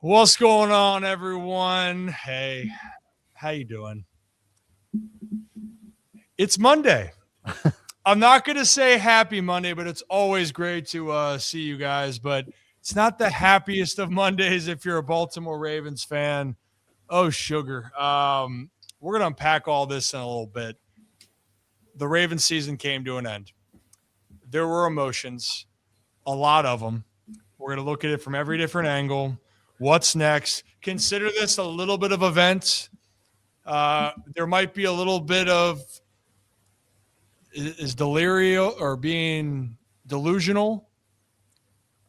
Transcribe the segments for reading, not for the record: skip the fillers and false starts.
What's going on, everyone? Hey, how you doing? It's Monday. I'm not going to say happy Monday, but it's always great to see you guys. But it's not the happiest of Mondays if you're a Baltimore Ravens fan. Oh, sugar. We're going to unpack all this in a little bit. The Ravens season came to an end. There were emotions, a lot of them. We're going to look at it from every different angle. What's next? Consider this a little bit of event. There might be a little bit of is delirium or being delusional.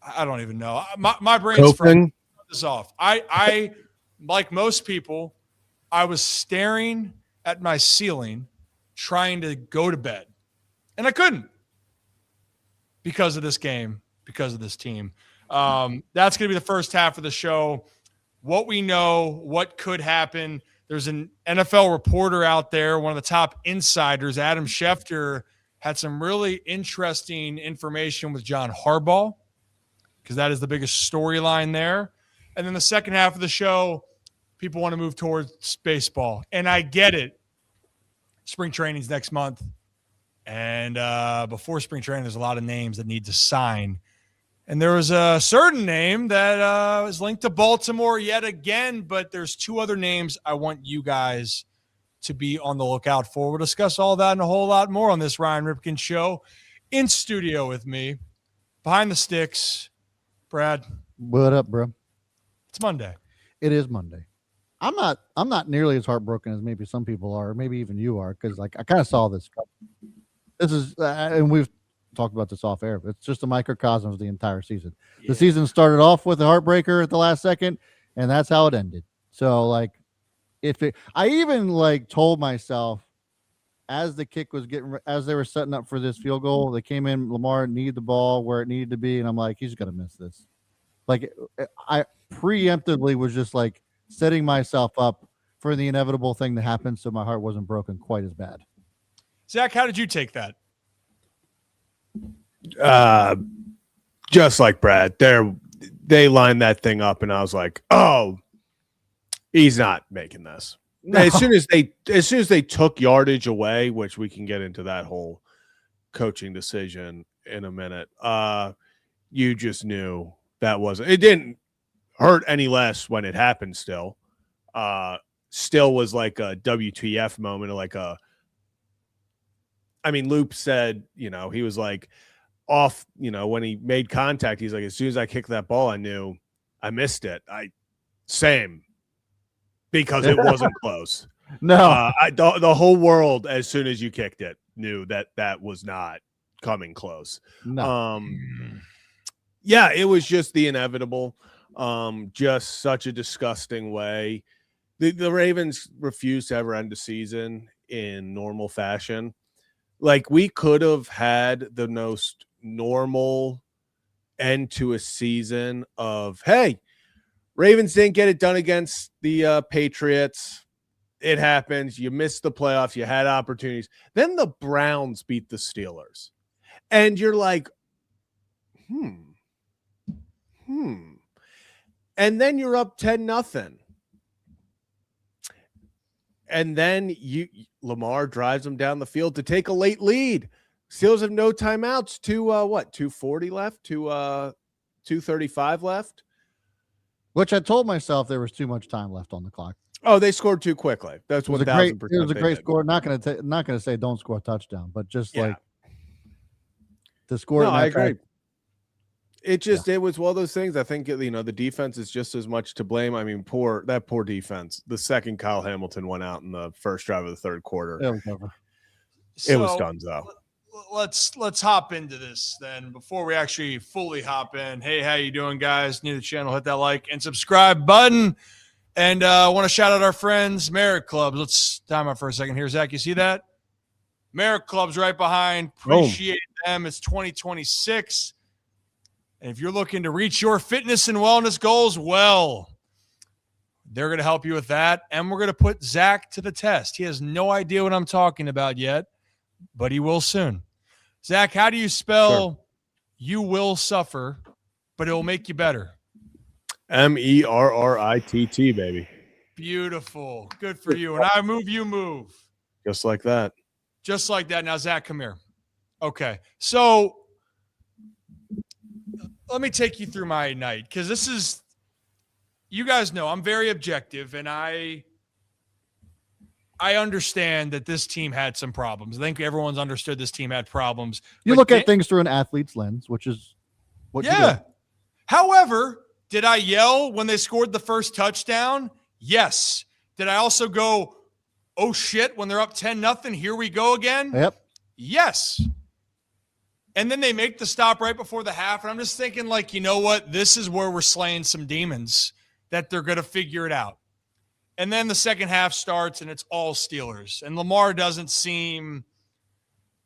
I don't even know. My brain's from this off. I like most people, I was staring at my ceiling trying to go to bed. And I couldn't because of this game, because of this team. That's going to be the first half of the show. What we know, what could happen. There's an NFL reporter out there, one of the top insiders, Adam Schefter, had some really interesting information with John Harbaugh because that is the biggest storyline there. And then the second half of the show, people want to move towards baseball. And I get it. Spring training's next month. And before spring training, there's a lot of names that need to sign. And there was a certain name that is linked to Baltimore yet again, but there's two other names I want you guys to be on the lookout for. We'll discuss all that and a whole lot more on this Ryan Ripken show. In studio with me, behind the sticks, Brad. What up, bro? It's Monday. It is Monday. I'm not nearly as heartbroken as maybe some people are, or maybe even you are, because like I kind of saw this. This is, and we've talked about this off air, but it's just a microcosm of the entire season. Yeah. The season started off with a heartbreaker at the last second, and that's how it ended. So like, I even like told myself as the kick was as they were setting up for this field goal, they came in, Lamar needed the ball where it needed to be, and I'm like, he's gonna miss this. Like I preemptively was just like setting myself up for the inevitable thing to happen, so my heart wasn't broken quite as bad. Zach, how did you take that? Just like Brad, they lined that thing up, and I was like, "Oh, he's not making this." No. As soon as they took yardage away, which we can get into that whole coaching decision in a minute, you just knew that wasn't. It didn't hurt any less when it happened. Still was like a WTF moment, like a. I mean, Loop said, he was like off, when he made contact, he's like, as soon as I kicked that ball, I knew I missed it. Same, because it wasn't close. No, the whole world, as soon as you kicked it, knew that was not coming close. No. Yeah, it was just the inevitable. Just such a disgusting way. The Ravens refused to ever end the season in normal fashion. Like, we could have had the most normal end to a season of, hey, Ravens didn't get it done against the Patriots. It happens. You missed the playoffs. You had opportunities. Then the Browns beat the Steelers. And you're like, And then you're up 10-0. And then Lamar drives them down the field to take a late lead. Steelers have no timeouts. 2:40 left? 2:35 left? Which I told myself there was too much time left on the clock. Oh, they scored too quickly. That's 1,000%. It was a great score. Not going to say don't score a touchdown, but just like to score. No, I agree. It was one of those things. I think, the defense is just as much to blame. I mean, poor defense. The second Kyle Hamilton went out in the first drive of the third quarter. It was over. It was done, though. Let's hop into this then before we actually fully hop in. Hey, how you doing, guys? New to the channel, hit that like and subscribe button. And I want to shout out our friends, Merit Clubs. Let's time out for a second here. Zach, you see that? Merit Clubs right behind. Appreciate them. It's 2026. And if you're looking to reach your fitness and wellness goals, well, they're going to help you with that. And we're going to put Zach to the test. He has no idea what I'm talking about yet, but he will soon. Zach, how do you spell you will suffer, but it will make you better? MERRITT, baby. Beautiful. Good for you. And I move, you move. Just like that. Just like that. Now, Zach, come here. Okay. So let me take you through my night, because this is, you guys know I'm very objective, and I understand that this team had some problems. I think everyone's understood this team had problems. You look at things through an athlete's lens, which is what you do. However, did I yell when they scored the first touchdown? Yes. Did I also go, oh shit, when they're up 10-0, here we go again? Yep. Yes. And then they make the stop right before the half, and I'm just thinking, like, you know what? This is where we're slaying some demons, that they're going to figure it out. And then the second half starts, and it's all Steelers. And Lamar doesn't seem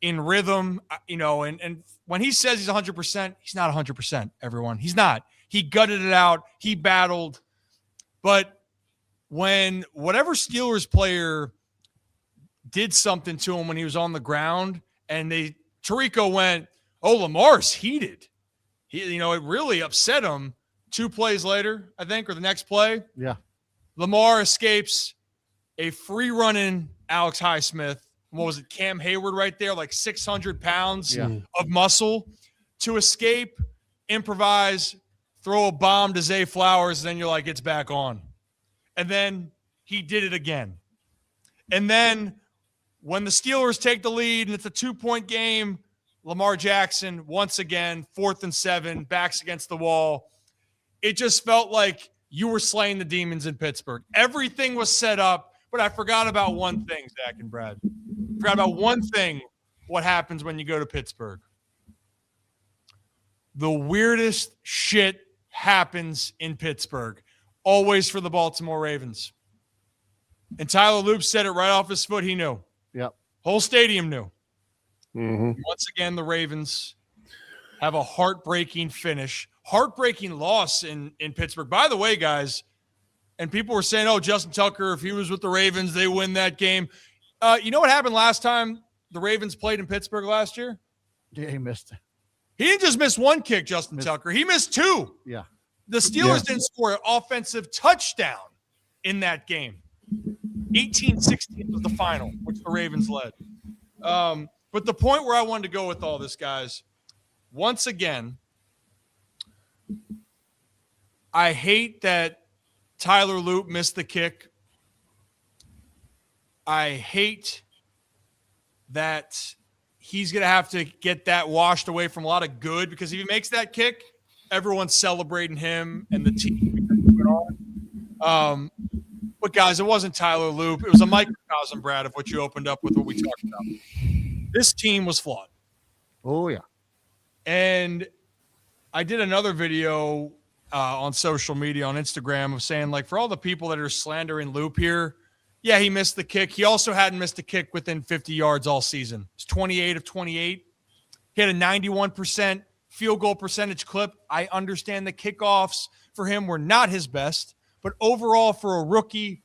in rhythm, and when he says he's 100%, he's not 100%, everyone. He's not. He gutted it out. He battled. But when whatever Steelers player did something to him when he was on the ground, and Tirico went, oh, Lamar's heated. It really upset him. 2 plays later, I think, or the next play. Yeah. Lamar escapes a free-running Alex Highsmith. What was it, Cam Hayward right there, like 600 pounds of muscle, to escape, improvise, throw a bomb to Zay Flowers, and then you're like, it's back on. And then he did it again. And then when the Steelers take the lead and it's a 2-point game, Lamar Jackson, once again, 4th and 7, backs against the wall. It just felt like you were slaying the demons in Pittsburgh. Everything was set up, but I forgot about one thing, Zach and Brad. I forgot about one thing, what happens when you go to Pittsburgh. The weirdest shit happens in Pittsburgh, always for the Baltimore Ravens. And Tyler Loop said it right off his foot. He knew. Yep. Whole stadium knew. Mm-hmm. Once again, the Ravens have a heartbreaking finish. Heartbreaking loss in Pittsburgh. By the way, guys, and people were saying, oh, Justin Tucker, if he was with the Ravens, they win that game. You know what happened last time the Ravens played in Pittsburgh last year? Yeah, he missed it. He didn't just miss one kick, Justin Tucker. He missed 2. Yeah. The Steelers didn't score an offensive touchdown in that game. 18-16 was the final, which the Ravens led. But the point where I wanted to go with all this, guys, once again, I hate that Tyler Loop missed the kick. I hate that he's going to have to get that washed away from a lot of good, because if he makes that kick, everyone's celebrating him and the team. But, guys, it wasn't Tyler Loop. It was a microcosm, Brad, of what you opened up with, what we talked about. This team was flawed. Oh, yeah. And I did another video on social media, on Instagram, of saying, like, for all the people that are slandering Loop here, yeah, he missed the kick. He also hadn't missed a kick within 50 yards all season. It's 28 of 28. He had a 91% field goal percentage clip. I understand the kickoffs for him were not his best, but overall for a rookie,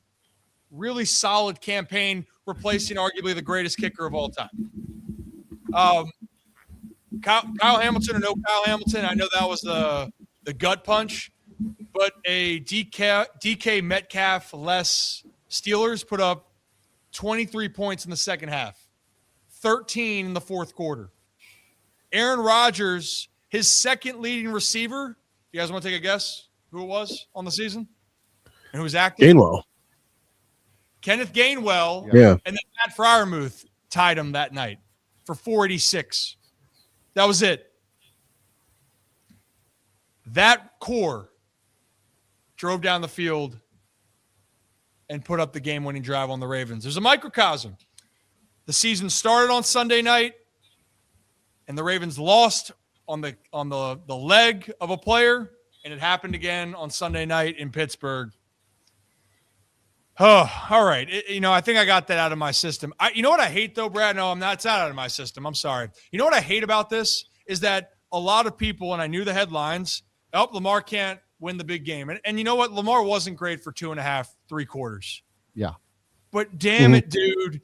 really solid campaign, replacing arguably the greatest kicker of all time. Kyle Hamilton or no Kyle Hamilton, I know that was the gut punch, but a DK Metcalf less Steelers put up 23 points in the second half, 13 in the fourth quarter. Aaron Rodgers, his second leading receiver, you guys want to take a guess who it was on the season and who was active? Gainwell. Kenneth Gainwell. Yeah. And then Matt Freiermuth tied him that night for 486. That was it. That core drove down the field and put up the game-winning drive on the Ravens. There's a microcosm. The season started on Sunday night, and the Ravens lost on the leg of a player, and it happened again on Sunday night in Pittsburgh. Oh, all right. I think I got that out of my system. You know what I hate, though, Brad? No, it's not out of my system. I'm sorry. You know what I hate about this is that a lot of people, and I knew the headlines, Lamar can't win the big game. And you know what? Lamar wasn't great for 2.5, 3 quarters. Yeah. But damn it, dude.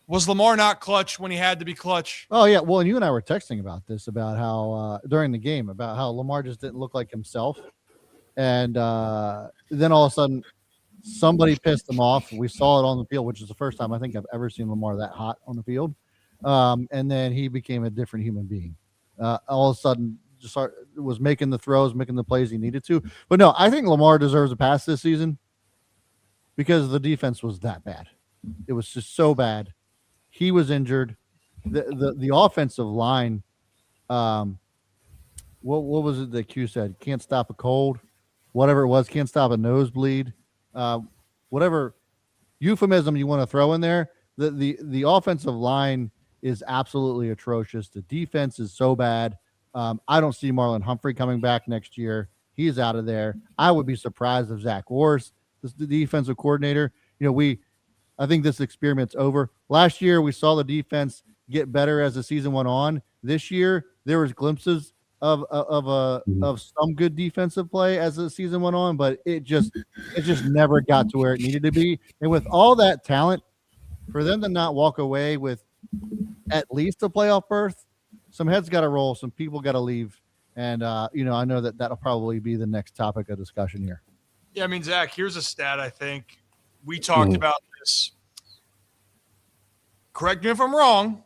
Was Lamar not clutch when he had to be clutch? Oh, yeah. Well, and you and I were texting about this, about how during the game, about how Lamar just didn't look like himself. And then all of a sudden, somebody pissed him off. We saw it on the field, which is the first time I think I've ever seen Lamar that hot on the field. And then he became a different human being. All of a sudden, was making the throws, making the plays he needed to. But no, I think Lamar deserves a pass this season because the defense was that bad. It was just so bad. He was injured. The offensive line, what was it that Q said? Can't stop a cold, whatever it was. Can't stop a nosebleed, whatever euphemism you want to throw in there. The offensive line is absolutely atrocious. The defense is so bad. I don't see Marlon Humphrey coming back next year. He's out of there. I would be surprised if Zach Orr, the defensive coordinator. I think this experiment's over. Last year, we saw the defense get better as the season went on. This year, there was glimpses of some good defensive play as the season went on, but it just never got to where it needed to be. And with all that talent, for them to not walk away with at least a playoff berth, some heads got to roll, some people got to leave, and I know that'll probably be the next topic of discussion here. Yeah, I mean, Zach, here's a stat. I think we talked about this. Correct me if I'm wrong.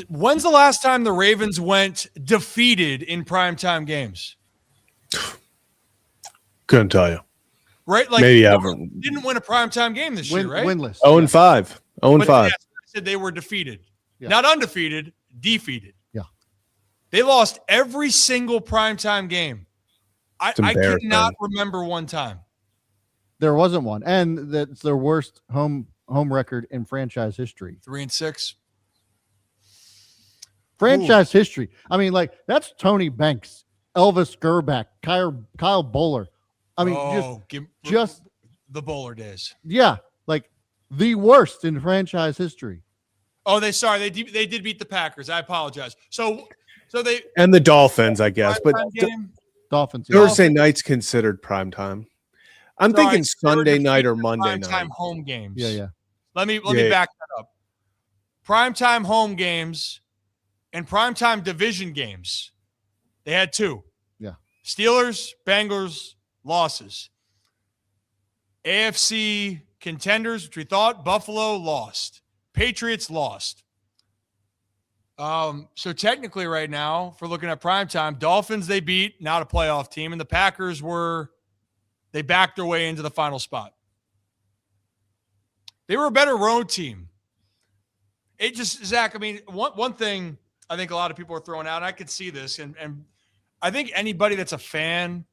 When's the last time the Ravens went defeated in primetime games? Couldn't tell you. Right? Like, maybe haven't. Didn't win a primetime game this year, right? Winless. 0-5. 0-5. I said they were defeated. Yeah. Not undefeated, defeated. Yeah. They lost every single primetime game. I cannot remember one time. There wasn't one. And that's their worst home record in franchise history. 3-6. Franchise history. I mean, like, that's Tony Banks, Elvis Gerback, Kyle Bowler. I mean, just the Bowler days. Yeah, like the worst in franchise history. Oh, they did beat the Packers. I apologize. So they and the Dolphins, I guess, but Dolphins. Thursday night's considered prime time. I'm thinking Sunday night or Monday night. Primetime home games. Yeah. Let me back that up. Primetime home games and primetime division games. They had two. Yeah. Steelers, Bengals, losses. AFC contenders, which we thought Buffalo lost. Patriots lost. So technically right now, if we're looking at primetime, Dolphins they beat, not a playoff team, and the Packers they backed their way into the final spot. They were a better road team. It just, Zach, I mean, one thing I think a lot of people are throwing out, and I could see this, and I think anybody that's a fan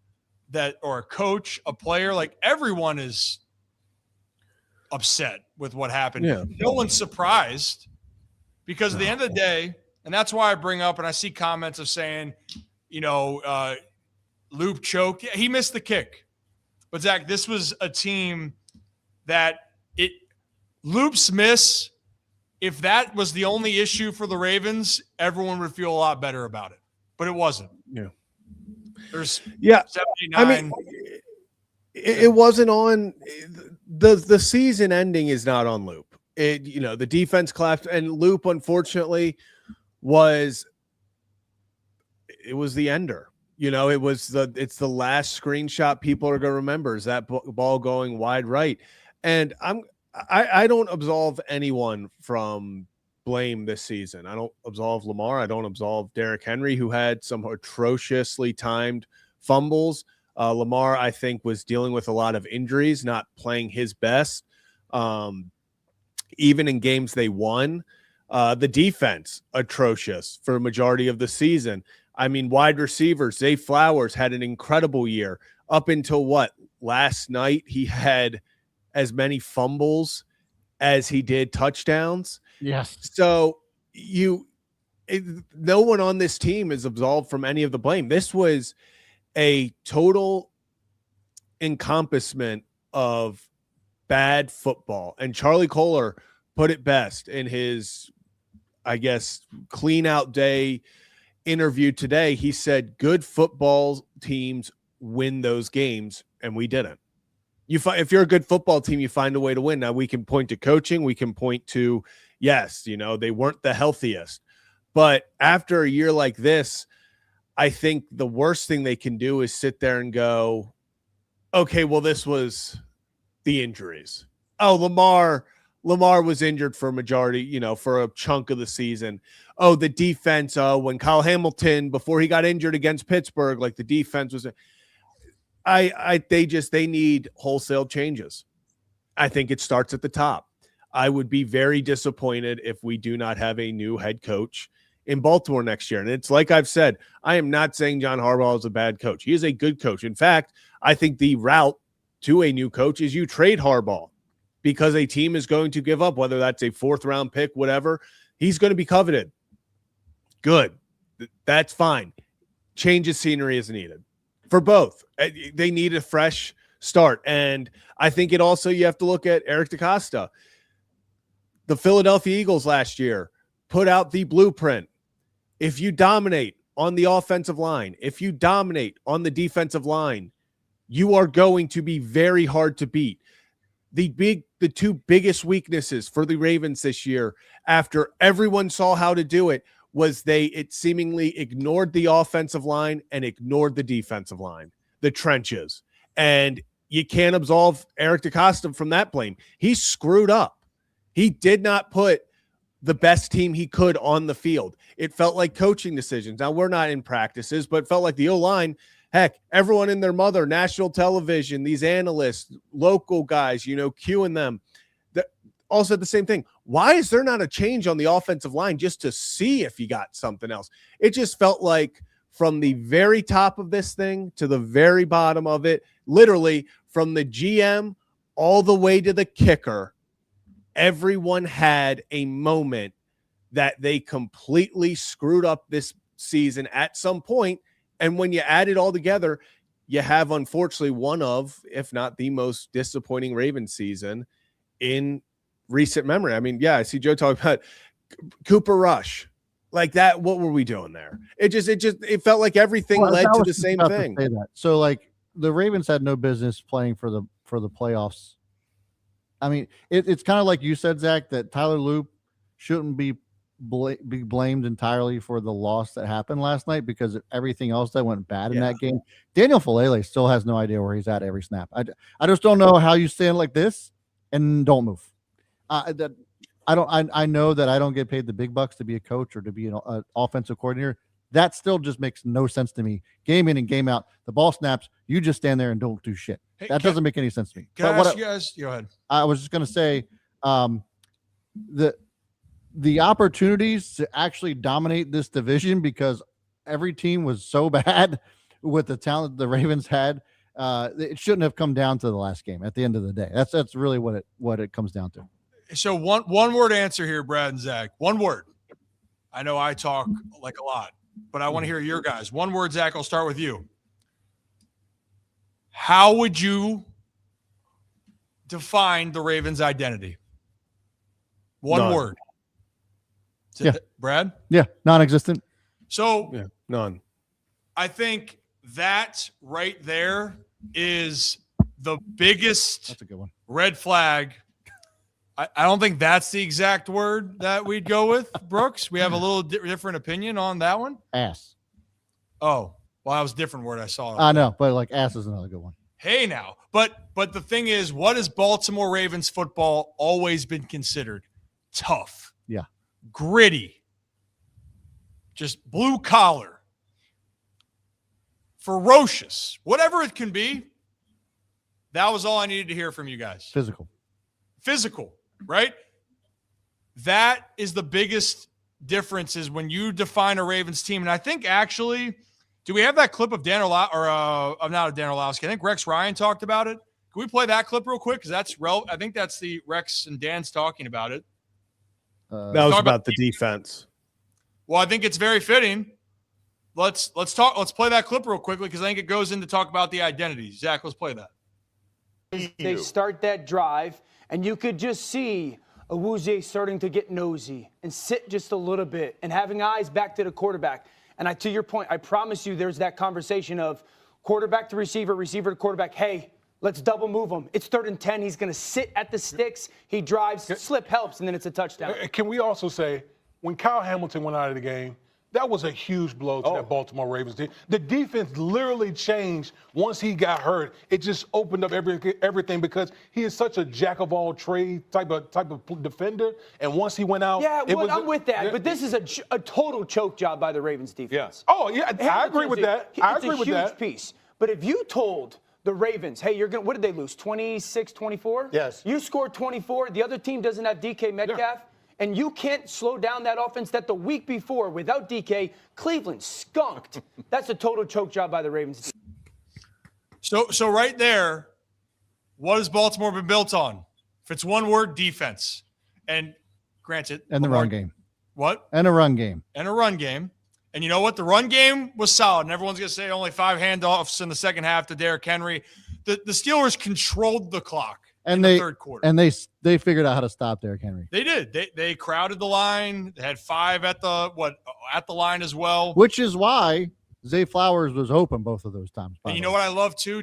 or a coach, a player, like everyone is upset with what happened. Yeah. No one's surprised because at the end of the day, and that's why I bring up, and I see comments of saying, Loop choked. Yeah, he missed the kick. But Zach, this was a team that Loop's miss, if that was the only issue for the Ravens, everyone would feel a lot better about it. But it wasn't. Yeah. There's 79. I mean, it wasn't on the season ending is not on Loop. The defense collapsed, and Loop, unfortunately, was the ender. It's the last screenshot people are going to remember is that ball going wide right. And I don't absolve anyone from blame this season. I don't absolve Lamar. I don't absolve Derrick Henry, who had some atrociously timed fumbles. Lamar, I think, was dealing with a lot of injuries, not playing his best. Even in games they won, the defense atrocious for a majority of the season. I mean, wide receivers, Zay Flowers had an incredible year up until last night. He had as many fumbles as he did touchdowns. Yes. So no one on this team is absolved from any of the blame. This was a total encompassment of bad football. And Charlie Kohler put it best in his, I guess, clean out day interview today. He said, good football teams win those games, and we didn't. If you're a good football team, you find a way to win. Now, we can point to coaching. We can point to, yes, they weren't the healthiest. But after a year like this, I think the worst thing they can do is sit there and go, okay, well, this was the injuries. Oh, Lamar was injured for a majority, for a chunk of the season. Oh, the defense. Oh, when Kyle Hamilton, before he got injured against Pittsburgh, like the defense was. They need wholesale changes. I think it starts at the top. I would be very disappointed if we do not have a new head coach in Baltimore next year. And it's like I've said, I am not saying John Harbaugh is a bad coach. He is a good coach. In fact, I think the route to a new coach is you trade Harbaugh because a team is going to give up, whether that's a 4th-round pick, whatever. He's going to be coveted. Good. That's fine. Change of scenery is needed for both. They need a fresh start. And I think it also, you have to look at Eric DeCosta. The Philadelphia Eagles last year put out the blueprint. If you dominate on the offensive line, if you dominate on the defensive line, you are going to be very hard to beat. The two biggest weaknesses for the Ravens this year, after everyone saw how to do it, was it seemingly ignored the offensive line and ignored the defensive line, the trenches. And you can't absolve Eric DeCosta from that blame. He screwed up. He did not put the best team he could on the field. It felt like coaching decisions. Now, we're not in practices, but it felt like the O-line, heck, everyone and their mother, national television, these analysts, local guys, cueing them. All said the same thing. Why is there not a change on the offensive line just to see if you got something else? It just felt like from the very top of this thing to the very bottom of it, literally from the GM all the way to the kicker, everyone had a moment that they completely screwed up this season at some point. And when you add it all together, you have, unfortunately, one of, if not the most disappointing Ravens season in recent memory. I mean, yeah, I see Joe talking about Cooper Rush. Like that, what were we doing there? It felt like everything led to the same thing. So, like, the Ravens had no business playing for the playoffs. I mean, it's kind of like you said, Zach, that Tyler Loop shouldn't be blamed entirely for the loss that happened last night because of everything else that went bad in that game. Daniel Falele still has no idea where he's at every snap. I just don't know how you stand like this and don't move. I know that I don't get paid the big bucks to be a coach or to be an offensive coordinator. That still just makes no sense to me. Game in and game out, the ball snaps, you just stand there and don't do shit. That doesn't make any sense to me. Can I ask you guys? Go ahead. I was just going to say the opportunities to actually dominate this division, because every team was so bad with the talent the Ravens had, it shouldn't have come down to the last game at the end of the day. That's really what it comes down to. So one word answer here, Brad and Zach. One word. I know I talk like a lot, but I want to hear your guys. One word, Zach, I'll start with you. How would you define the Ravens' identity? One word. Yeah. Brad? Yeah, non-existent. So none. I think that right there is the biggest That's a good one. red flag. I don't think that's the exact word that we'd go with, Brooks. We have a little different opinion on that one. Ass. Oh, well, that was a different word I saw. I know, but like ass is another good one. Hey, now. But the thing is, what has Baltimore Ravens football always been considered? Tough. Yeah. Gritty. Just blue collar. Ferocious. Whatever it can be. That was all I needed to hear from you guys. Physical, right? That is the biggest difference is when you define a Ravens team. And I think actually, do we have that clip of Dan Orlowski, or not Dan Orlowski? I think Rex Ryan talked about it. Can we play that clip real quick? Because that's I think that's the Rex and Dan's talking about it. That was about the defense. Well, I think it's very fitting. Let's talk. Let's play that clip real quickly because I think it goes in to talk about the identity. Zach, let's play that. They start that drive, and you could just see Awuzie starting to get nosy and sit just a little bit and having eyes back to the quarterback. And to your point, I promise you there's that conversation of quarterback to receiver, receiver to quarterback. Hey, let's double move him. It's 3rd and 10. He's going to sit at the sticks. He drives, slip helps, and then it's a touchdown. Can we also say when Kyle Hamilton went out of the game, That was a huge blow to that Baltimore Ravens team. The defense literally changed once he got hurt. It just opened up everything because he is such a jack of all trades type of defender. And once he went out, I'm with that. But this is a total choke job by the Ravens defense. Yeah. Oh yeah, I agree with that. I agree with that. It's a huge piece. But if you told the Ravens, hey, what did they lose? 26-24? Yes. You scored 24. The other team doesn't have DK Metcalf. Yeah. And you can't slow down that offense that the week before, without DK, Cleveland skunked. That's a total choke job by the Ravens. So right there, what has Baltimore been built on? If it's one word, defense. And granted. And the run game. What? And a run game. And a run game. And you know what? The run game was solid. And everyone's going to say only 5 handoffs in the second half to Derrick Henry. The Steelers controlled the clock. In the third quarter. And they figured out how to stop Derrick Henry. They did. They crowded the line. They had 5 at the line as well. Which is why Zay Flowers was open both of those times. And you know what I love too?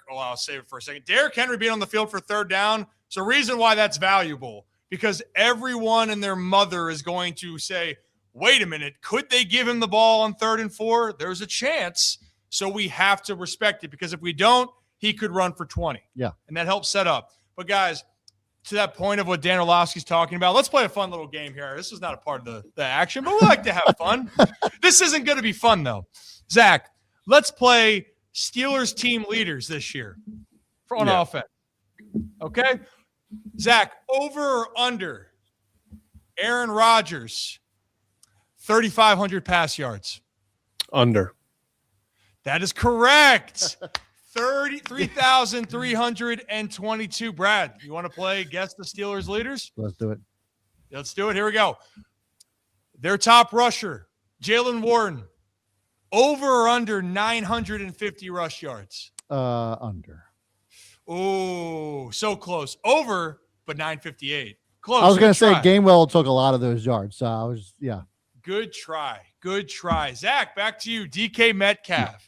I'll save it for a second. Derrick Henry being on the field for third down. So reason why that's valuable, because everyone and their mother is going to say, wait a minute, could they give him the ball on 3rd and 4? There's a chance. So we have to respect it, because if we don't, he could run for 20. Yeah. And that helps set up. But, guys, to that point of what Dan Orlovsky's talking about, let's play a fun little game here. This is not a part of the action, but we like to have fun. This isn't going to be fun, though. Zach, let's play Steelers team leaders this year on offense. Okay? Zach, over or under Aaron Rodgers, 3,500 pass yards? Under. That is correct. 3,322. Brad, you want to play Guess the Steelers leaders? Let's do it. Let's do it. Here we go. Their top rusher, Jalen Warren, over or under 950 rush yards? Under. Oh, so close. Over, but 958. Close. I was going to say Gainwell took a lot of those yards. So I was, Good try. Good try. Zach, back to you. DK Metcalf.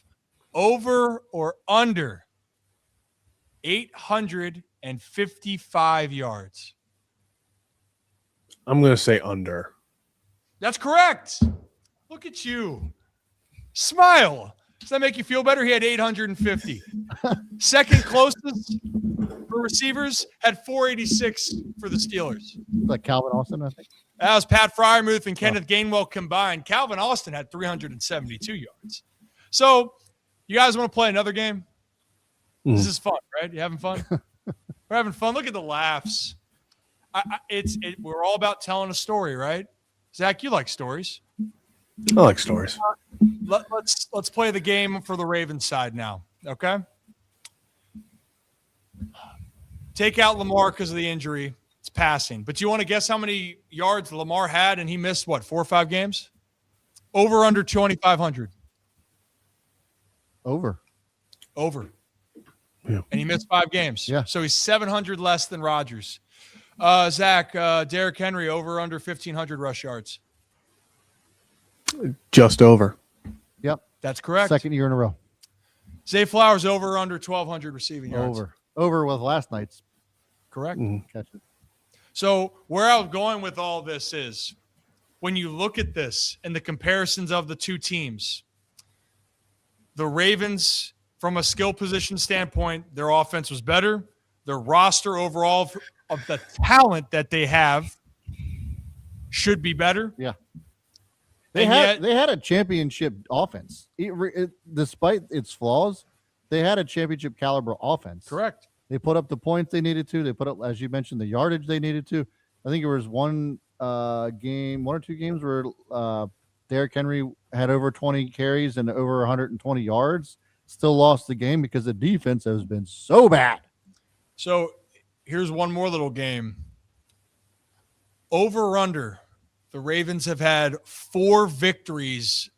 Over or under 855 yards? I'm going to say under. That's correct. Look at you. Smile. Does that make you feel better? He had 850. Second closest for receivers had 486 for the Steelers. Like Calvin Austin, I think. That was Pat Freiermuth and Kenneth Gainwell combined. Calvin Austin had 372 yards. So, you guys want to play another game? This is fun, right? You having fun? We're having fun. Look at the laughs. We're all about telling a story, right? Zach, you like stories. I like stories. Let's play the game for the Ravens side now, okay? Take out Lamar because of the injury. It's passing. But do you want to guess how many yards Lamar had and he missed, 4 or 5 games? Over, under 2,500. Over. Yeah. And he missed 5 games. Yeah. So he's 700 less than Rodgers. Zach, Derrick Henry, over, under 1,500 rush yards? Just over. Yep. That's correct. Second year in a row. Zay Flowers, over, under 1,200 receiving yards? Over with last night's. Correct. Catch it. So where I was going with all this is, when you look at this and the comparisons of the two teams, the Ravens, from a skill position standpoint, their offense was better. Their roster overall of the talent that they have should be better. Yeah. They had a championship offense. Despite its flaws, they had a championship caliber offense. Correct. They put up the points they needed to. They put up, as you mentioned, the yardage they needed to. I think it was one or two games where Derrick Henry had over 20 carries and over 120 yards. Still lost the game because the defense has been so bad. So here's one more little game. Over or under, the Ravens have had 4 victories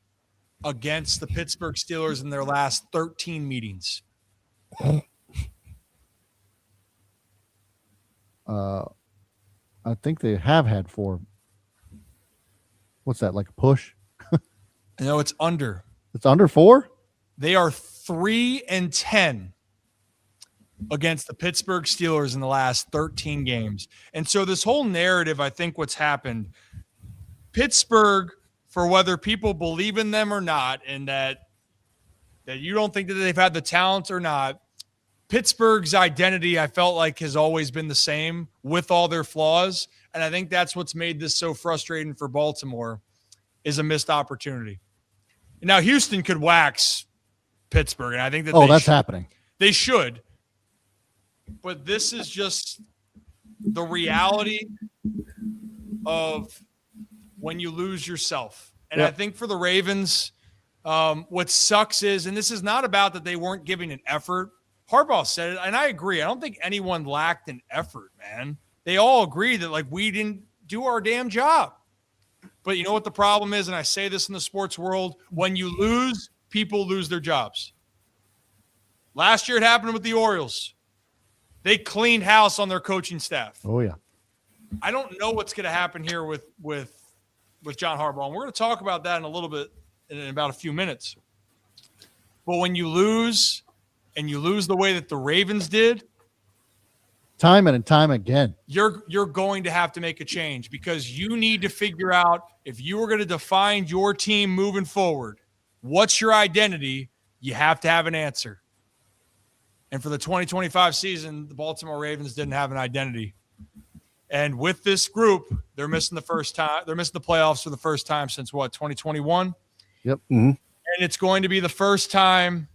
against the Pittsburgh Steelers in their last 13 meetings. I think they have had 4. What's that, like a push? No, it's under. It's under 4? They are 3-10 against the Pittsburgh Steelers in the last 13 games. And so this whole narrative, I think what's happened, Pittsburgh for whether people believe in them or not, and that you don't think that they've had the talent or not. Pittsburgh's identity, I felt like, has always been the same with all their flaws. And I think that's what's made this so frustrating for Baltimore, is a missed opportunity. Now, Houston could wax Pittsburgh, and I think that that's happening. They should. But this is just the reality of when you lose yourself. And I think for the Ravens, what sucks is, and this is not about that they weren't giving an effort. Harbaugh said it, and I agree. I don't think anyone lacked an effort, man. They all agree that, like, we didn't do our damn job. But you know what the problem is, and I say this in the sports world, when you lose, people lose their jobs. Last year it happened with the Orioles. They cleaned house on their coaching staff. Oh, yeah. I don't know what's going to happen here with John Harbaugh. And we're going to talk about that in a little bit, in about a few minutes. But when you lose, and you lose the way that the Ravens did, time and time again, you're going to have to make a change, because you need to figure out, if you are going to define your team moving forward, what's your identity? You have to have an answer. And for the 2025 season, the Baltimore Ravens didn't have an identity. And with this group, they're missing the playoffs for the first time since 2021? Yep. Mm-hmm. And it's going to be the first time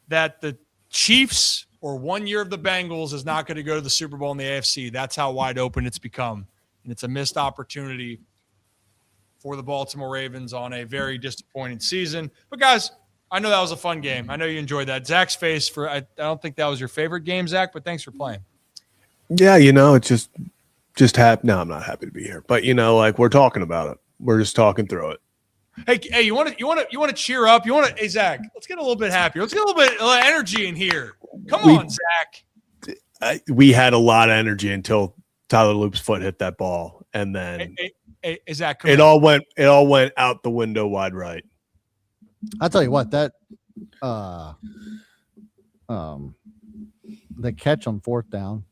that the Chiefs or 1 year of the Bengals is not going to go to the Super Bowl in the AFC. That's how wide open it's become. And it's a missed opportunity for the Baltimore Ravens on a very disappointing season. But guys, I know that was a fun game. I know you enjoyed that. Zach's face I don't think that was your favorite game, Zach, but thanks for playing. Yeah, it just happened. No, I'm not happy to be here. But like, we're talking about it. We're just talking through it. Hey, you want to cheer up? Hey, Zach, let's get a little bit happier. Let's get a little bit of energy in here. Come on, Zach. We had a lot of energy until Tyler Loop's foot hit that ball, and then hey, Zach, it all went out the window wide right. I'll tell you what, that the catch on fourth down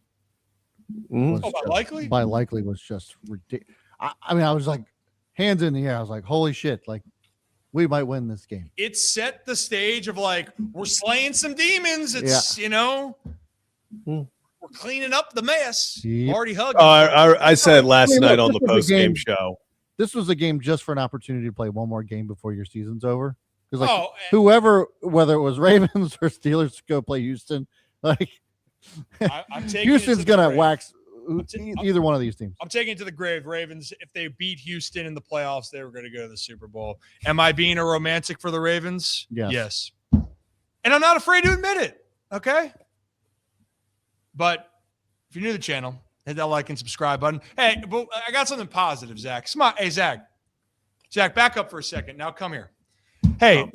by Likely was just ridiculous. I mean, I was like, hands in the air. I was like, holy shit, like, we might win this game. It set the stage of, like, we're slaying some demons. It's, we're cleaning up the mess. Yep. Already hugging. I said last night on the post-game show. This was a game just for an opportunity to play one more game before your season's over. Because, like, whoever, whether it was Ravens or Steelers, go play Houston, like, I'm taking Houston's going to wax either one of these teams. I'm taking it to the grave. Ravens, if they beat Houston in the playoffs, they were going to go to the Super Bowl. Am I being a romantic for the Ravens? Yes. And I'm not afraid to admit it, okay? But if you're new to the channel, hit that like and subscribe button. Hey, but I got something positive, Zach. Come on. Hey, Zach. Zach, back up for a second. Now come here. Hey,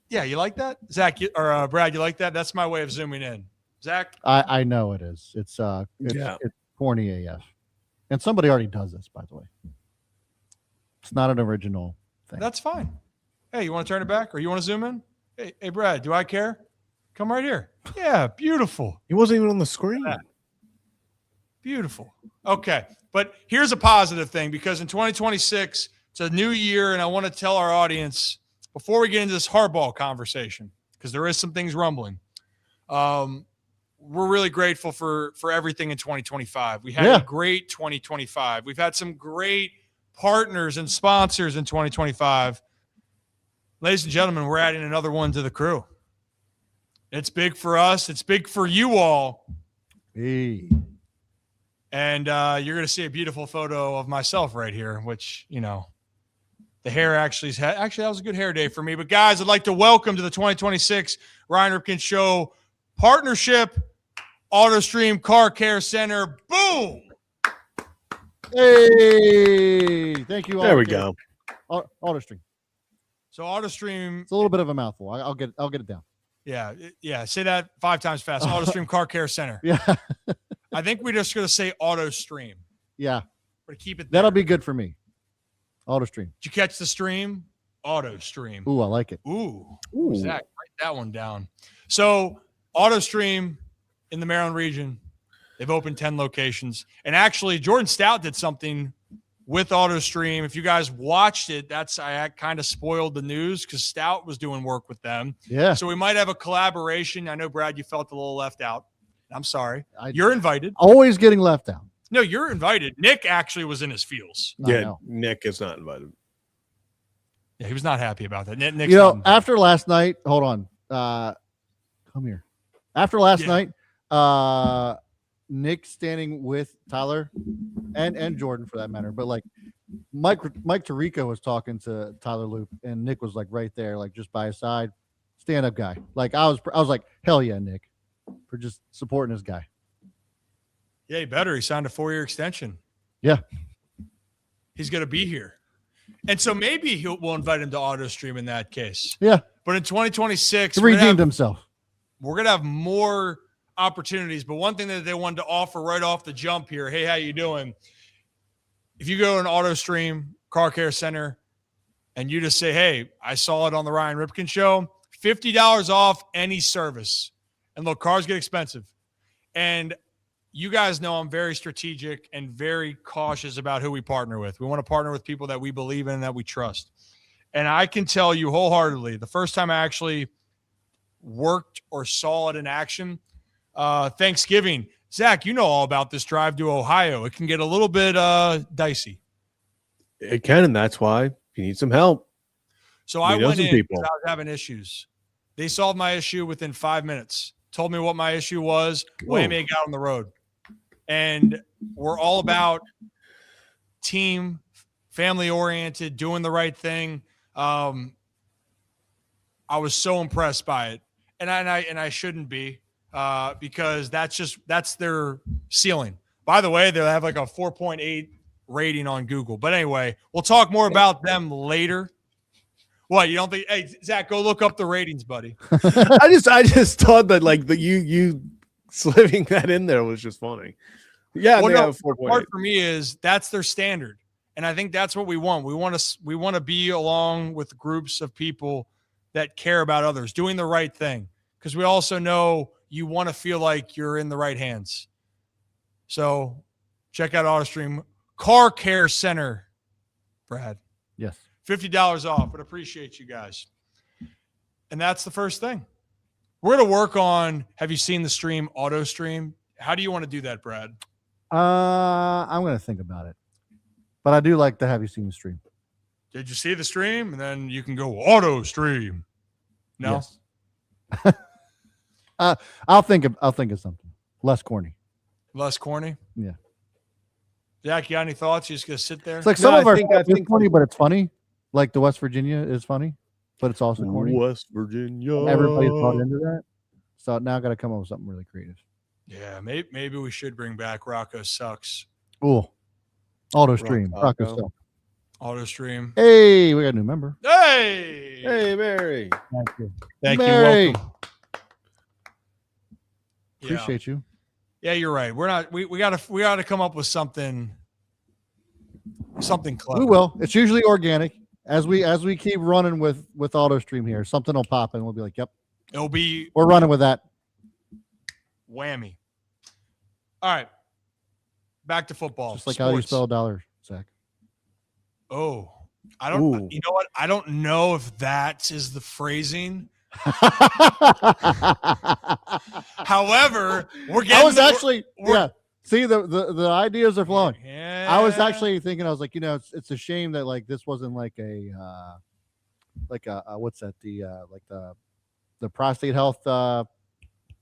you like that? Zach, or Brad, you like that? That's my way of zooming in. Zach? I know it is. It's corny AF. And somebody already does this, by the way. It's not an original thing. That's fine. Hey, you want to turn it back or you want to zoom in? Hey, Brad, do I care? Come right here. Yeah, beautiful. He wasn't even on the screen. Beautiful. Okay. But here's a positive thing, because in 2026, it's a new year, and I want to tell our audience, before we get into this hardball conversation, because there is some things rumbling, we're really grateful for everything in 2025. We had a great 2025. We've had some great partners and sponsors in 2025. Ladies and gentlemen, we're adding another one to the crew. It's big for us. It's big for you all. Hey. And you're going to see a beautiful photo of myself right here, which, the hair actually that was a good hair day for me. But guys, I'd like to welcome to the 2026 Ryan Ripken Show partnership, AutoStream Car Care Center. Boom! Hey, thank you all. There we go. AutoStream. So AutoStream. It's a little bit of a mouthful. I'll get it down. Yeah. Say that 5 times fast. AutoStream Car Care Center. Yeah. I think we're just going to say AutoStream. Yeah. We're going to keep it there. That'll be good for me. AutoStream. Did you catch the stream? AutoStream. Ooh, I like it. Ooh. Zach, write that one down. So AutoStream in the Maryland region, they've opened 10 locations. And actually, Jordan Stout did something with AutoStream. If you guys watched it, I kind of spoiled the news because Stout was doing work with them. Yeah. So we might have a collaboration. I know, Brad, you felt a little left out. I'm sorry. You're invited. Always getting left out. No, you're invited. Nick actually was in his feels. Yeah, Nick is not invited. Yeah, he was not happy about that. Nick's you know, after last night, hold on. Come here. After last night, Nick standing with Tyler and Jordan for that matter, but like Mike Tirico was talking to Tyler Loop and Nick was like right there, like just by his side, stand up guy. Like I was like, hell yeah, Nick, for just supporting this guy. Yeah, he better. He signed a 4-year extension. Yeah. He's going to be here. And so maybe we'll invite him to AutoStream in that case. Yeah. But in 2026, he redeemed himself. We're going to have more opportunities. But one thing that they wanted to offer right off the jump here, hey, how you doing? If you go to an AutoStream Car Care Center and you just say, hey, I saw it on the Ryan Ripken show, $50 off any service. And look, cars get expensive. And you guys know I'm very strategic and very cautious about who we partner with. We want to partner with people that we believe in and that we trust. And I can tell you wholeheartedly, the first time I actually worked or saw it in action, Thanksgiving. Zach, you know all about this drive to Ohio. It can get a little bit dicey. It can, and that's why you need some help. So I went in because I was having issues. They solved my issue within 5 minutes. Told me what my issue was. Whammy got on the road. And we're all about team, family-oriented, doing the right thing. I was so impressed by it. And I shouldn't be because that's their ceiling. By the way, they have like a 4.8 rating on Google. But anyway, we'll talk more about them later. What, you don't think? Hey, Zach, go look up the ratings, buddy. I just thought that like you slipping that in there was just funny. Yeah, well, they have 4.8. Part for me is that's their standard, and I think that's what we want. We want to be along with groups of people that care about others, doing the right thing, because we also know you want to feel like you're in the right hands. So check out AutoStream Car Care Center, Brad. Yes. $50 off, but appreciate you guys. And that's the first thing. We're going to work on, have you seen the stream, AutoStream? How do you want to do that, Brad? I'm going to think about it. But I do like to have you seen the stream. Did you see the stream? And then you can go AutoStream. No? Yes. I'll think of something. Less corny. Less corny? Yeah. Jack, you got any thoughts? You just going to sit there? It's like some of our stuff is corny, but it's funny. Like the West Virginia is funny, but it's also corny. West Virginia. Everybody's bought into that. So now I got to come up with something really creative. Yeah, maybe we should bring back Rocco Sucks. Ooh. AutoStream. Rocco Sucks. AutoStream. Hey, we got a new member. Hey. Hey, Mary. Thank you. Thank Mary. you. Welcome. Appreciate you. Yeah, you're right. We gotta come up with something clever. We will. It's usually organic. As we keep running with AutoStream here, something will pop and we'll be like, yep. We're running with that. Whammy. All right. Back to football. Just like how you spell dollar, Zach. Oh. I don't you know what? I don't know if that is the phrasing. However, we're getting. I was actually yeah. See the ideas are flowing. Yeah. I was actually thinking. I was like, it's a shame that like this wasn't like a what's that the prostate health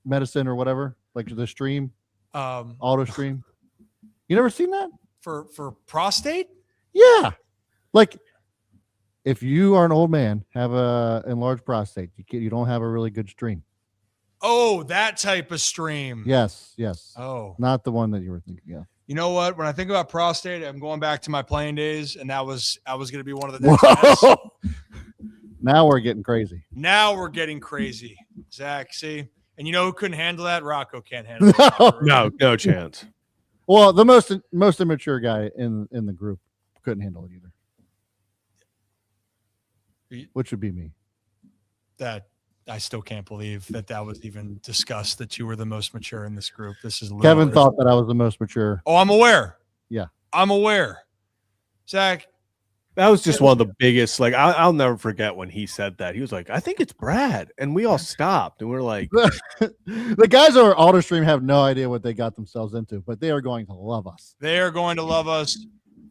medicine or whatever, like the stream, AutoStream. You never seen that for prostate? Yeah, like. If you are an old man, have a enlarged prostate, you don't have a really good stream. Oh, that type of stream. Yes. Oh, not the one that you were thinking of. You know what? When I think about prostate, I'm going back to my playing days, and I was going to be one of the next. Now we're getting crazy. Zach. See, and you know who couldn't handle that? Rocco can't handle that. No chance. Well, the most immature guy in the group couldn't handle it either. Which would be me. That I still can't believe that was even discussed, that you were the most mature in this group. This is Kevin thought that I was the most mature. Oh, I'm aware. Yeah. I'm aware. Zach, that was just one of the biggest. Like, I'll never forget when he said that. He was like, "I think it's Brad," and we all stopped and we're like, the guys over AutoStream have no idea what they got themselves into, but they are going to love us. They are going to love us.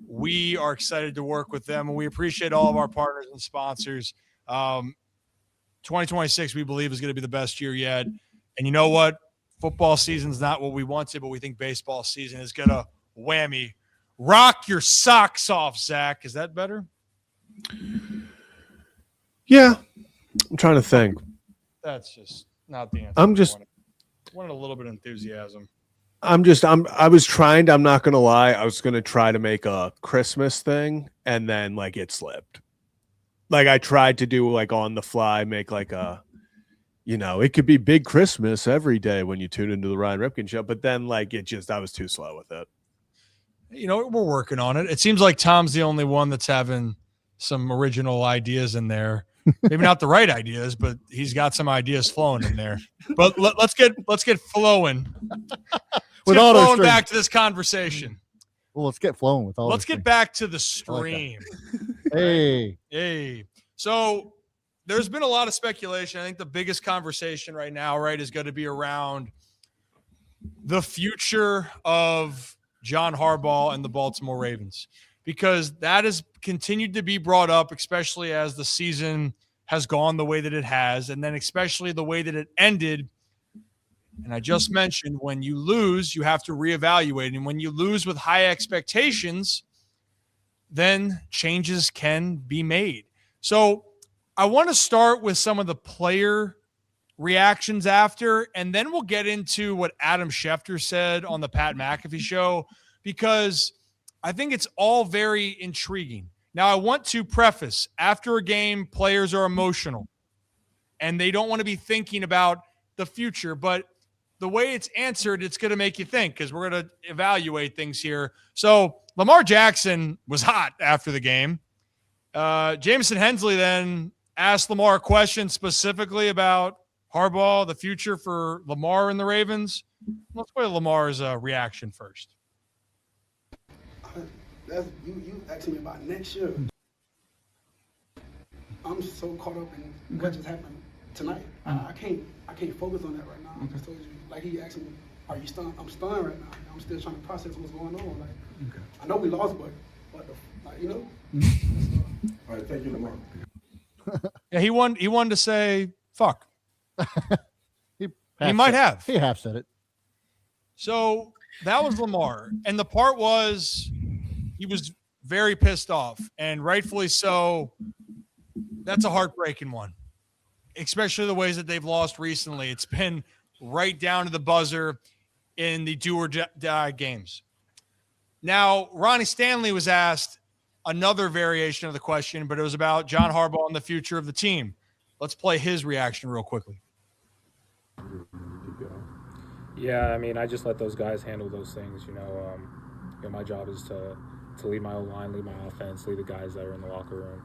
We are excited to work with them, and we appreciate all of our partners and sponsors. 2026, we believe, is going to be the best year yet. And you know what? Football season's not what we wanted, but we think baseball season is going to whammy. Rock your socks off, Zach. Is that better? yeah. I'm trying to think. That's just not the answer. I'm just wanted a little bit of enthusiasm. I was trying to, I'm not going to lie. I was going to try to make a Christmas thing and then like it slipped. Like I tried to do like on the fly, make like a, it could be big Christmas every day when you tune into the Ryan Ripken show. But then like I was too slow with it. We're working on it. It seems like Tom's the only one that's having some original ideas in there. Maybe not the right ideas, but he's got some ideas flowing in there. But let's get flowing. Let's get flowing back to this conversation. Well, let's get flowing with all. Let's get back to the stream. Like hey. So there's been a lot of speculation. I think the biggest conversation right now, right, is going to be around the future of John Harbaugh and the Baltimore Ravens, because that has continued to be brought up, especially as the season has gone the way that it has, and then especially the way that it ended. And I just mentioned, when you lose, you have to reevaluate. And when you lose with high expectations, then changes can be made. So I want to start with some of the player reactions after, and then we'll get into what Adam Schefter said on the Pat McAfee show, because I think it's all very intriguing. Now, I want to preface, after a game, players are emotional and they don't want to be thinking about the future, but the way it's answered, it's going to make you think, because we're going to evaluate things here. So Lamar Jackson was hot after the game. Jameson Hensley then asked Lamar a question specifically about Harbaugh, the future for Lamar and the Ravens. Let's play Lamar's reaction first. You asking me about next year. I'm so caught up in what just happened tonight. I can't focus on that right now. I just told you, like he asked me, "Are you stunned?" I'm stunned right now. I'm still trying to process what's going on. Like, I know we lost, but All right, thank you, Lamar. Yeah, he wanted to say fuck. he might have. He half said it. So that was Lamar, and the part was he was very pissed off, and rightfully so. That's a heartbreaking one, especially the ways that they've lost recently. It's been right down to the buzzer in the do or die games. Now, Ronnie Stanley was asked another variation of the question, but it was about John Harbaugh and the future of the team. Let's play his reaction real quickly. Yeah, I mean, I just let those guys handle those things. My job is to lead my O-line, lead my offense, lead the guys that are in the locker room.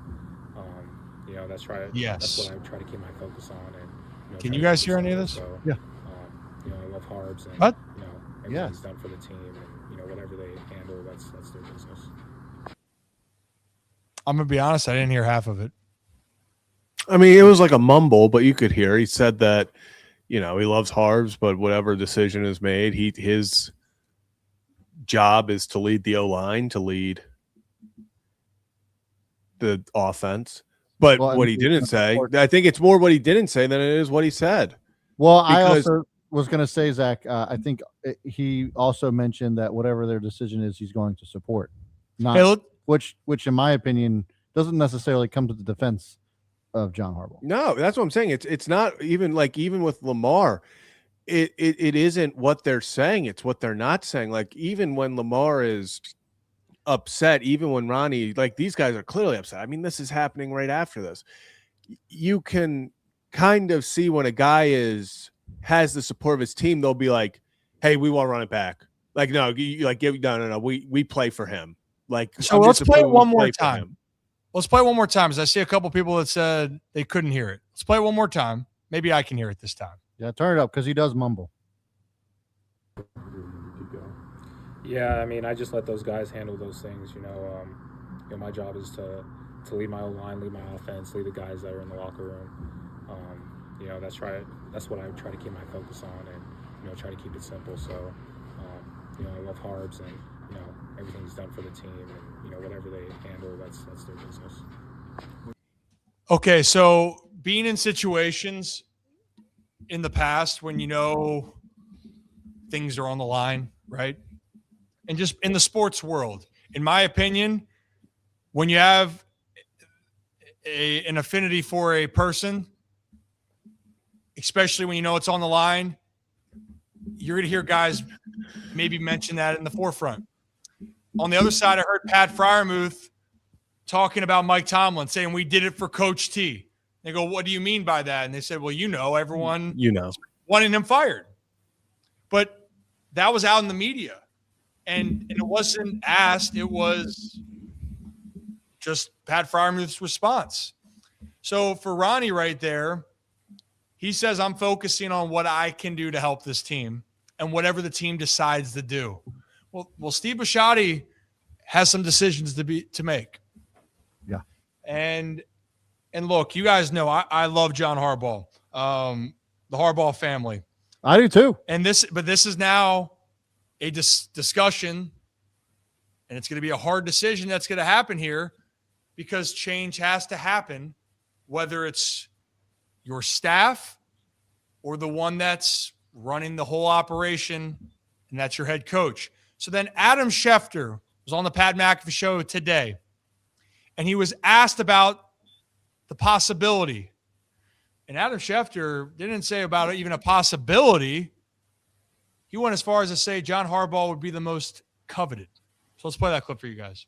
That's right. Yes. That's what I try to keep my focus on. And can you guys hear any of this? So, yeah. I love Harbs and what? Everything he's done for the team, and whatever they handle, that's their business. I'm gonna be honest, I didn't hear half of it. I mean, it was like a mumble, but you could hear. He said that, he loves Harbs, but whatever decision is made, his job is to lead the O-line, to lead the offense. But what he didn't say, I think it's more what he didn't say than it is what he said. Well, I also was going to say, Zach, I think he also mentioned that whatever their decision is, he's going to support. Which in my opinion, doesn't necessarily come to the defense of John Harbaugh. No, that's what I'm saying. It's not even like, even with Lamar, it isn't what they're saying. It's what they're not saying. Like, even when Lamar is upset, even when Ronnie, like, these guys are clearly upset. I mean, this is happening right after this. You can kind of see when a guy has the support of his team, they'll be like, "Hey, we want to run it back." Like, no, no. We play for him. Like, so let's play it one more time. Let's play it one more time, as I see a couple people that said they couldn't hear it. Let's play it one more time. Maybe I can hear it this time. Yeah, turn it up, because he does mumble. Yeah, I mean, I just let those guys handle those things. my job is to lead my O-line, lead my offense, lead the guys that are in the locker room. That's what I try to keep my focus on, and try to keep it simple. So I love Harbs, and everything he's done for the team, and whatever they handle, that's their business. Okay, so being in situations in the past when things are on the line, right? And just in the sports world, in my opinion, when you have an affinity for a person, especially when it's on the line, you're going to hear guys maybe mention that in the forefront. On the other side, I heard Pat Freiermuth talking about Mike Tomlin, saying we did it for Coach T. They go, what do you mean by that? And they said, well, everyone wanting him fired. But that was out in the media. And it wasn't asked. It was just Pat Freiermuth's response. So for Ronnie right there, he says, I'm focusing on what I can do to help this team and whatever the team decides to do. Well, Steve Bisciotti has some decisions to make. Yeah. And look, you guys know I love John Harbaugh, the Harbaugh family. I do too. But this is now a discussion, and it's going to be a hard decision that's going to happen here because change has to happen, whether it's your staff or the one that's running the whole operation, and that's your head coach. So then Adam Schefter was on the Pat McAfee show today, and he was asked about the possibility. And Adam Schefter didn't say about even a possibility. He went as far as to say John Harbaugh would be the most coveted. So let's play that clip for you guys.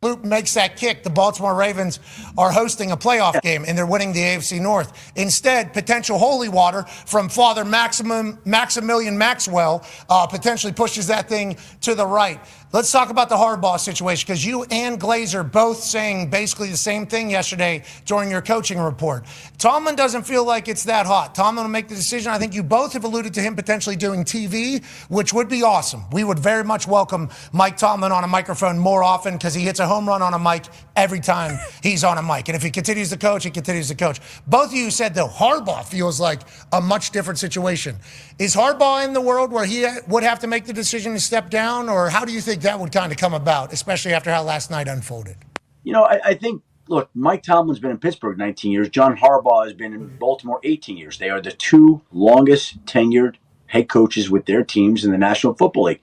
Loop makes that kick, the Baltimore Ravens are hosting a playoff game and they're winning the AFC North. Instead, potential holy water from Father Maximilian Maxwell potentially pushes that thing to the right. Let's talk about the Harbaugh situation, because you and Glazer both saying basically the same thing yesterday during your coaching report. Tomlin doesn't feel like it's that hot. Tomlin will make the decision. I think you both have alluded to him potentially doing TV, which would be awesome. We would very much welcome Mike Tomlin on a microphone more often, because he hits a home run on a mic every time he's on a mic. And if he continues to coach, he continues to coach. Both of you said, though, Harbaugh feels like a much different situation. Is Harbaugh in the world where he would have to make the decision to step down, or how do you think that would kind of come about, especially after how last night unfolded? I think, look, Mike Tomlin's been in Pittsburgh 19 years. John Harbaugh has been in Baltimore 18 years. They are the two longest tenured head coaches with their teams in the National Football League.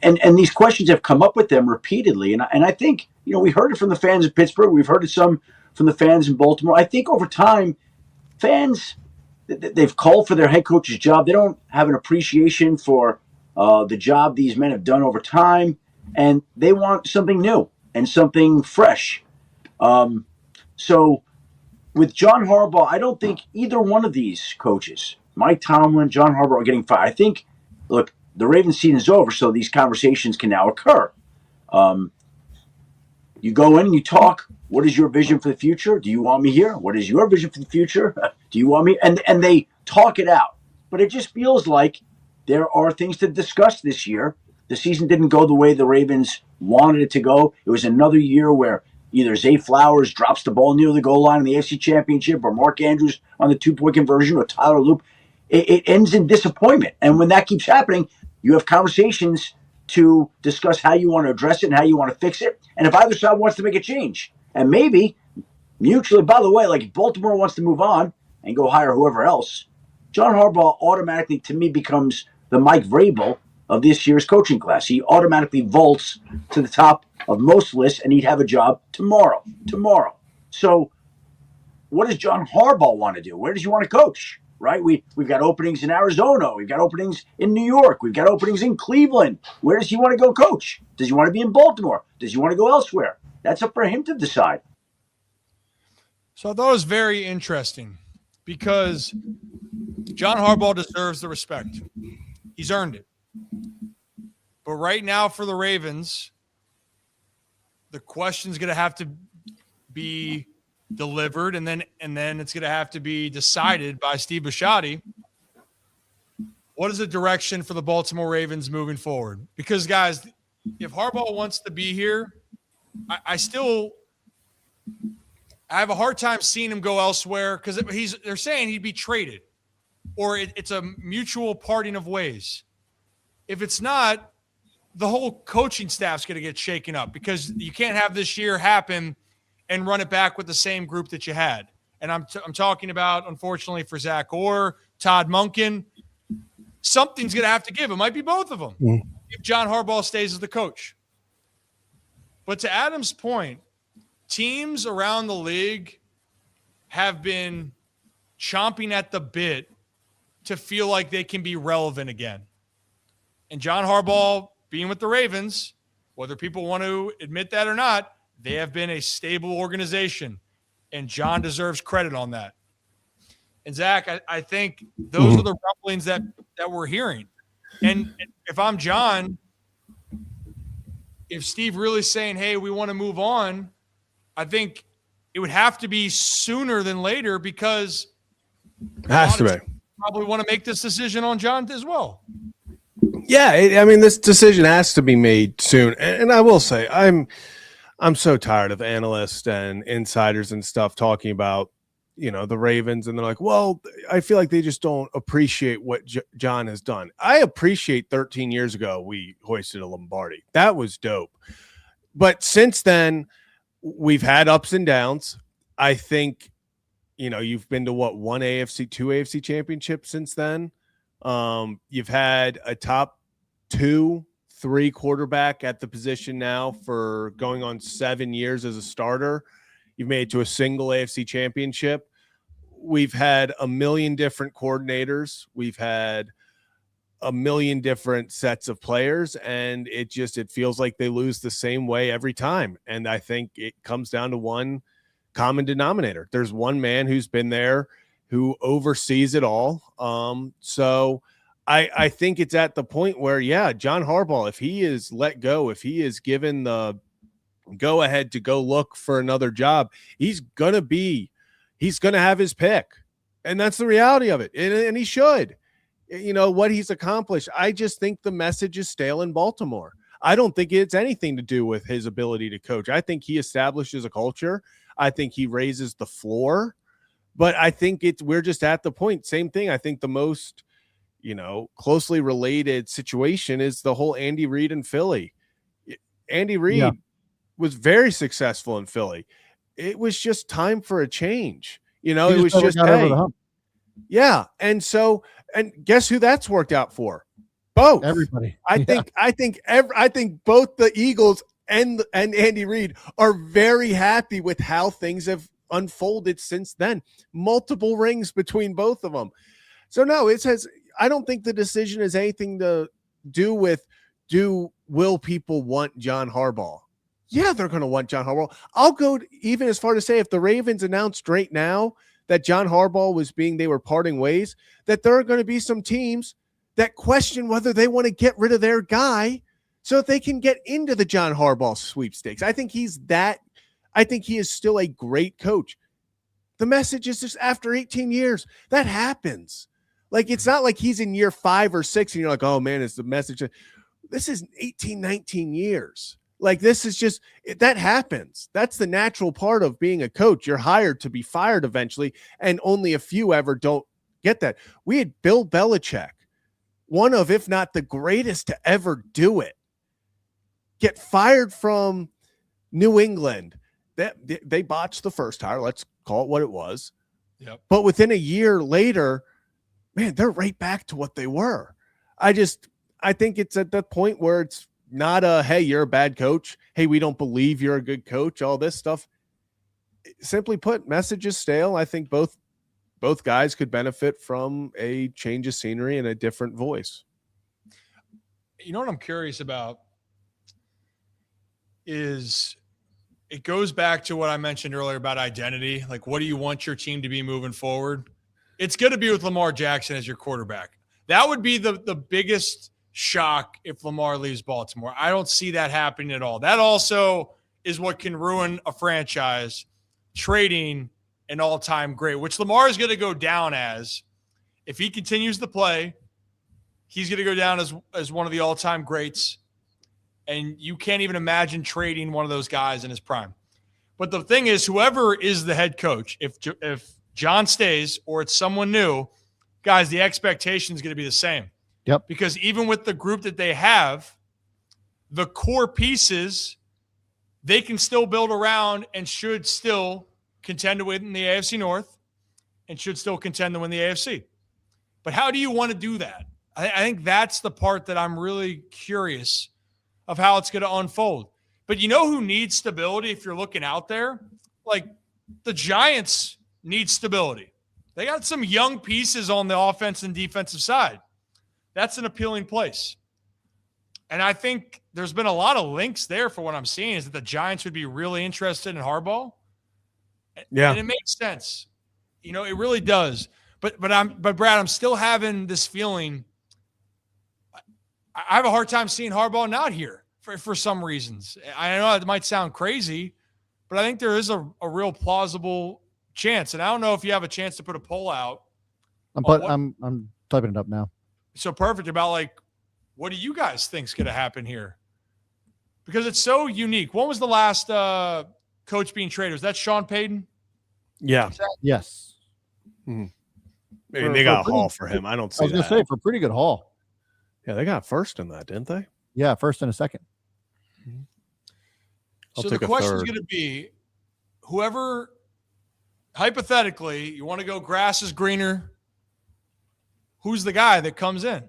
And these questions have come up with them repeatedly. And I think, we heard it from the fans of Pittsburgh. We've heard it some from the fans in Baltimore. I think over time, fans, they've called for their head coach's job. They don't have an appreciation for the job these men have done over time, and they want something new and something fresh. So with John Harbaugh, I don't think either one of these coaches, Mike Tomlin, John Harbaugh, are getting fired. I think, look, the Ravens season is over, so these conversations can now occur. You go in and you talk. What is your vision for the future? Do you want me here? What is your vision for the future? Do you want me? And they talk it out. But it just feels like there are things to discuss this year. The season didn't go the way the Ravens wanted it to go. It was another year where either Zay Flowers drops the ball near the goal line in the AFC Championship, or Mark Andrews on the 2-point conversion, or Tyler Loop. It ends in disappointment. And when that keeps happening, you have conversations to discuss how you want to address it and how you want to fix it. And if either side wants to make a change, and maybe mutually, by the way, like if Baltimore wants to move on and go hire whoever else, John Harbaugh automatically, to me, becomes the Mike Vrabel of this year's coaching class. He automatically vaults to the top of most lists, and he'd have a job tomorrow. So what does John Harbaugh want to do? Where does he want to coach? Right? We've got openings in Arizona. We've got openings in New York. We've got openings in Cleveland. Where does he want to go coach? Does he want to be in Baltimore? Does he want to go elsewhere? That's up for him to decide. So I thought it was very interesting because John Harbaugh deserves the respect. He's earned it. But right now for the Ravens, the question's going to have to be delivered, and then it's going to have to be decided by Steve Bisciotti. What is the direction for the Baltimore Ravens moving forward? Because, guys, if Harbaugh wants to be here, I have a hard time seeing him go elsewhere because they're saying he'd be traded or it's a mutual parting of ways. If it's not, the whole coaching staff's going to get shaken up because you can't have this year happen and run it back with the same group that you had. And I'm talking about, unfortunately, for Zach Orr, Todd Monken. Something's going to have to give. It might be both of them if John Harbaugh stays as the coach. But to Adam's point, teams around the league have been chomping at the bit to feel like they can be relevant again. And John Harbaugh, being with the Ravens, whether people want to admit that or not, they have been a stable organization, and John deserves credit on that. And Zach, I think those are the rumblings that we're hearing. And if I'm John, if Steve really saying, hey, we want to move on, I think it would have to be sooner than later because it has to be. Probably want to make this decision on John as well. Yeah, I mean, this decision has to be made soon. And I will say, I'm so tired of analysts and insiders and stuff talking about, the Ravens, and they're like, well, I feel like they just don't appreciate what John has done. I appreciate 13 years ago we hoisted a Lombardi. That was dope. But since then, we've had ups and downs. I think, you've been to one AFC, 2 AFC championships since then. You've had a top 2-3 quarterback at the position now for going on 7 years as a starter. You've made it to a single AFC championship. We've had a million different coordinators. We've had a million different sets of players, and it feels like they lose the same way every time. And I think it comes down to one common denominator. There's one man who's been there who oversees it all. So I think it's at the point where, John Harbaugh, if he is let go, if he is given the go ahead to go look for another job, he's going to have his pick. And that's the reality of it. And he should. What he's accomplished. I just think the message is stale in Baltimore. I don't think it's anything to do with his ability to coach. I think he establishes a culture. I think he raises the floor. But I think we're just at the point. Same thing. I think the most, closely related situation is the whole Andy Reid in Philly. Andy Reid was very successful in Philly. It was just time for a change. It was just, yeah. And guess who that's worked out for? Both. Everybody. I think both the Eagles and Andy Reid are very happy with how things have unfolded since then. Multiple rings between both of them. So no, I don't think the decision has anything to do with will people want John Harbaugh? Yeah, they're going to want John Harbaugh. I'll go even as far to say if the Ravens announced right now that John Harbaugh they were parting ways, that there are going to be some teams that question whether they want to get rid of their guy so that they can get into the John Harbaugh sweepstakes. I think he is still a great coach. The message is just after 18 years, that happens. Like, it's not like he's in year 5 or 6 and you're like, oh man, it's the message. This is 18, 19 years. Like, this is just, that happens. That's the natural part of being a coach. You're hired to be fired eventually, and only a few ever don't get that. We had Bill Belichick, one of, if not the greatest to ever do it, get fired from New England. They botched the first hire. Let's call it what it was. Yep. But within a year later, man, they're right back to what they were. I think it's at that point where it's not hey, you're a bad coach. Hey, we don't believe you're a good coach. All this stuff. Simply put, message is stale. I think both guys could benefit from a change of scenery and a different voice. You know what I'm curious about is it goes back to what I mentioned earlier about identity. Like, what do you want your team to be moving forward? It's going to be with Lamar Jackson as your quarterback. That would be the biggest shock if Lamar leaves Baltimore. I don't see that happening at all. That also is what can ruin a franchise, trading an all-time great, which Lamar is going to go down as. If he continues to play, he's going to go down as one of the all-time greats. and you can't even imagine trading one of those guys in his prime. But the thing is, whoever is the head coach, if John stays or it's someone new, guys, the expectation is going to be the same. Yep. Because even with the group that they have, the core pieces, they can still build around and should still contend to win the AFC North and should still contend to win the AFC. But how do you want to do that? I think that's the part that I'm really curious of how it's going to unfold. But you know who needs stability if you're looking out there? Like the Giants need stability. They got some young pieces on the offense and defensive side. That's an appealing place. And I think there's been a lot of links there for what I'm seeing is that the Giants would be really interested in Harbaugh. Yeah. And it makes sense. You know, it really does. But Brad, I'm still having this feeling. I have a hard time seeing Harbaugh not here for some reasons. I know it might sound crazy, but I think there is a real plausible chance. And I don't know if you have a chance to put a poll out. I'm typing it up now. So perfect about like, what do you guys think is going to happen here? Because it's so unique. When was the last coach being traded? Was that Sean Payton? Yeah. Yes. Mm-hmm. I mean, they got a haul for him. I don't see I was going to say, for a pretty good haul. Yeah, they got first in that, didn't they? Yeah, first and a second. So the question is going to be, whoever, hypothetically, you want to go grass is greener, who's the guy that comes in?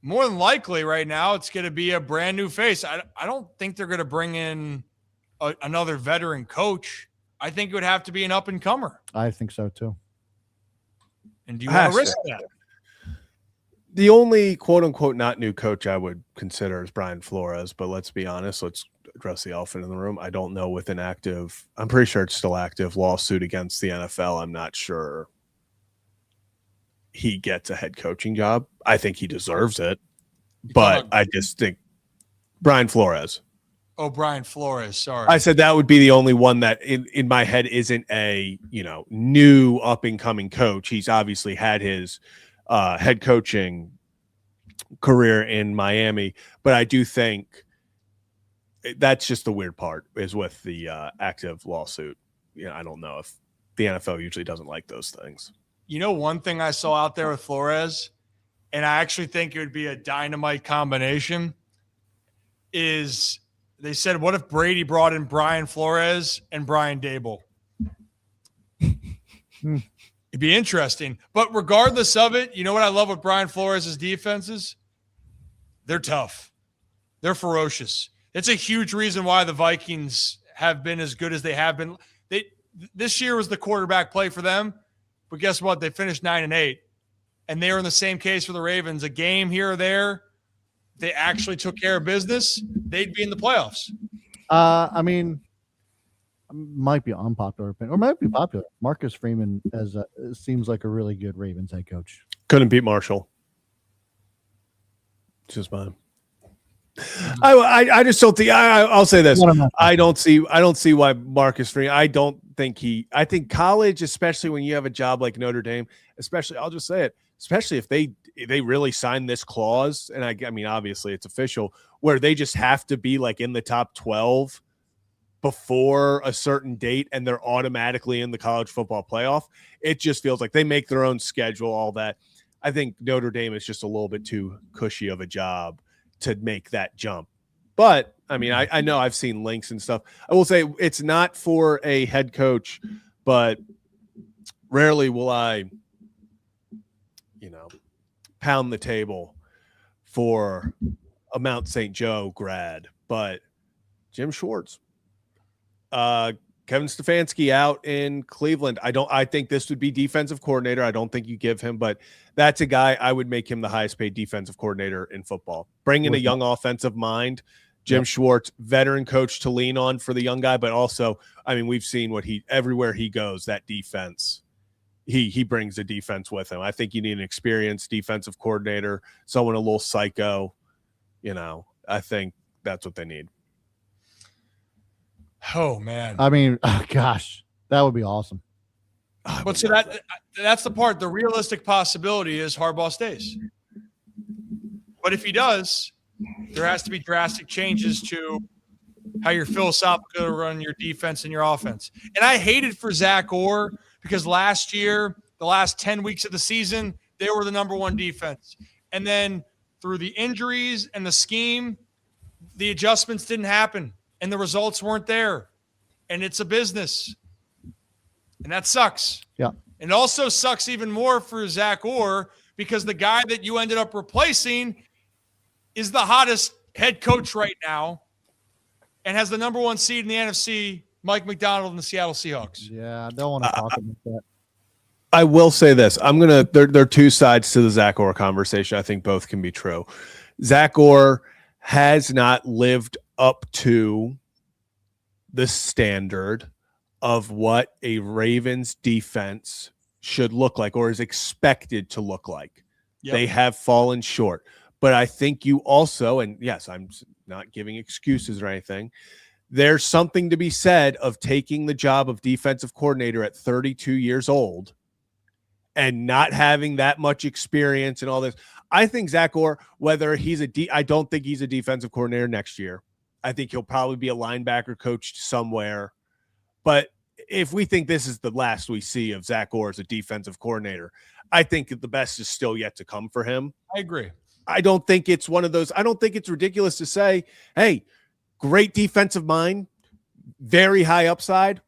More than likely right now, it's going to be a brand new face. I don't think they're going to bring in another veteran coach. I think it would have to be an up-and-comer. I think so, too. And do you want to risk that? The only quote-unquote not new coach I would consider is Brian Flores, but let's be honest. Let's address the elephant in the room. I don't know with an active – I'm pretty sure it's still active lawsuit against the NFL. I'm not sure he gets a head coaching job. I think he deserves it, but I just think Brian Flores. Oh, Brian Flores. Sorry. I said that would be the only one that in my head isn't a, new up and coming coach. He's obviously had his head coaching career in Miami, but I do think that's just the weird part is with the active lawsuit. I don't know if the NFL usually doesn't like those things. One thing I saw out there with Flores, and I actually think it would be a dynamite combination, is they said, what if Brady brought in Brian Flores and Brian Dable? It'd be interesting. But regardless of it, you know what I love with Brian Flores' defenses? They're tough. They're ferocious. It's a huge reason why the Vikings have been as good as they have been. This year was the quarterback play for them. But guess what? They finished 9-8, and they were in the same case for the Ravens. A game here or there, they actually took care of business, they'd be in the playoffs. I mean, might be unpopular opinion, or might be popular. Marcus Freeman seems like a really good Ravens head coach. Couldn't beat Marshall. Just mine. I just don't think I'll say this. I don't see why Marcus Freeman. I think college, especially when you have a job like Notre Dame, especially I'll just say it, especially if they really sign this clause, and I mean obviously it's official, where they just have to be like in the top 12 before a certain date and they're automatically in the college football playoff. It just feels like they make their own schedule, all that. I think Notre Dame is just a little bit too cushy of a job to make that jump. But I mean, I know I've seen links and stuff. I will say it's not for a head coach, but rarely will I, pound the table for a Mount St. Joe grad. But Jim Schwartz, Kevin Stefanski out in Cleveland. I think this would be defensive coordinator. I don't think you give him, but that's a guy I would make him the highest paid defensive coordinator in football. Bring in a young offensive mind. Jim Schwartz, veteran coach to lean on for the young guy, but also, I mean, we've seen what everywhere he goes, that defense, he brings the defense with him. I think you need an experienced defensive coordinator, someone a little psycho. I think that's what they need. Oh man. I mean, gosh, that would be awesome. But so that's the part. The realistic possibility is Harbaugh stays. But if he does, there has to be drastic changes to how you're philosophically run your defense and your offense. And I hated for Zach Orr because last year, the last 10 weeks of the season, they were the number one defense. And then through the injuries and the scheme, the adjustments didn't happen and the results weren't there. And it's a business. And that sucks. Yeah. And it also sucks even more for Zach Orr because the guy that you ended up replacing is the hottest head coach right now and has the number one seed in the NFC, Mike McDonald and the Seattle Seahawks. Yeah, I don't want to talk about that. I will say this. There are two sides to the Zach Orr conversation. I think both can be true. Zach Orr has not lived up to the standard of what a Ravens defense should look like or is expected to look like. Yep. They have fallen short. But I think you also, and yes, I'm not giving excuses or anything, there's something to be said of taking the job of defensive coordinator at 32 years old and not having that much experience and all this. I think Zach Orr, whether he's I don't think he's a defensive coordinator next year. I think he'll probably be a linebacker coach somewhere. But if we think this is the last we see of Zach Orr as a defensive coordinator, I think the best is still yet to come for him. I agree. I don't think it's one of those. I don't think it's ridiculous to say, hey, great defensive mind, very high upside.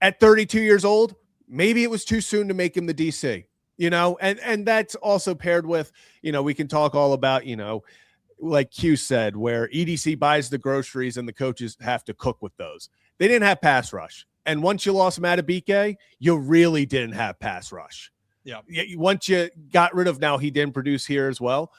At 32 years old, maybe it was too soon to make him the DC, and that's also paired with, we can talk all about, like Q said, where EDC buys the groceries and the coaches have to cook with those. They didn't have pass rush. And once you lost Matabike, you really didn't have pass rush. Yeah. Once you got rid of, now he didn't produce here as well.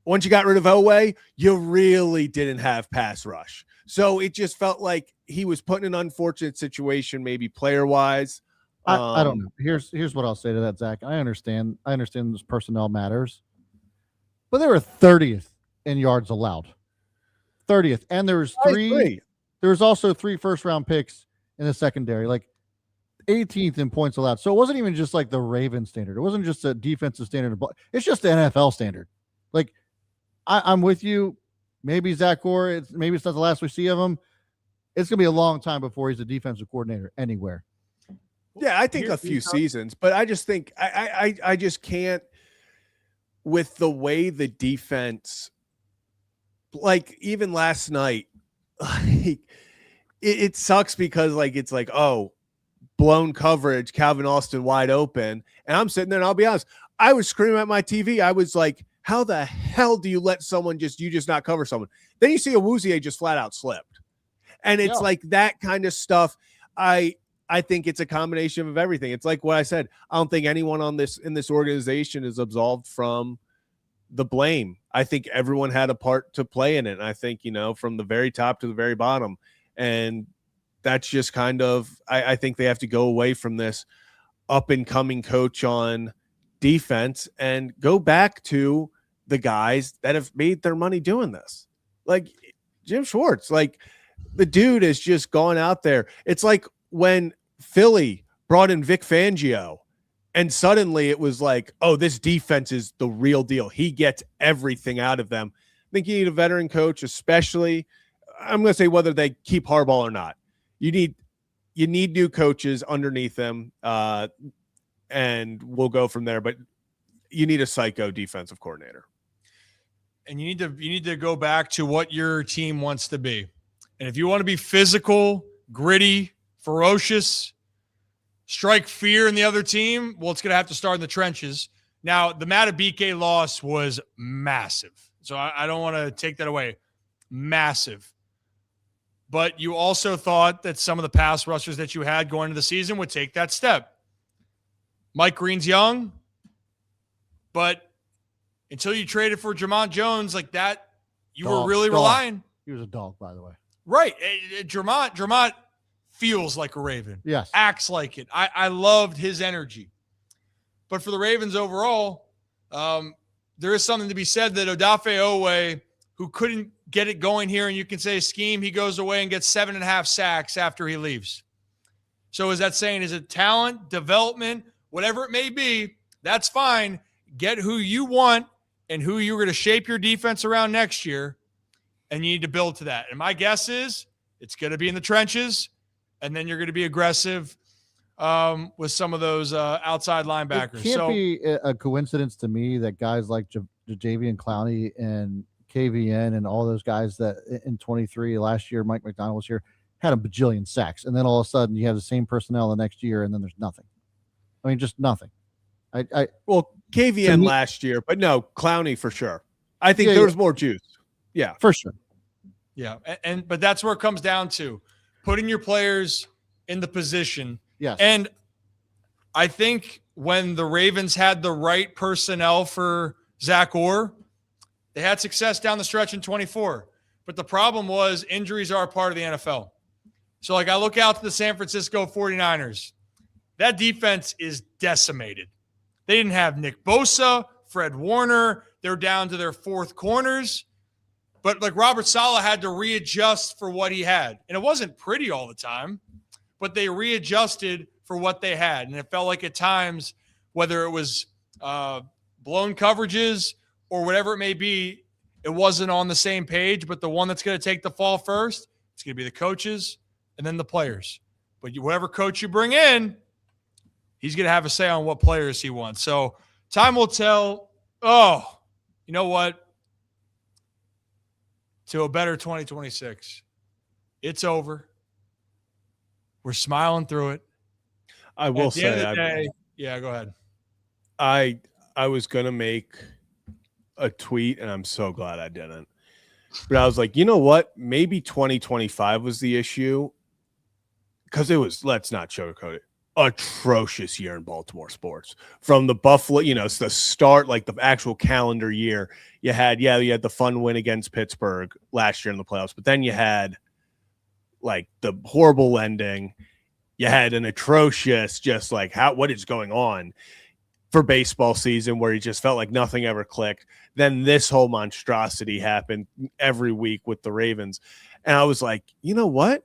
Once you got rid of Owe, you really didn't have pass rush. So it just felt like he was put in an unfortunate situation, maybe player-wise. I don't know. Here's what I'll say to that, Zach. I understand this personnel matters. But they were 30th in yards allowed. 30th. And there was also 3 first-round picks in the secondary, like 18th in points allowed. So it wasn't even just like the Ravens standard. It wasn't just a defensive standard. It's just the NFL standard. Like, I'm with you. Maybe Zach Orr, maybe it's not the last we see of him. It's going to be a long time before he's a defensive coordinator anywhere. Yeah, I think a few seasons. But I just think I just can't, with the way the defense, like even last night, like it sucks because it's like, oh, blown coverage, Calvin Austin wide open. And I'm sitting there and I'll be honest, I was screaming at my TV. I was like, how the hell do you let someone just not cover someone? Then you see Awuzie just flat out slipped. And it's like that kind of stuff. I think it's a combination of everything. It's like what I said. I don't think anyone in this organization is absolved from the blame. I think everyone had a part to play in it. And I think, from the very top to the very bottom. And that's just kind of, I think they have to go away from this up and coming coach on defense and go back to the guys that have made their money doing this. Like Jim Schwartz, like the dude has just gone out there. It's like when Philly brought in Vic Fangio and suddenly it was like, oh, this defense is the real deal. He gets everything out of them. I think you need a veteran coach, especially. I'm going to say whether they keep Harbaugh or not. You need new coaches underneath them, and we'll go from there. But you need a psycho defensive coordinator. And you need to go back to what your team wants to be. And if you want to be physical, gritty, ferocious, strike fear in the other team, well, it's going to have to start in the trenches. Now, the Matabike loss was massive. So I don't want to take that away. Massive. But you also thought that some of the pass rushers that you had going into the season would take that step. Mike Green's young, but until you traded for Jermont Jones like that, you were really relying. He was a dog, by the way. Right. Jermont feels like a Raven. Yes. Acts like it. I loved his energy. But for the Ravens overall, there is something to be said that Odafe Owe, who couldn't get it going here, and you can say scheme, he goes away and gets 7.5 sacks after he leaves. So is that saying, is it talent, development, whatever it may be, that's fine. Get who you want and who you're going to shape your defense around next year, and you need to build to that. And my guess is it's going to be in the trenches, and then you're going to be aggressive with some of those outside linebackers. It can't be a coincidence to me that guys like Jadeveon Clowney and KVN and all those guys that in 23 last year, Mike McDonald was here, had a bajillion sacks. And then all of a sudden you have the same personnel the next year, and then there's nothing. I mean, just nothing. Well, KVN last year, but no, Clowney for sure. I think there was more juice. Yeah, for sure. Yeah. But that's where it comes down to putting your players in the position. Yes. And I think when the Ravens had the right personnel for Zach Orr, they had success down the stretch in 24. But the problem was injuries are a part of the NFL. So, like, I look out to the San Francisco 49ers. That defense is decimated. They didn't have Nick Bosa, Fred Warner. They're down to their fourth corners. But, like, Robert Saleh had to readjust for what he had. And it wasn't pretty all the time, but they readjusted for what they had. And it felt like at times, whether it was blown coverages or whatever it may be, it wasn't on the same page. But the one that's going to take the fall first, it's going to be the coaches and then the players. But whatever coach you bring in, he's going to have a say on what players he wants. So time will tell. Oh, you know what? To a better 2026. It's over. We're smiling through it. I will say, end of the day, yeah, go ahead. I was going to make a tweet, and I'm so glad I didn't. But I was like, you know what? Maybe 2025 was the issue, because it was, let's not sugarcoat it, atrocious year in Baltimore sports. From the Buffalo, it's the start, like the actual calendar year. You had the fun win against Pittsburgh last year in the playoffs, but then you had like the horrible ending. You had an atrocious, just like what is going on for baseball season, where you just felt like nothing ever clicked. Then this whole monstrosity happened every week with the Ravens. And I was like, you know what?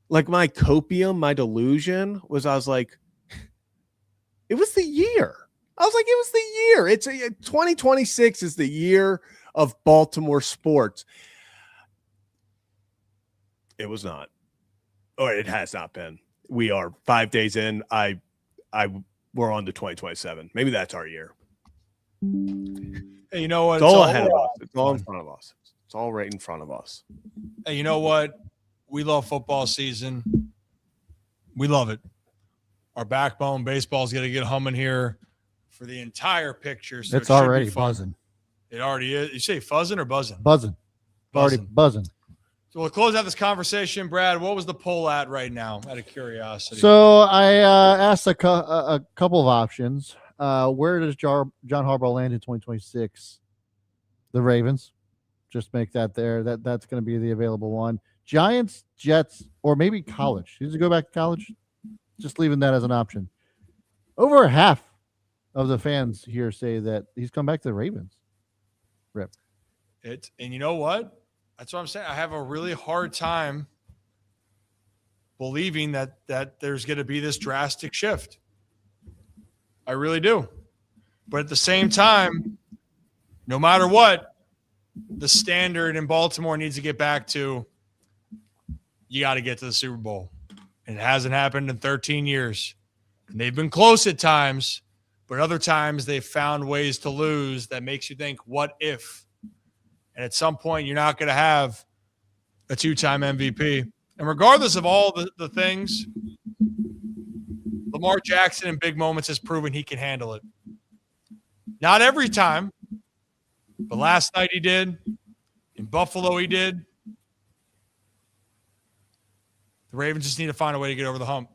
Like my copium, my delusion was, I was like, it was the year. I was like, it was the year. It's 2026 is the year of Baltimore sports. It was not, or it has not been. We are 5 days in. We're on to 2027. Maybe that's our year. Hey, you know what? It's all ahead of us. It's all in front of us. It's all right in front of us. Hey, you know what? We love football season. We love it. Our backbone, baseball's going to get humming here for the entire picture. So it's already buzzing. It already is. You say fuzzing or buzzing? Buzzing. Already buzzing. So we'll close out this conversation. Brad, what was the poll at right now, out of curiosity? So I asked a couple of options. Where does John Harbaugh land in 2026? The Ravens. Just make that there. That's going to be the available one. Giants, Jets, or maybe college. Does he go back to college? Just leaving that as an option. Over half of the fans here say that he's come back to the Ravens. Rip. And you know what? That's what I'm saying. I have a really hard time believing that there's going to be this drastic shift. I really do. But at the same time, no matter what, the standard in Baltimore needs to get back to, you got to get to the Super Bowl. And it hasn't happened in 13 years. And they've been close at times, but other times they've found ways to lose that makes you think, what if? And at some point, you're not going to have a two-time MVP. And regardless of all the things, Lamar Jackson in big moments has proven he can handle it. Not every time, but last night he did. In Buffalo he did. The Ravens just need to find a way to get over the hump.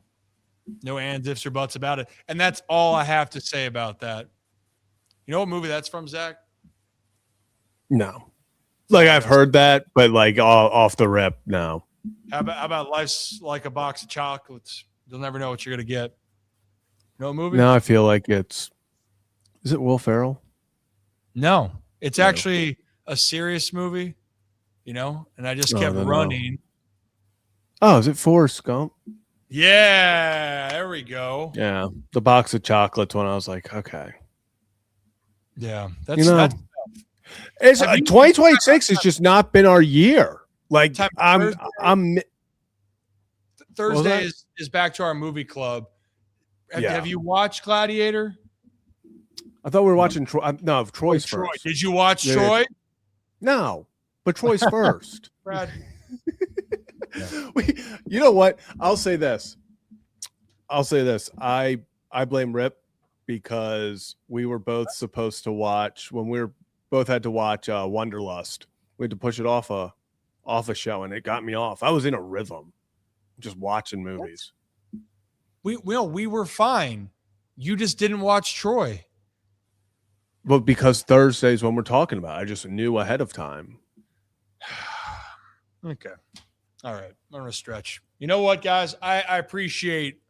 No ands, ifs, or buts about it. And that's all I have to say about that. You know what movie that's from, Zach? No. Like, I've heard that, but like off the rip, no. How about Life's Like a Box of Chocolates? You'll never know what you're going to get. You know what movie? Now I feel like is it Will Ferrell? No. It's actually a serious movie, and I just kept running. Oh, is it Forrest Gump? Yeah, there we go. Yeah, the box of chocolates one. I was like, okay. Yeah, that's It's 2026 has just not been our year. Like Thursday is back to our movie club. Have you watched Gladiator? I thought we were watching Troy. No, Troy's Troy. first. Did you watch Troy? No, but Troy's first. Brad. You know what? I'll say this. I blame Rip because we were both supposed to watch when we both had to watch Wanderlust. We had to push it off a show, and it got me off. I was in a rhythm, just watching movies. We were fine. You just didn't watch Troy. But because Thursday's when we're talking about, I just knew ahead of time. Okay. All right. I'm going to stretch. You know what, guys? I appreciate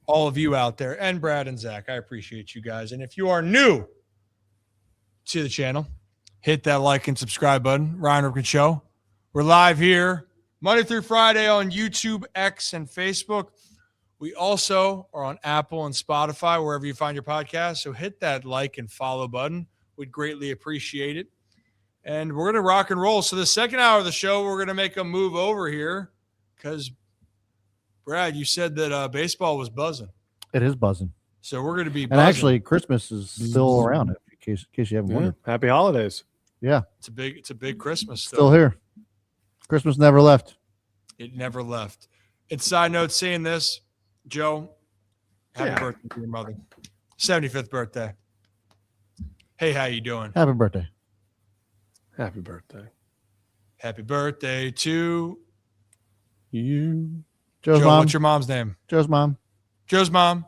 all of you out there, and Brad and Zach. I appreciate you guys. And if you are new to the channel, hit that like and subscribe button. Ryan Ripken Show. We're live here Monday through Friday on YouTube, X, and Facebook. We also are on Apple and Spotify, wherever you find your podcast. So hit that like and follow button. We'd greatly appreciate it. And we're going to rock and roll. So the second hour of the show, we're going to make a move over here because, Brad, you said that baseball was buzzing. It is buzzing. So we're going to be buzzing. buzzing. And actually, Christmas is still around, in case you haven't wondered. Happy holidays. Yeah. It's a big Christmas. Still here. Christmas never left. It never left. And side note, saying this, Joe, happy birthday to your mother. 75th birthday. Hey, how you doing? Happy birthday. Happy birthday. Happy birthday to you. Joe's Joe, mom. what's your mom's name? Joe's mom. Joe's mom.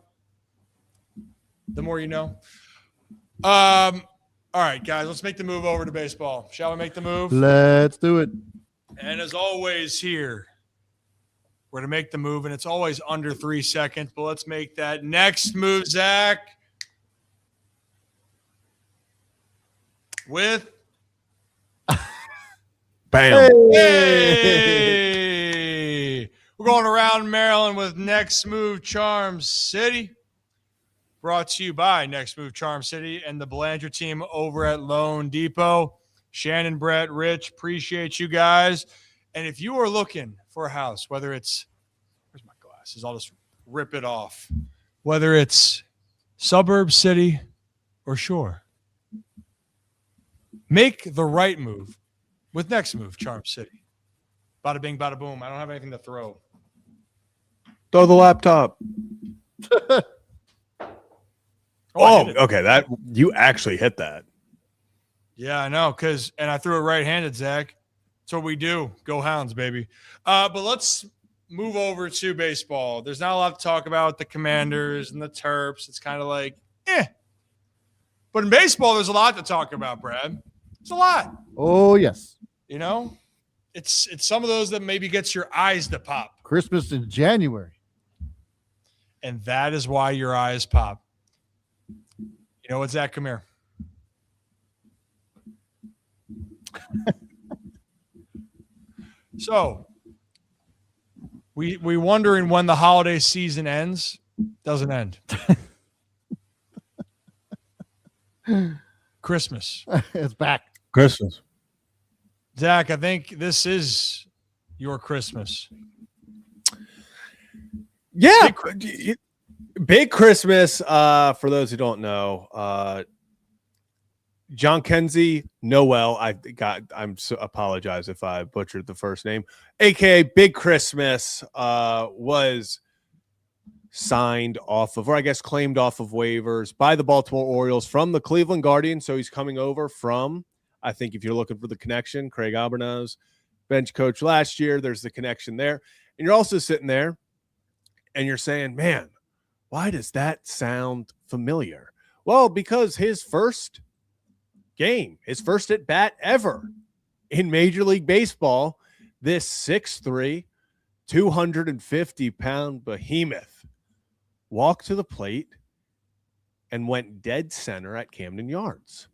The more you know. All right, guys, let's make the move over to baseball. Shall we make the move? Let's do it. And as always here, we're going to make the move, and it's always under 3 seconds, but let's make that next move, Zach, with bam. Hey! We're going around Maryland with Next Move Charm City. Brought to you by Next Move Charm City and the Belanger team over at Lone Depot. Shannon, Brett, Rich, appreciate you guys. And if you are looking for a house, whether it's, where's my glasses? I'll just rip it off. Whether it's suburb, city, or shore, make the right move with Next Move Charm City. Bada bing, bada boom. I don't have anything to throw. Throw the laptop. Okay. That you actually hit that. Yeah, I know. And I threw it right-handed, Zach. That's what we do. Go Hounds, baby. But let's move over to baseball. There's not a lot to talk about the Commanders and the Terps. It's kind of like, But in baseball, there's a lot to talk about, Brad. It's a lot. Oh, yes. You know, it's some of those that maybe gets your eyes to pop. Christmas in January. And that is why your eyes pop. You know what, Zach? Come here. So we wondering when the holiday season ends. Doesn't end. Christmas. It's back. Christmas. Zach, I think this is your Christmas. Yeah. Big Christmas. For those who don't know, John Kenzie Noel. Apologize if I butchered the first name. AKA Big Christmas was signed off of, or I guess claimed off of waivers by the Baltimore Orioles from the Cleveland Guardians. So he's coming over from, I think if you're looking for the connection, Craig Albernoz, bench coach last year, there's the connection there. And you're also sitting there and you're saying, man, why does that sound familiar? Well, because his first game, his first at bat ever in Major League Baseball, this 6'3", 250-pound behemoth walked to the plate and went dead center at Camden Yards.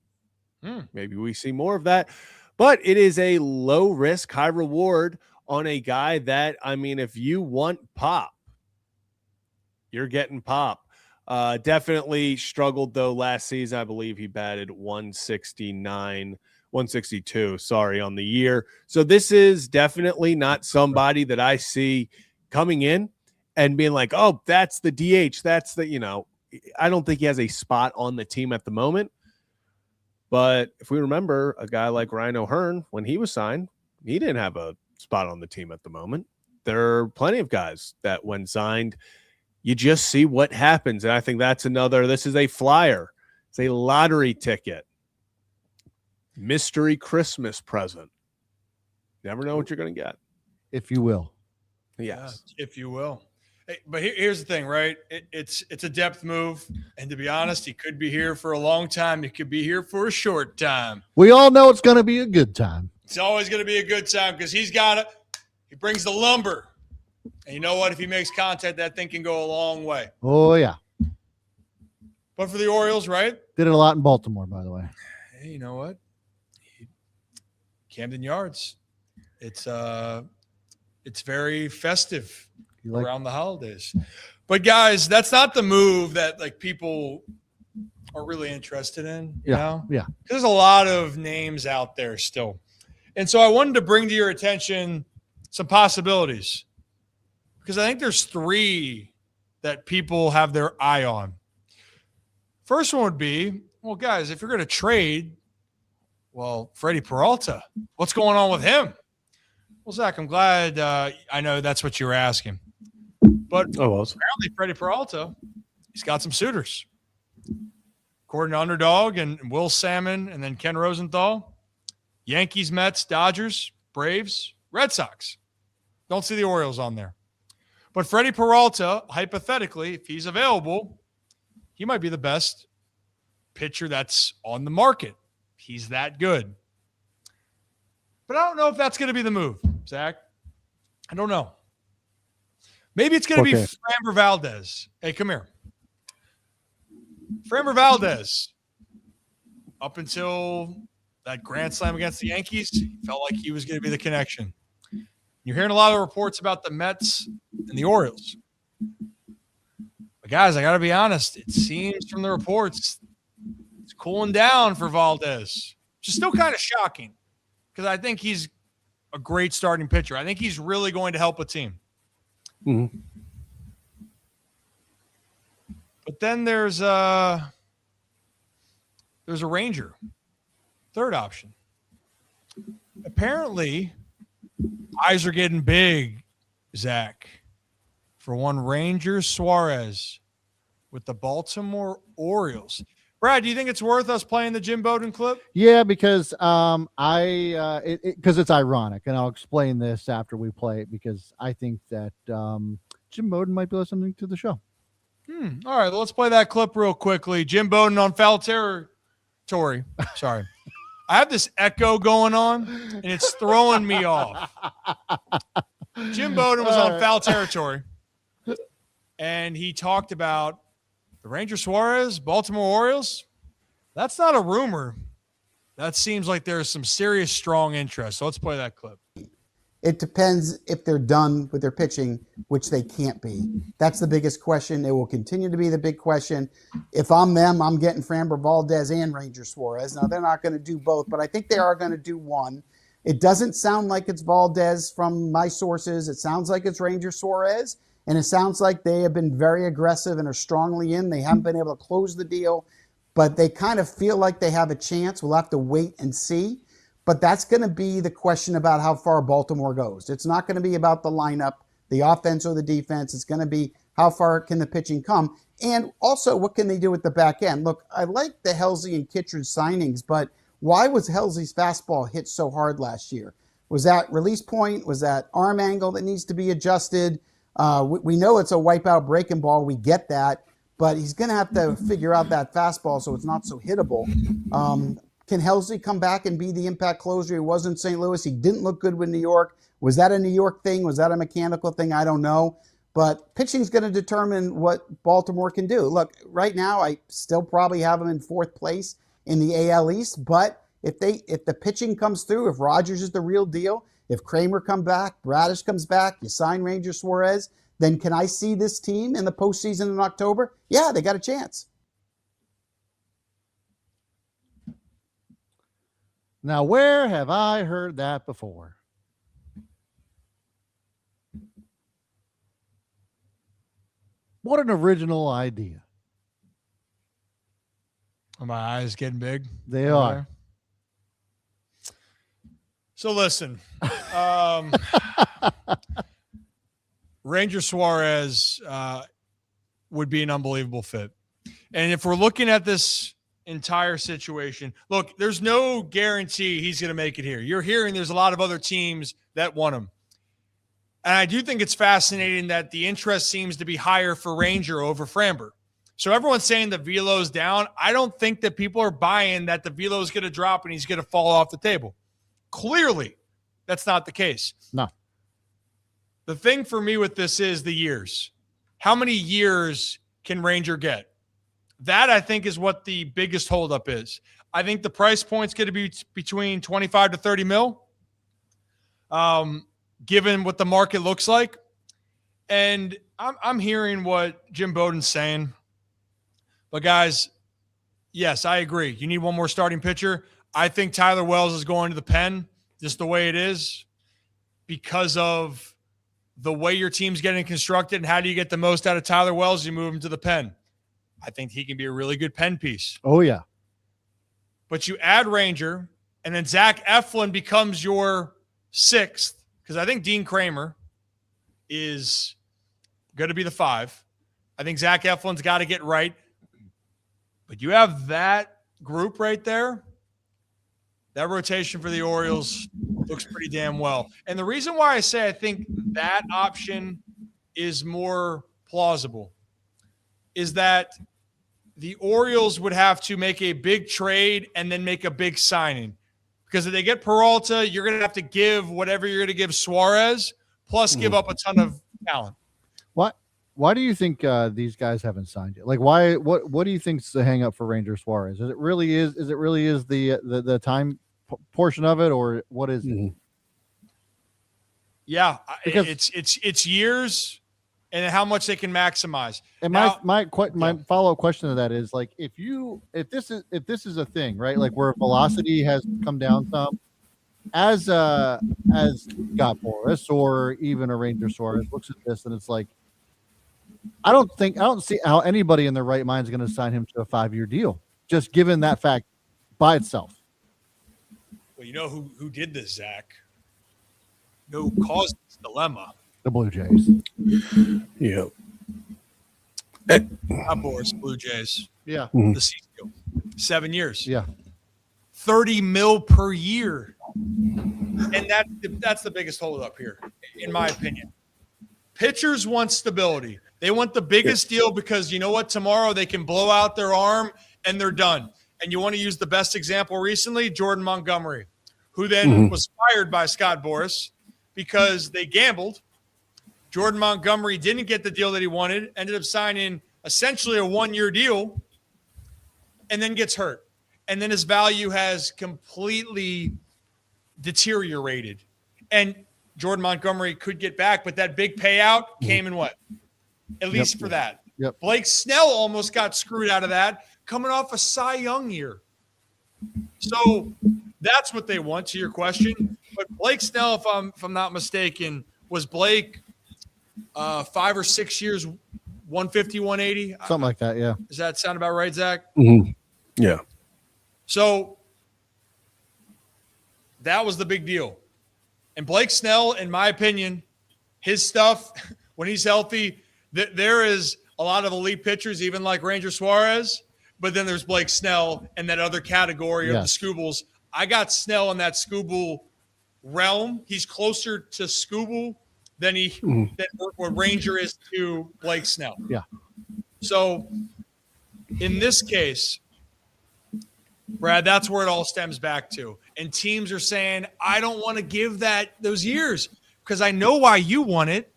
Maybe we see more of that, but it is a low risk, high reward on a guy that, I mean, if you want pop, you're getting pop. Definitely struggled though last season. I believe he batted 162, sorry, on the year. So this is definitely not somebody that I see coming in and being like, oh, that's the DH. That's the, I don't think he has a spot on the team at the moment. But if we remember a guy like Ryan O'Hearn, when he was signed, he didn't have a spot on the team at the moment. There are plenty of guys that when signed, you just see what happens. And I think that's this is a flyer. It's a lottery ticket. Mystery Christmas present. Never know what you're going to get. If you will. Yes. Yeah, if you will. Hey, but here's the thing, right? It's a depth move. And to be honest, he could be here for a long time. He could be here for a short time. We all know it's going to be a good time. It's always going to be a good time because he's got it. He brings the lumber. And you know what? If he makes contact, that thing can go a long way. Oh, yeah. But for the Orioles, right? Did it a lot in Baltimore, by the way. Hey, you know what? Camden Yards. It's very festive around the holidays. But guys, that's not the move that like people are really interested in. You know? Yeah. There's a lot of names out there still. And so I wanted to bring to your attention some possibilities. Because I think there's 3 that people have their eye on. First one would be, well, guys, if you're going to trade, well, Freddie Peralta, what's going on with him? Well, Zach, I'm glad I know that's what you were asking. But apparently Freddie Peralta, he's got some suitors. According to Underdog and Will Salmon and then Ken Rosenthal, Yankees, Mets, Dodgers, Braves, Red Sox. Don't see the Orioles on there. But Freddie Peralta, hypothetically, if he's available, he might be the best pitcher that's on the market. He's that good. But I don't know if that's going to be the move, Zach. I don't know. Maybe it's going to be Framber Valdez. Hey, come here. Framber Valdez, up until that grand slam against the Yankees, he felt like he was going to be the connection. You're hearing a lot of reports about the Mets and the Orioles. But guys, I got to be honest. It seems from the reports it's cooling down for Valdez, which is still kind of shocking because I think he's a great starting pitcher. I think he's really going to help a team. Mm-hmm. But then there's a Ranger, third option. Apparently, eyes are getting big, Zach, for one Ranger Suarez with the Baltimore Orioles. Brad, do you think it's worth us playing the Jim Bowden clip? Yeah, because because it's ironic, and I'll explain this after we play it because I think that Jim Bowden might be listening to the show. All right, let's play that clip real quickly. Jim Bowden on foul territory. Sorry. I have this echo going on, and it's throwing me off. Jim Bowden was on foul territory, and he talked about the Ranger Suarez, Baltimore Orioles. That's not a rumor. That seems like there's some serious strong interest. So let's play that clip. It depends if they're done with their pitching, which they can't be. That's the biggest question. It will continue to be the big question. If I'm them, I'm getting Framber Valdez and Ranger Suarez. Now, they're not going to do both, but I think they are going to do one. It doesn't sound like it's Valdez from my sources. It sounds like it's Ranger Suarez, and it sounds like they have been very aggressive and are strongly in. They haven't been able to close the deal, but they kind of feel like they have a chance. We'll have to wait and see. But that's going to be the question about how far Baltimore goes. It's not going to be about the lineup, the offense or the defense. It's going to be how far can the pitching come. And also, what can they do at the back end? Look, I like the Helsley and Kittredge signings, but why was Helsley's fastball hit so hard last year? Was that release point? Was that arm angle that needs to be adjusted? We know it's a wipeout breaking ball. We get that. But he's going to have to figure out that fastball so it's not so hittable. Can Helsley come back and be the impact closer he was in St. Louis? He didn't look good with New York. Was that a New York thing? Was that a mechanical thing? I don't know. But pitching is going to determine what Baltimore can do. Look, right now, I still probably have them in fourth place in the AL East. But if the pitching comes through, if Rogers is the real deal, if Kramer comes back, Bradish comes back, you sign Ranger Suarez, then can I see this team in the postseason in October? Yeah, they got a chance. Now, where have I heard that before? What an original idea. Are my eyes getting big? They are. So listen, Ranger Suarez would be an unbelievable fit. And if we're looking at this entire situation, look, there's no guarantee he's going to make it here. You're hearing there's a lot of other teams that want him. And I do think it's fascinating that the interest seems to be higher for Ranger over Framber. So everyone's saying the velo's down. I don't think that people are buying that the velo is going to drop and he's going to fall off the table. Clearly, that's not the case. No. The thing for me with this is the years. How many years can Ranger get? That, I think, is what the biggest holdup is. I think the price point's going to be between 25 to 30 mil, given what the market looks like. And I'm hearing what Jim Bowden's saying. But, guys, yes, I agree. You need one more starting pitcher. I think Tyler Wells is going to the pen just the way it is because of the way your team's getting constructed and how do you get the most out of Tyler Wells? You move him to the pen. I think he can be a really good pen piece. Oh, yeah. But you add Ranger, and then Zach Eflin becomes your sixth, because I think Dean Kramer is going to be the 5. I think Zach Eflin's got to get right. But you have that group right there. That rotation for the Orioles looks pretty damn well. And the reason why I say I think that option is more plausible is that the Orioles would have to make a big trade and then make a big signing. Because if they get Peralta, you're going to have to give whatever you're going to give Suarez, plus give up a ton of talent. Why do you think these guys haven't signed yet? Like, why? What do you think's the hang up for Ranger Suarez? Is it really the time portion of it, or what is it? Yeah, because it's years and how much they can maximize. And now, my follow-up question to that is, like, if this is a thing, right? Like where velocity has come down some, as Scott Boras or even a Ranger Suarez looks at this and it's like, I don't see how anybody in their right mind is going to sign him to a 5-year deal, just given that fact by itself. Well, you know who did this, Zach? You know who caused this dilemma? The Blue Jays. Yeah. Not Boris, Blue Jays. Yeah. The Cease deal. 7 years. Yeah. 30 mil per year. And that's the biggest holdup here, in my opinion. Pitchers want stability. They want the biggest deal because you know what? Tomorrow they can blow out their arm and they're done. And you want to use the best example recently, Jordan Montgomery, who then was fired by Scott Boras because they gambled. Jordan Montgomery didn't get the deal that he wanted, ended up signing essentially a 1-year deal, and then gets hurt. And then his value has completely deteriorated. And Jordan Montgomery could get back, but that big payout came in what? At least for that. Yep. Blake Snell almost got screwed out of that, coming off a Cy Young year. So that's what they want, to your question. But Blake Snell, if I'm not mistaken, was Blake 5 or 6 years, 150, 180? Something like that, yeah. Does that sound about right, Zach? Yeah. So that was the big deal. And Blake Snell, in my opinion, his stuff, when he's healthy, there is a lot of elite pitchers, even like Ranger Suarez, but then there's Blake Snell and that other category of the Scoobles. I got Snell in that Scooble realm. He's closer to Scooble than what Ranger is to Blake Snell. Yeah. So in this case, Brad, that's where it all stems back to. And teams are saying, I don't want to give those years because I know why you want it,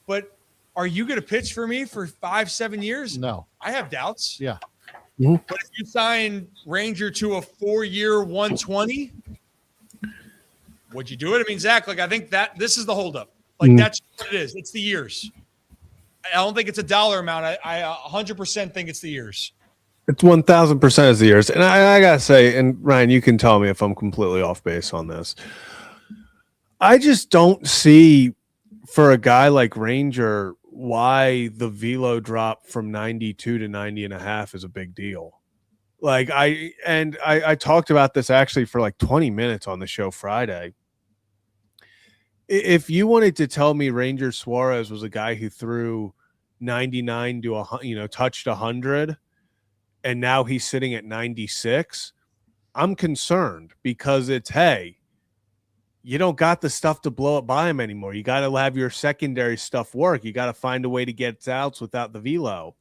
but are you going to pitch for me for 5-7 years? No. I have doubts. Yeah. But if you sign Ranger to a 4-year 120, would you do it? I mean, Zach, like, I think that this is the holdup. Like, that's what it is. It's the years. I don't think it's a dollar amount. I 100% think it's the years. It's 1,000% is the years. And I got to say, and Ryan, you can tell me if I'm completely off base on this. I just don't see for a guy like Ranger why the velo drop from 92 to 90.5 is a big deal. Like I talked about this actually for like 20 minutes on the show Friday. If you wanted to tell me Ranger Suarez was a guy who threw 99 to touched 100, and now he's sitting at 96, I'm concerned because it's, hey, you don't got the stuff to blow it by him anymore. You got to have your secondary stuff work. You got to find a way to get outs without the velo.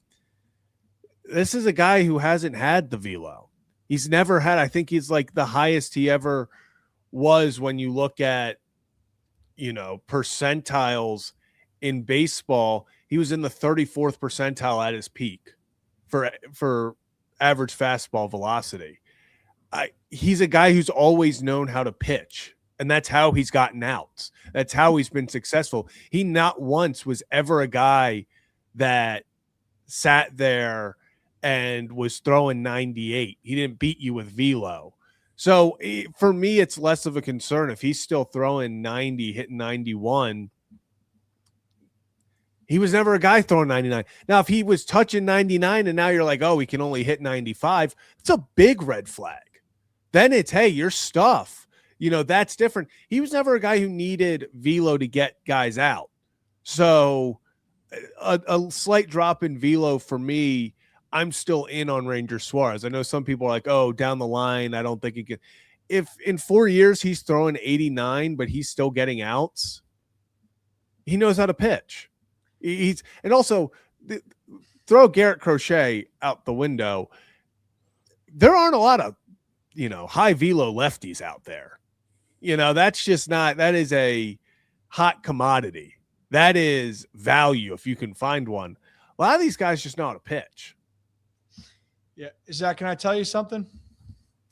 This is a guy who hasn't had the velo. He's never had, I think he's like the highest he ever was when you look at, percentiles in baseball. He was in the 34th percentile at his peak for average fastball velocity. He's a guy who's always known how to pitch, and that's how he's gotten outs. That's how he's been successful. He not once was ever a guy that sat there and was throwing 98. He didn't beat you with velo. So for me, it's less of a concern if he's still throwing 90, hitting 91. He was never a guy throwing 99. Now, if he was touching 99 and now you're like, oh, he can only hit 95, it's a big red flag. Then it's, hey, your stuff. That's different. He was never a guy who needed velo to get guys out. So a slight drop in velo for me, I'm still in on Ranger Suarez. I know some people are like, oh, down the line, I don't think he can. If in 4 years he's throwing 89, but he's still getting outs, he knows how to pitch. And also throw Garrett Crochet out the window. There aren't a lot of, high velo lefties out there. That's just not, that is a hot commodity. That is value if you can find one. A lot of these guys just know how to pitch. Yeah. Zach, can I tell you something?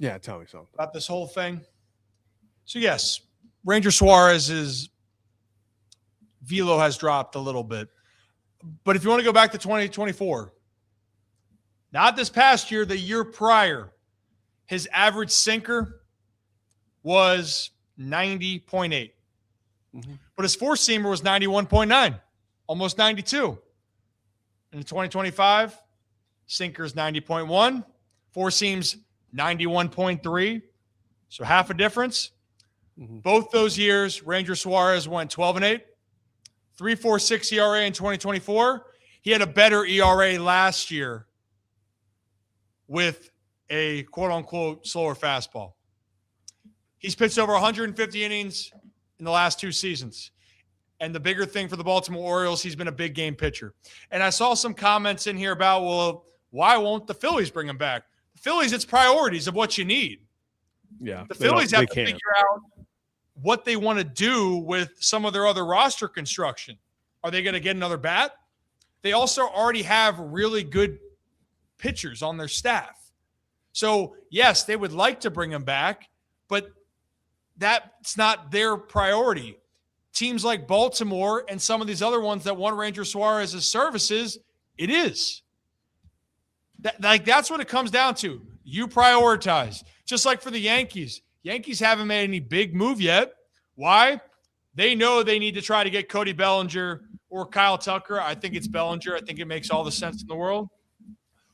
Yeah, tell me something. About this whole thing. So, yes, Ranger Suarez's velo has dropped a little bit. But if you want to go back to 2024, not this past year, the year prior, his average sinker was 90.8. Mm-hmm. But his four-seamer was 91.9, almost 92. And in 2025, sinker's 90.1, four-seams 91.3. So half a difference. Mm-hmm. Both those years, Ranger Suarez went 12-8, 3.46 ERA in 2024. He had a better ERA last year with a quote-unquote slower fastball. He's pitched over 150 innings in the last 2 seasons. And the bigger thing for the Baltimore Orioles, he's been a big game pitcher. And I saw some comments in here about, well, why won't the Phillies bring him back? The Phillies, it's priorities of what you need. Yeah. The Phillies have to figure out what they want to do with some of their other roster construction. Are they going to get another bat? They also already have really good pitchers on their staff. So, yes, they would like to bring him back, but that's not their priority. Teams like Baltimore and some of these other ones that want Ranger Suarez's services, it is. That's what it comes down to. You prioritize. Just like for the Yankees. Yankees haven't made any big move yet. Why? They know they need to try to get Cody Bellinger or Kyle Tucker. I think it's Bellinger. I think it makes all the sense in the world.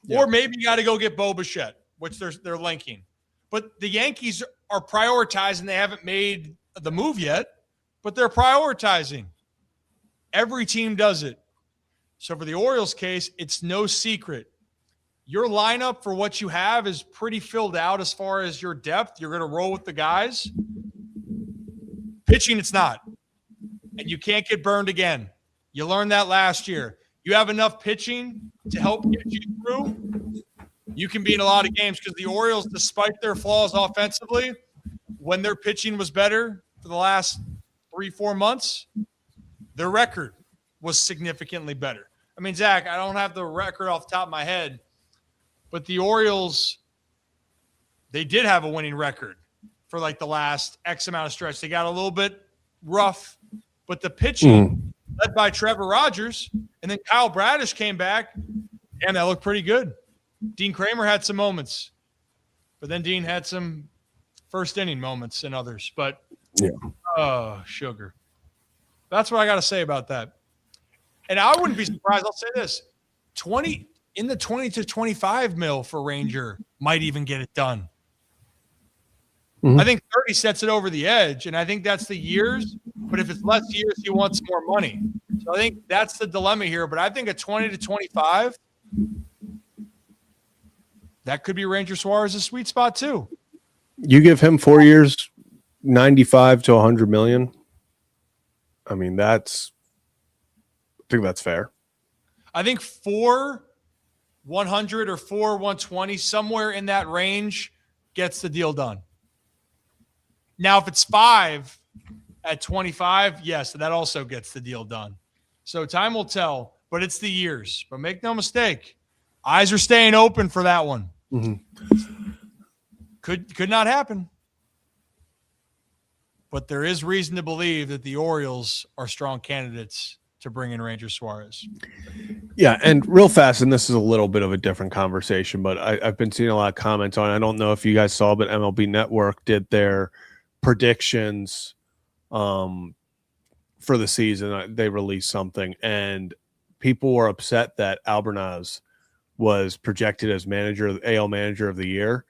Yeah. Or maybe you got to go get Bo Bichette, which they're linking. But the Yankees are prioritizing. They haven't made the move yet, but they're prioritizing. Every team does it. So for the Orioles case, it's no secret. Your lineup for what you have is pretty filled out as far as your depth. You're going to roll with the guys. Pitching, it's not. And you can't get burned again. You learned that last year. You have enough pitching to help get you through. You can be in a lot of games because the Orioles, despite their flaws offensively, when their pitching was better for the last 3-4 months, their record was significantly better. I mean, Zach, I don't have the record off the top of my head, but the Orioles, they did have a winning record for like the last X amount of stretch. They got a little bit rough, but the pitching led by Trevor Rogers And then Kyle Bradish came back, and that looked pretty good. Dean Kramer had some moments, but then Dean had some first inning moments and others. But, sugar. That's what I got to say about that. And I wouldn't be surprised. I'll say this: 20 to 25 mil for Ranger might even get it done. I think 30 sets it over the edge, and I think that's the years. But if it's less years, he wants more money. So I think that's the dilemma here. But I think a 20 to 25, that could be Ranger Suarez's sweet spot too. You give him 4 years, 95 to 100 million. I mean, I think that's fair. I think 4 100 or 4 120, somewhere in that range, gets the deal done. Now, if it's 5 at 25, yes, that also gets the deal done. So time will tell, but it's the years. But make no mistake, eyes are staying open for that one. Mm-hmm. Could not happen. But there is reason to believe that the Orioles are strong candidates to bring in Ranger Suarez. Yeah, and real fast, and this is a little bit of a different conversation, but I've been seeing a lot of comments on it. I don't know if you guys saw, but MLB Network did their predictions for the season. They released something, and people were upset that Albernaz was projected as AL Manager of the Year.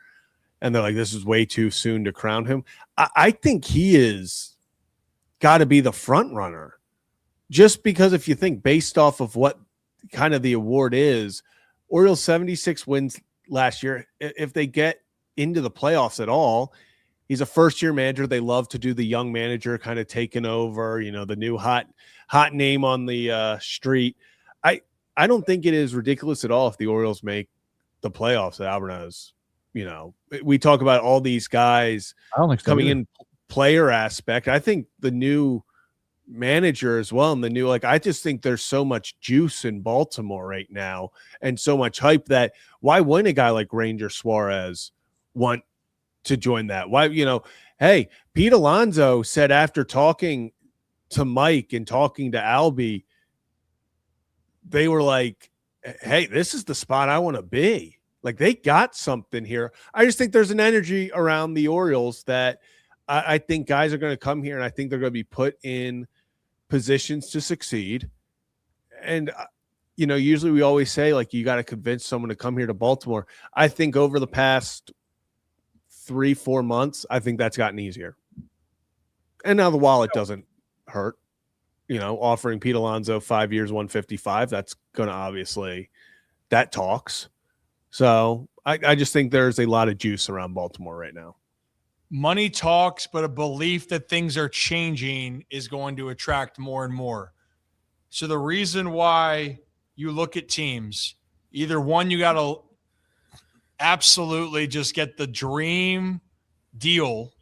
And they're like, this is way too soon to crown him. I think he is got to be the front runner. Just because if you think based off of what kind of the award is, Orioles 76 wins last year. If they get into the playoffs at all, he's a first-year manager. They love to do the young manager kind of taking over, the new hot name on the street. I don't think it is ridiculous at all if the Orioles make the playoffs at Albernaz. We talk about all these guys coming in player aspect. I think the new manager as well, and the new, I just think there's so much juice in Baltimore right now and so much hype that why wouldn't a guy like Ranger Suarez want to join that? Why, hey, Pete Alonso said after talking to Mike and talking to Albie, they were like, hey, this is the spot I want to be. Like, they got something here. I just think there's an energy around the Orioles that I think guys are going to come here, and I think they're going to be put in positions to succeed. And, usually we always say, you got to convince someone to come here to Baltimore. I think over the past 3-4 months, I think that's gotten easier. And now the wallet doesn't hurt. Offering Pete Alonso 5 years, 155, that's going to obviously, that talks. So I just think there's a lot of juice around Baltimore right now. Money talks, but a belief that things are changing is going to attract more and more. So the reason why you look at teams, either one, you got to absolutely just get the dream deal,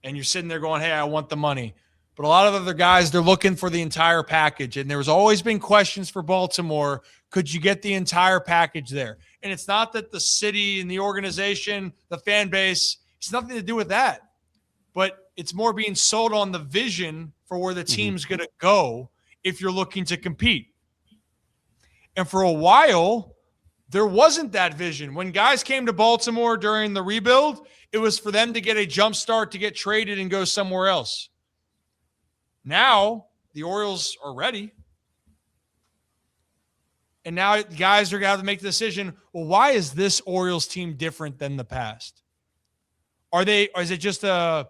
and you're sitting there going, hey, I want the money. But a lot of other guys, they're looking for the entire package. And there's always been questions for Baltimore. Could you get the entire package there? And it's not that the city and the organization, the fan base, it's nothing to do with that. But it's more being sold on the vision for where the team's going to go if you're looking to compete. And for a while, there wasn't that vision. When guys came to Baltimore during the rebuild, it was for them to get a jump start, to get traded and go somewhere else. Now the Orioles are ready. And now guys are going to have to make the decision, well, why is this Orioles team different than the past? Or is it just a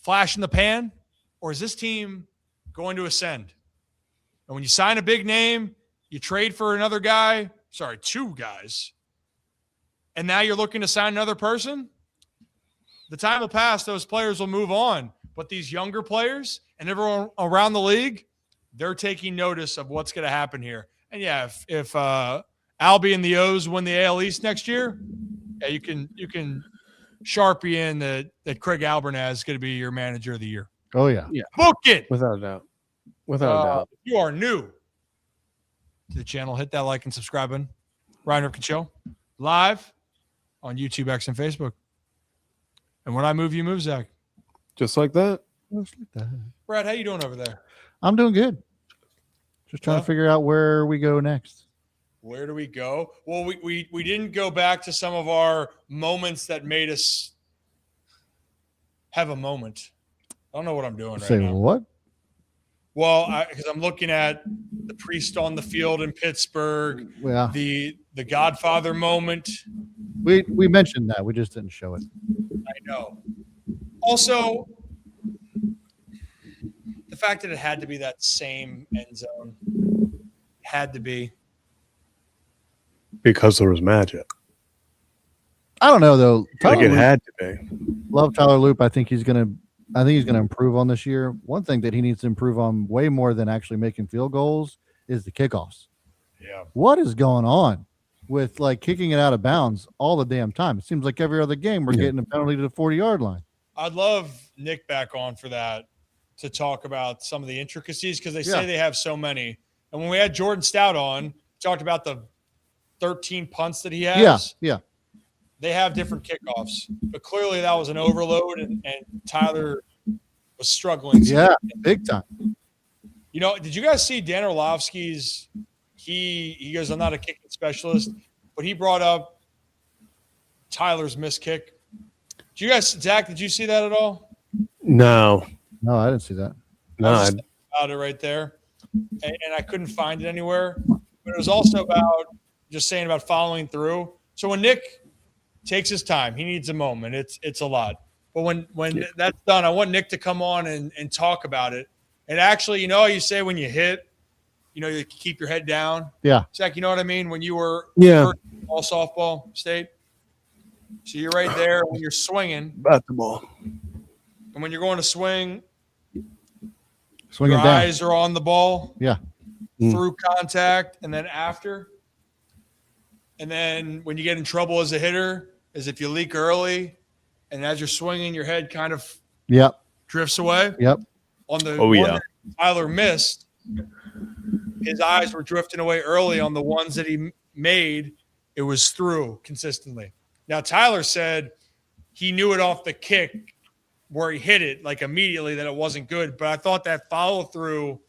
flash in the pan? Or is this team going to ascend? And when you sign a big name, you trade for another guy, two guys, and now you're looking to sign another person, the time will pass, those players will move on. But these younger players and everyone around the league, they're taking notice of what's going to happen here. And yeah, if Albie and the O's win the AL East next year, yeah, you can Sharpie in that Craig Albernaz is going to be your manager of the year. Oh yeah, book it without a doubt. Without a doubt. If you are new to the channel, hit that like and subscribe button. Ryan Ripken Show live on YouTube, X, and Facebook. And when I move, you move, Zach. Just like that. Just like that. Brad, how you doing over there? I'm doing good. Just trying to figure out where we go next. Where do we go? Well, we didn't go back to some of our moments that made us have a moment. I don't know what I'm doing right now. What? Well, because I'm looking at the priest on the field in Pittsburgh, the Godfather moment. We mentioned that. We just didn't show it. I know. Also, the fact that it had to be that same end zone had to be. Because there was magic. I don't know though. It had to be. Love Tyler Loop. I think he's gonna improve on this year. One thing that he needs to improve on way more than actually making field goals is the kickoffs. Yeah. What is going on with like kicking it out of bounds all the damn time? It seems like every other game we're getting a penalty to the 40-yard line. I'd love Nick back on for that to talk about some of the intricacies because they say they have so many. And when we had Jordan Stout on, talked about the 13 punts that he has. Yeah. They have different kickoffs, but clearly that was an overload, and Tyler was struggling. Yeah, big time. You know, did you guys see Dan Orlovsky's? He goes, I'm not a kicking specialist, but he brought up Tyler's missed kick. Did you guys, Zach? Did you see that at all? No, I didn't see that. No, I was just about it right there, and I couldn't find it anywhere. But it was also about just saying about following through. So when Nick takes his time, he needs a moment. It's a lot. But when that's done, I want Nick to come on and talk about it. And actually, you know how you say when you hit, you know, you keep your head down. Yeah. Zach, you know what I mean? When you were all softball state. So you're right there when you're swinging. About the ball. And when you're going to swing, swinging your down. eyes are on the ball. Yeah. Through contact and then after. And then when you get in trouble as a hitter, is if you leak early and as you're swinging, your head kind of drifts away. Yep. On the one that Tyler missed, his eyes were drifting away early on the ones that he made. It was through consistently. Now, Tyler said he knew it off the kick where he hit it, like immediately, that it wasn't good. But I thought that follow-through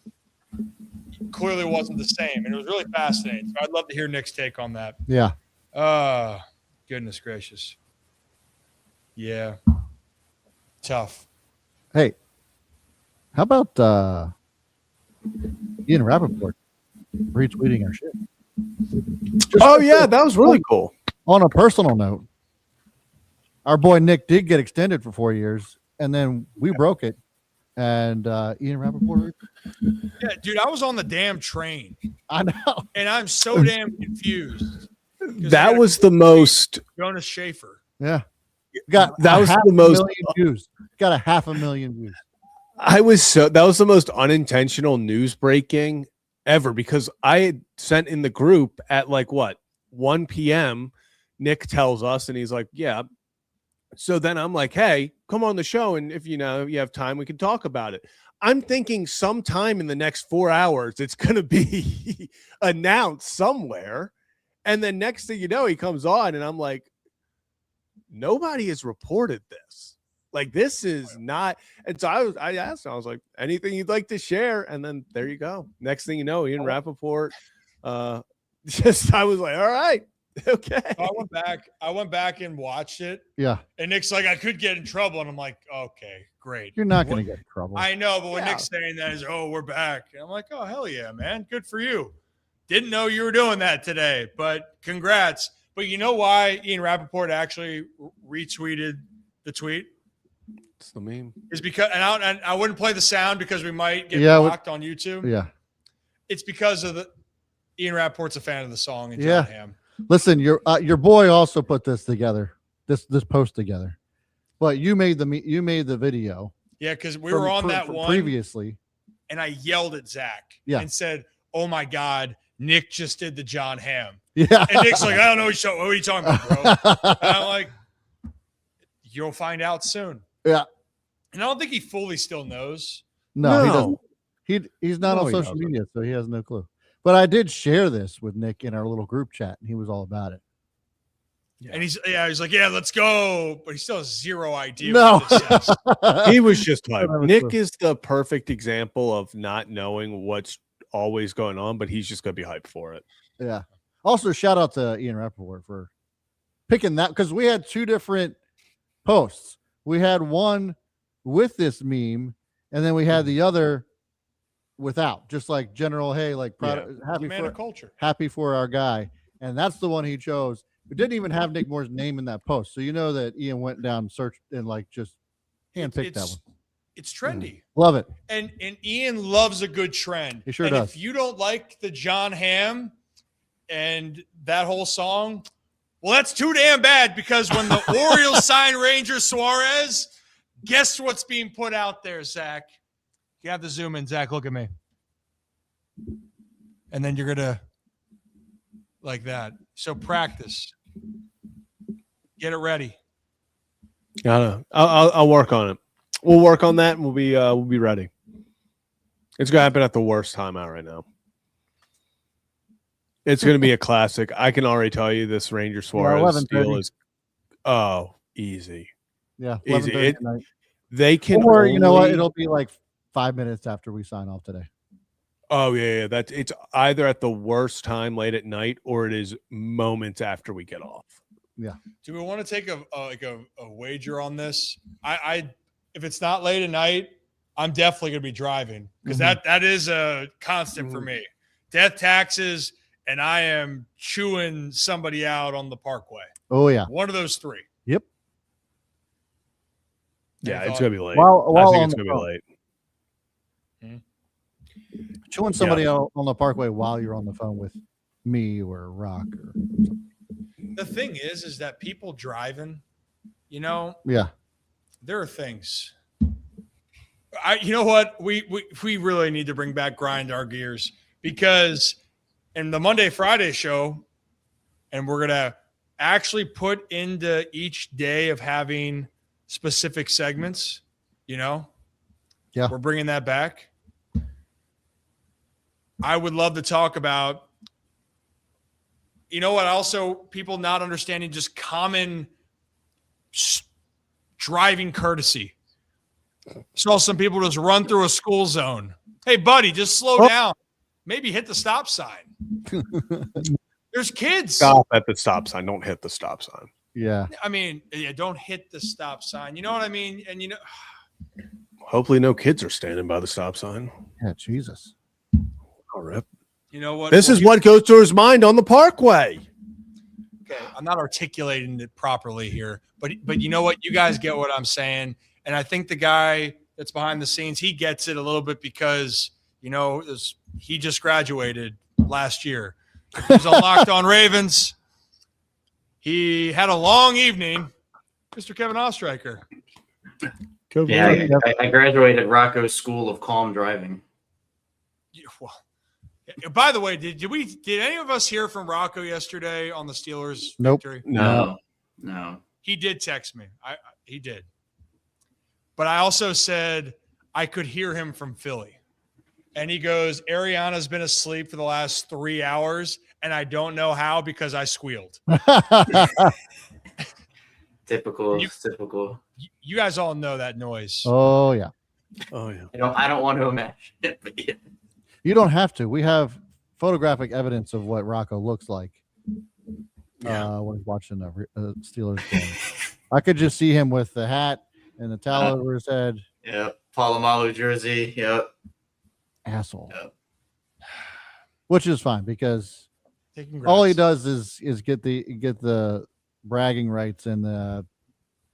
clearly wasn't the same. And it was really fascinating. So I'd love to hear Nick's take on that. Yeah. Goodness gracious. Yeah. Tough. Hey, how about Ian Rappaport retweeting our shit? That was really cool. On a personal note, our boy Nick did get extended for 4 years, and then we broke it. And Ian Rappaport. Yeah, dude, I was on the damn train. I know. And I'm so damn confused. That was the most. Jonas Schaefer. Yeah. That was the most views. Got 500,000 views. That was the most unintentional news breaking ever because I had sent in the group at 1 p.m. Nick tells us, and he's like, yeah. So then I'm like, hey, come on the show. And if you have time, we can talk about it. I'm thinking sometime in the next 4 hours, it's going to be announced somewhere. And then next thing you know, he comes on and I'm like, nobody has reported this. This is not. And so I asked him, I was like, anything you'd like to share? And then there you go. Next thing you know, Ian Rappaport, I was like, all right. Okay. I went back and watched it. Yeah. And Nick's like, I could get in trouble. And I'm like, okay, great. You're not going to get in trouble. I know, but when Nick's saying that is, we're back. And I'm like, oh, hell yeah, man. Good for you. Didn't know you were doing that today, but congrats. But you know why Ian Rappaport actually retweeted the tweet? It's the meme. Is because, and I wouldn't play the sound because we might get blocked on YouTube. Yeah. It's because of Ian Rappaport's a fan of the song and John Hamm. Listen, your boy also put this together, this post together, but you made the video. Yeah, because we were on that one previously, and I yelled at Zach and said, "Oh my God, Nick just did the John Hamm." Yeah, and Nick's like, "I don't know what are you talking about, bro?" And I'm like, "You'll find out soon." Yeah, and I don't think he fully still knows. No. He doesn't. He's not on social media, so he has no clue. But I did share this with Nick in our little group chat, and he was all about it. Yeah. And he's like, yeah, let's go. But he still has zero idea what this says. He was just hyped. Nick is the perfect example of not knowing what's always going on, but he's just going to be hyped for it. Yeah. Also, shout out to Ian Rappaport for picking that, because we had two different posts. We had one with this meme, and then we had the other without, just like general, hey, like proud, happy for our guy, and that's the one he chose. It didn't even have Nick Moore's name in that post, so you know that Ian went down, searched, and like just handpicked that one. It's trendy. Love it. And Ian loves a good trend. He sure and does. If you don't like the John Hamm and that whole song, well, that's too damn bad, because when the Orioles sign Ranger Suarez, guess what's being put out there, Zach? You have to zoom in, Zach. Look at me. And then you're going to like that. So practice. Get it ready. I'll work on it. We'll work on that, and we'll be ready. It's going to happen at the worst time out right now. It's going to be a classic. I can already tell you this Ranger Suarez steal is easy. Yeah, easy. They can, or you know what? It'll be like 5 minutes after we sign off today. Oh yeah. It's either at the worst time late at night, or it is moments after we get off. Yeah. Do we want to take a wager on this? I if it's not late at night, I'm definitely going to be driving, because that is a constant for me. Death, taxes, and I am chewing somebody out on the Parkway. Oh yeah. One of those three. Yep. Yeah, it's going to be late. While I think on it's the going to be late. Chewing somebody out on the Parkway while you're on the phone with me or Rock or something. The thing is that people driving, you know, there are things. You know what? We really need to bring back grind our gears, because in the Monday Friday show, and we're gonna actually put into each day of having specific segments. You know, we're bringing that back. I would love to talk about, you know what, also people not understanding just common driving courteracy. Saw some people just run through a school zone. Hey, buddy, just slow down. Maybe hit the stop sign. There's kids. Stop at the stop sign. Don't hit the stop sign. Yeah. I mean, don't hit the stop sign. You know what I mean? And, you know, hopefully no kids are standing by the stop sign. Yeah, Jesus. Oh, rip. You know what? This is what goes through his mind on the Parkway. Okay, I'm not articulating it properly here, but you know what? You guys get what I'm saying. And I think the guy that's behind the scenes, he gets it a little bit, because, you know, he just graduated last year. He was on Locked On Ravens. He had a long evening. Mr. Kevin Ostreicher. Yeah, I graduated Rocco's School of Calm Driving. Well, by the way, did any of us hear from Rocco yesterday on the Steelers victory? No. He did text me. He did. But I also said I could hear him from Philly. And he goes, Ariana's been asleep for the last 3 hours, and I don't know how, because I squealed. Typical. You guys all know that noise. Oh, yeah. Oh, yeah. I don't want to imagine it, but yeah. You don't have to. We have photographic evidence of what Rocco looks like when he's watching the Steelers game. I could just see him with the hat and the towel over his head. Yep. Palomalu jersey. Yep. Asshole. Yep. Which is fine, because all he does is get the bragging rights and the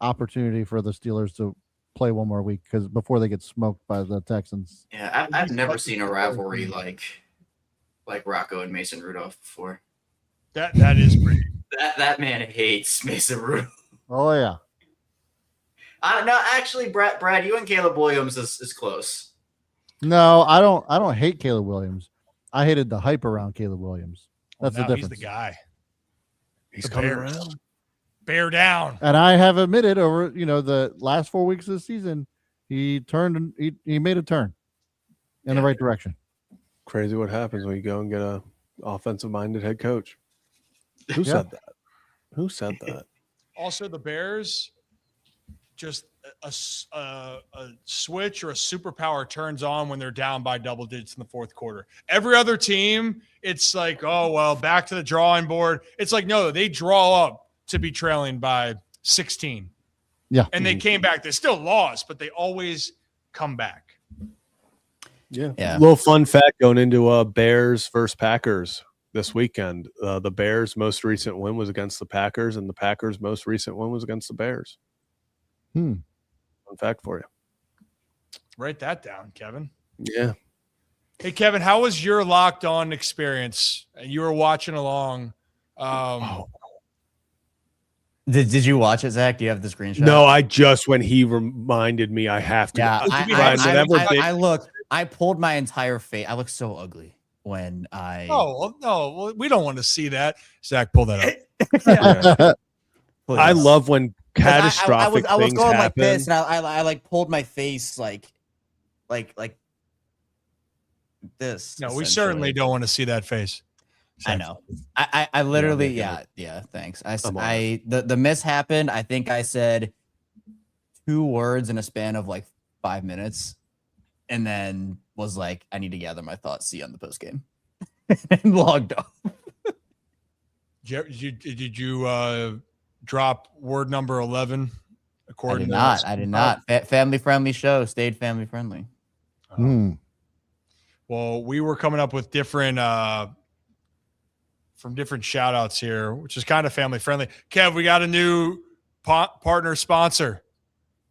opportunity for the Steelers to play one more week, because before they get smoked by the Texans. Yeah, I've never seen a rivalry like Rocco and Mason Rudolph before. That is pretty. That man hates Mason Rudolph. Oh yeah. No, actually, Brad, you and Caleb Williams is close. No, I don't hate Caleb Williams. I hated the hype around Caleb Williams. That's the difference. He's the guy. He's coming around. Bear down. And I have admitted over, the last 4 weeks of the season, he made a turn in the right direction. Crazy what happens when you go and get a offensive-minded head coach. Who said that? Also, the Bears, just a switch or a superpower turns on when they're down by double digits in the fourth quarter. Every other team, it's like, oh, well, back to the drawing board. It's like, no, they draw up to be trailing by 16. Yeah. And they came back. They still lost, but they always come back. Yeah. Yeah. Little fun fact going into Bears versus Packers this weekend. The Bears' most recent win was against the Packers, and the Packers' most recent win was against the Bears. Fun fact for you. Write that down, Kevin. Yeah. Hey, Kevin, how was your Locked On experience? You were watching along. Did you watch it, Zach? Do you have the screenshot? No, I just when he reminded me, I have to. Yeah, I look. I pulled my entire face. I look so ugly when I. Oh no, we don't want to see that. Zach, pull that up. I love when catastrophic I was things going happen. like this, and I like pulled my face like this. No, we certainly don't want to see that face. I know. I literally yeah. Thanks. The miss happened. I think I said 2 words in a span of like 5 minutes, and then was like, I need to gather my thoughts. See you on the post game, and logged off. Did you drop word number 11? According I did not. Family friendly show. Stayed family friendly. Well, we were coming up with different from different shout outs here, which is kind of family friendly. Kev, we got a new partner sponsor,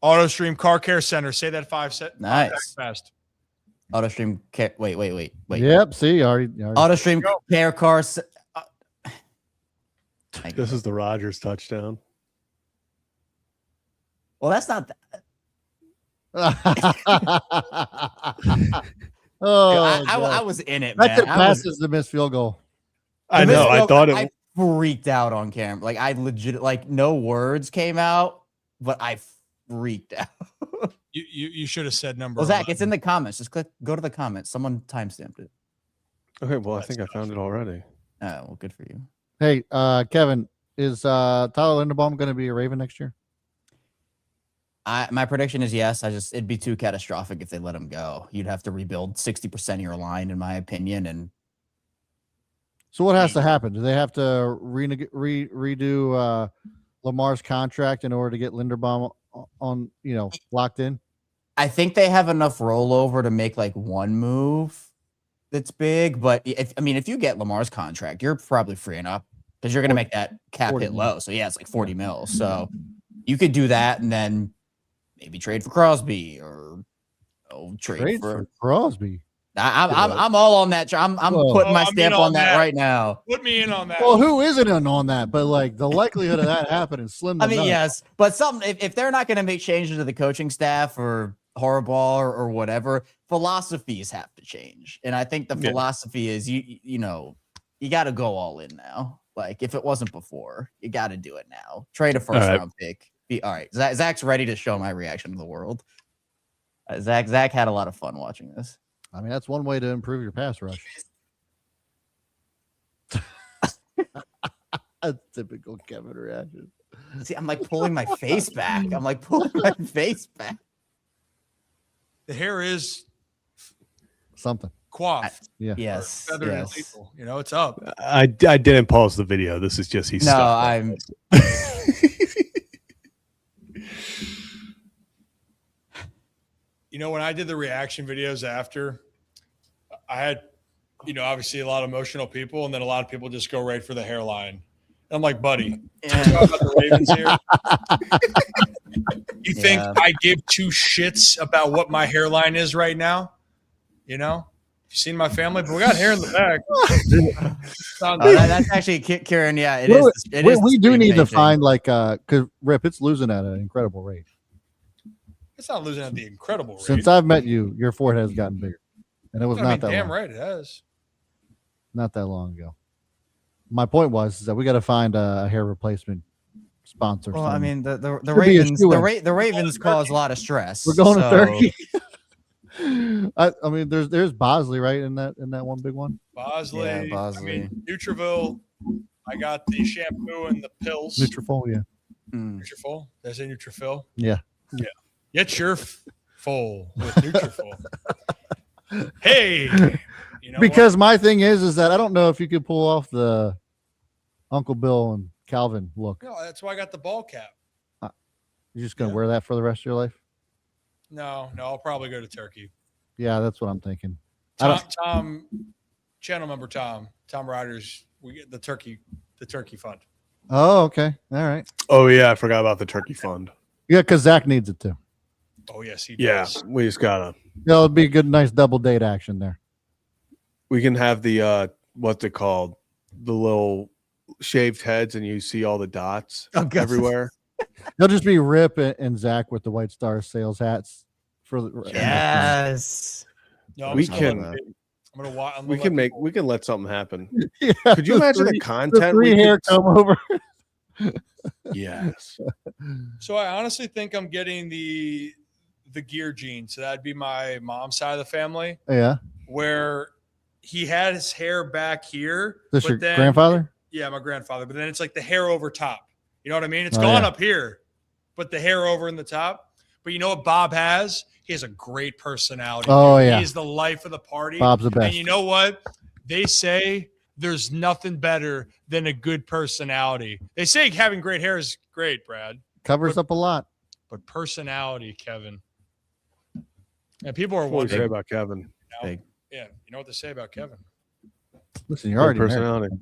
AutoStream Car Care Center. Say that 5 seconds fast. AutoStream care. Wait. Yep. See, already AutoStream care cars. This is the Rodgers touchdown. Well, that's not that. I was in it, man. That's it passes the missed field goal. I know. I thought it. I freaked out on camera. Like I legit, like no words came out, but I freaked out. You should have said number. Well, Zach, 11. it's in the comments. Just go to the comments. Someone timestamped it. Okay, well, I think I found it already. Oh, well, good for you. Hey, Kevin, is Tyler Linderbaum going to be a Raven next year? My prediction is yes. It'd be too catastrophic if they let him go. You'd have to rebuild 60% of your line, in my opinion. And so what has to happen? Do they have to redo Lamar's contract in order to get Linderbaum on, locked in? I think they have enough rollover to make like one move that's big. But if you get Lamar's contract, you're probably freeing up because you're going to make that cap hit low. So yeah, it's like 40 mil. So you could do that and then maybe trade for Crosby or trade for Crosby. I'm all on that. I'm putting my stamp on that right now. Put me in on that. Well, who isn't in on that? But like the likelihood of that happening is slim. I mean, yes, but if they're not going to make changes to the coaching staff or Harbaugh or whatever, philosophies have to change. And I think the philosophy is you got to go all in now. Like if it wasn't before, you got to do it now. Trade a first round pick. All right. Zach's ready to show my reaction to the world. Zach had a lot of fun watching this. I mean, that's one way to improve your pass rush. A typical Kevin reaction. See, I'm like pulling my face back. The hair is something coiffed. Yeah. Yes. Feathered and lethal. It's up. I didn't pause the video. This is just he's. No, I'm. When I did the reaction videos after, I had, obviously a lot of emotional people, and then a lot of people just go right for the hairline. And I'm like, buddy, talk about the Ravens here. You think I give 2 shits about what my hairline is right now? You've seen my family, but we got hair in the back. That's actually Kieran. Yeah, it is. We do need to find because Rip, it's losing at an incredible rate. It's not losing at the incredible rate. Since I've met you, your forehead has gotten bigger, and it was not that. Damn long. right, it has. Not that long ago. My point was that we got to find a hair replament sponsor. Well, I mean, the Ravens cause a lot of stress. We're going to Turkey. I mean, there's Bosley right in that one big one. Bosley. Yeah, Bosley. I mean, Nutriville. I got the shampoo and the pills. Nutrafol, yeah. Nutrafol. Did I say Nutrafil? Yeah. Get your full with Nutrafol. Hey, you know because my thing is that I don't know if you could pull off the Uncle Bill and Calvin look. No, that's why I got the ball cap. You're just gonna wear that for the rest of your life? No, I'll probably go to Turkey. Yeah, that's what I'm thinking. Tom, channel member Tom Riders, we get the turkey fund. Oh, okay. All right. Oh yeah, I forgot about the turkey fund. Yeah, because Zach needs it too. Oh yes, he Yeah, does. we just gotta. It'll be a good, nice double date action there. We can have the what's it called? The little shaved heads, and you see all the dots everywhere. They'll just be Rip and Zach with the White Star sales hats for the Yes. No, we can. We can let something happen. Yeah, Could you imagine the content? Three hair come over. Yes. So I honestly think I'm getting the gear gene. So that'd be my mom's side of the family. Yeah. Where he had his hair back here. This your grandfather? Yeah, my grandfather. But then it's like the hair over top. You know what I mean? It's gone up here, but the hair over in the top. But you know what Bob has? He has a great personality. Oh, yeah. He's the life of the party. Bob's the best. And you know what? They say there's nothing better than a good personality. They say having great hair is great, Brad. Covers up a lot. But personality, Kevin. And people are What do you say wondering about Kevin? You know, yeah, you know what they say about Kevin. Listen, you're already personality. married.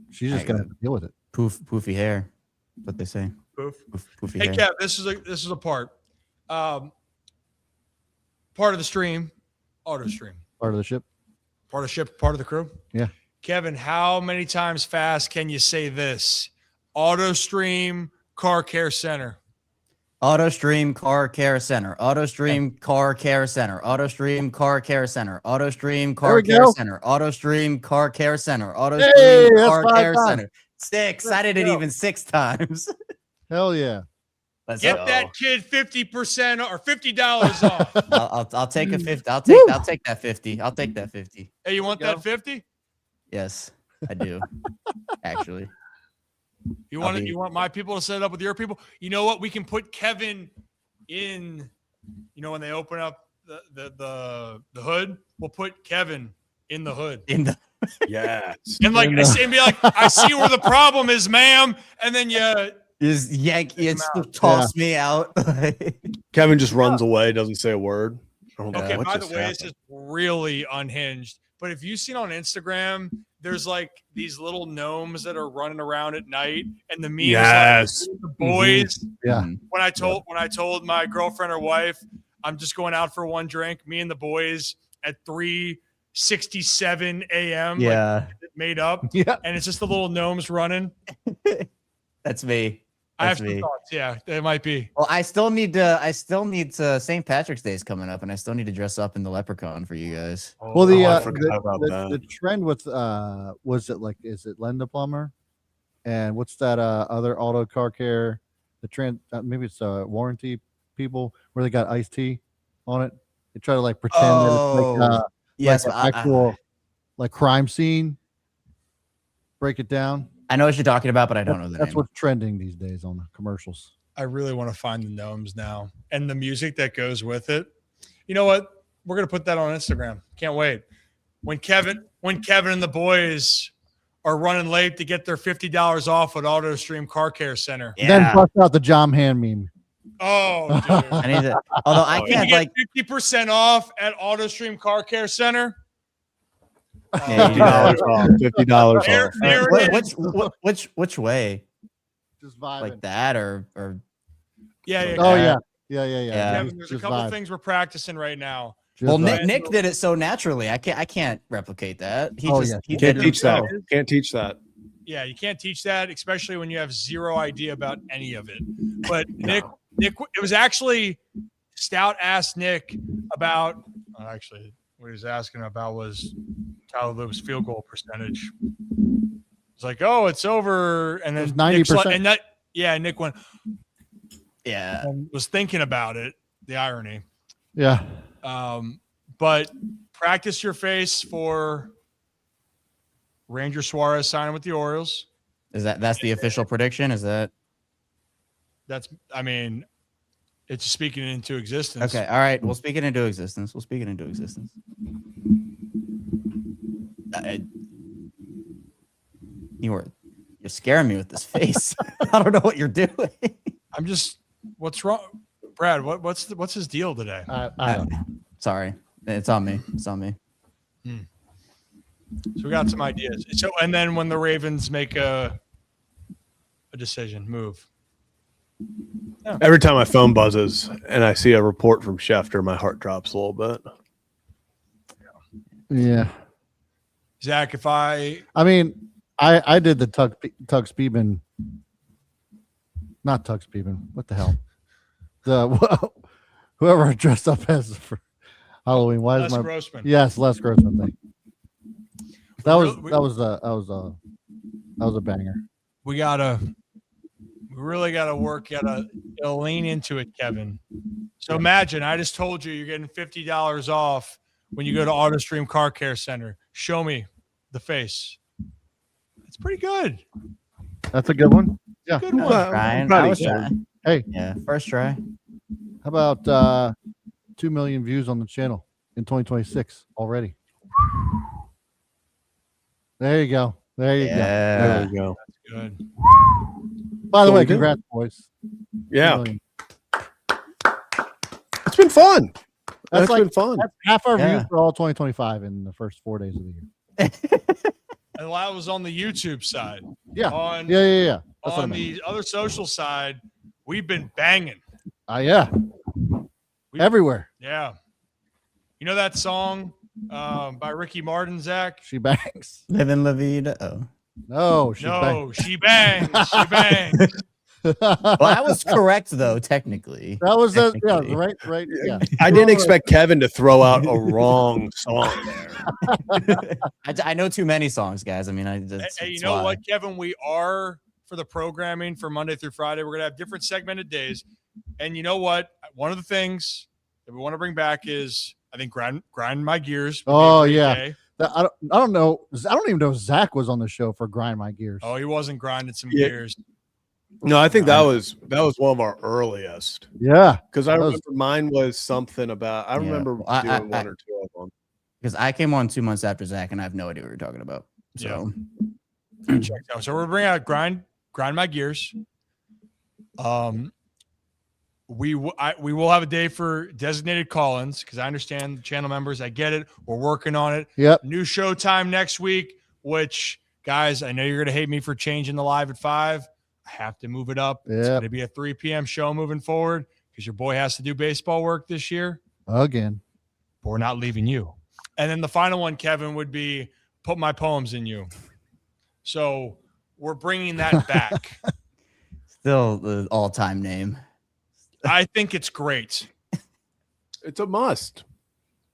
She's just gonna have to deal with it. Poofy hair. That's what they say. Poofy Hey, hair. Kev, this is a part. Part of the stream, auto stream. Part of the ship. Part of the ship, part of the crew. Yeah. Kevin, how many times fast can you say this? Auto stream, car care center. AutoStream Car Care Center. AutoStream Car Care Center. AutoStream Car Care Center. AutoStream Car Care Center. AutoStream Car Care Center. AutoStream Car Care Center. 6. I did it even 6 times. Hell yeah. Let's Get go. that kid 50% or $50 off. I'll take a 50. I'll take that 50. I'll take that 50. Hey, you want that 50? Yes, I do. Actually. You want my people to set it up with your people? You know what? We can put Kevin in, when they open up the hood, we'll put Kevin in the hood. Yes. And and be like, I see where the problem is, ma'am. And then you just toss me out. Kevin just runs away, doesn't say a word. Okay, by the way, this is really unhinged. But if you've seen on Instagram, there's like these little gnomes that are running around at night, and the memes yes. like the boys. Mm-hmm. Yeah. When I told my girlfriend or wife, I'm just going out for one drink, me and the boys at 3:67 a.m. Yeah. Like, made up. Yeah. And it's just the little gnomes running. That's me. I have some thoughts. Yeah, it might be. Well, I still need to St. Patrick's Day is coming up, and I still need to dress up in the leprechaun for you guys. Well, I forgot about that. The trend with is it Linda Plummer, and what's that other auto car care? The trend maybe it's warranty people where they got iced tea on it. They try to like pretend that it's like an actual like crime scene. Break it down. I know what you're talking about, but I don't know the That's name. what's trending these days on the commercials. I really want to find the gnomes now and the music that goes with it. You know what? We're gonna put that on Instagram. Can't wait. When Kevin and the boys are running late to get their $50 off at AutoStream Car Care Center. Yeah. Then bust out the John Hand meme. Oh, dude. I need to. Although I can't get 50% off at AutoStream Car Care Center. Yeah, $50 off. Which way? Just vibing. Like that or yeah. Oh yeah. Kevin, there's a couple of things we're practicing right now. Well, Nick did it so naturally. I can't replicate that. He can't teach that. Can't teach that. Yeah, you can't teach that, especially when you have zero idea about any of it. But Nick, it was actually Stout asked Nick about. Actually, what he was asking about was Tyler Lewis field goal percentage. It's like, oh, it's over, and then 90%. And that, yeah, Nick went, yeah, and was thinking about it. The irony. Yeah. But practice your face for Ranger Suarez signing with the Orioles. That's the official prediction? Is that? I mean, It's speaking into existence. Okay, all right. We'll speak it into existence. We'll speak it into existence. You're scaring me with this face. I don't know what you're doing. I'm just. What's wrong, Brad? What's his deal today? I don't know. Sorry, it's on me. It's on me. So we got some ideas. So and then when the Ravens make a decision, move. Yeah. Every time my phone buzzes and I see a report from Schefter, my heart drops a little bit. Yeah. Zach, I did the Tug Speedman. Not Tug Speedman. What the hell? Whoever I dressed up as for Halloween. Why Les is my Grossman. Yes, Les Grossman thing. That was a banger. We really gotta lean into it, Kevin. So imagine I just told you you're getting $50 off when you go to AutoStream Car Care Center. Show me the face. It's pretty good. That's a good one. Yeah. Good one. I was trying. Hey. Yeah, first try. How about 2 million views on the channel in 2026 already? There you go. There you go. There we go. That's good. By the way, congrats, boys. Yeah. It's been fun. That's been fun. That's half our views for all 2025 in the first 4 days of the year. And that was on the YouTube side. Yeah. Yeah. That's what I On the other social side, we've been banging. Yeah. Everywhere. Yeah. You know that song by Ricky Martin, Zach? She bangs. Living La Vida. Oh. No, she bangs. She bangs. Well, I was correct though, technically. That was right. Yeah. I didn't expect Kevin to throw out a wrong song there. I know too many songs, guys. I mean, Hey, you know what, Kevin? We are for the programming for Monday through Friday. We're gonna have different segmented days, and you know what? One of the things that we want to bring back is I think grind my gears. Oh yeah. I don't know. I don't even know if Zach was on the show for Grind My Gears. Oh, he wasn't grinding some gears. No, I think that was one of our earliest. Yeah, because I remember mine was something about. I remember doing one or two of them. Because I came on 2 months after Zach, and I have no idea what you're talking about. So, So we're bringing out grind my gears. We will have a day for designated call-ins because I understand the channel members. I get it. We're working on it. Yep. New show time next week. Which guys, I know you're gonna hate me for changing the live at 5. I have to move it up. It's going to be a 3 p.m. show moving forward because your boy has to do baseball work this year. Again. But we're not leaving you. And then the final one, Kevin, would be Put My Poems in You. So we're bringing that back. Still the all-time name. I think it's great. It's a must.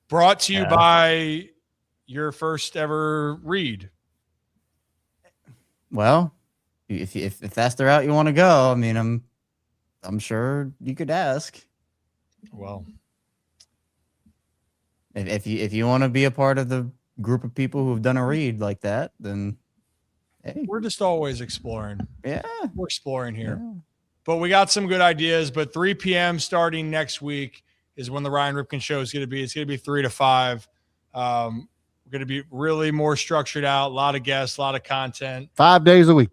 Brought to you by your first ever read. Well, if that's the route you want to go, I mean, I'm sure you could ask. Well, if you want to be a part of the group of people who've done a read like that, then hey, we're just always exploring. Yeah, we're exploring here. Yeah. But we got some good ideas. But 3 p.m. starting next week is when the Ryan Ripken show is going to be. It's going to be 3 to 5. We're going to be really more structured out. A lot of guests, a lot of content. 5 days a week.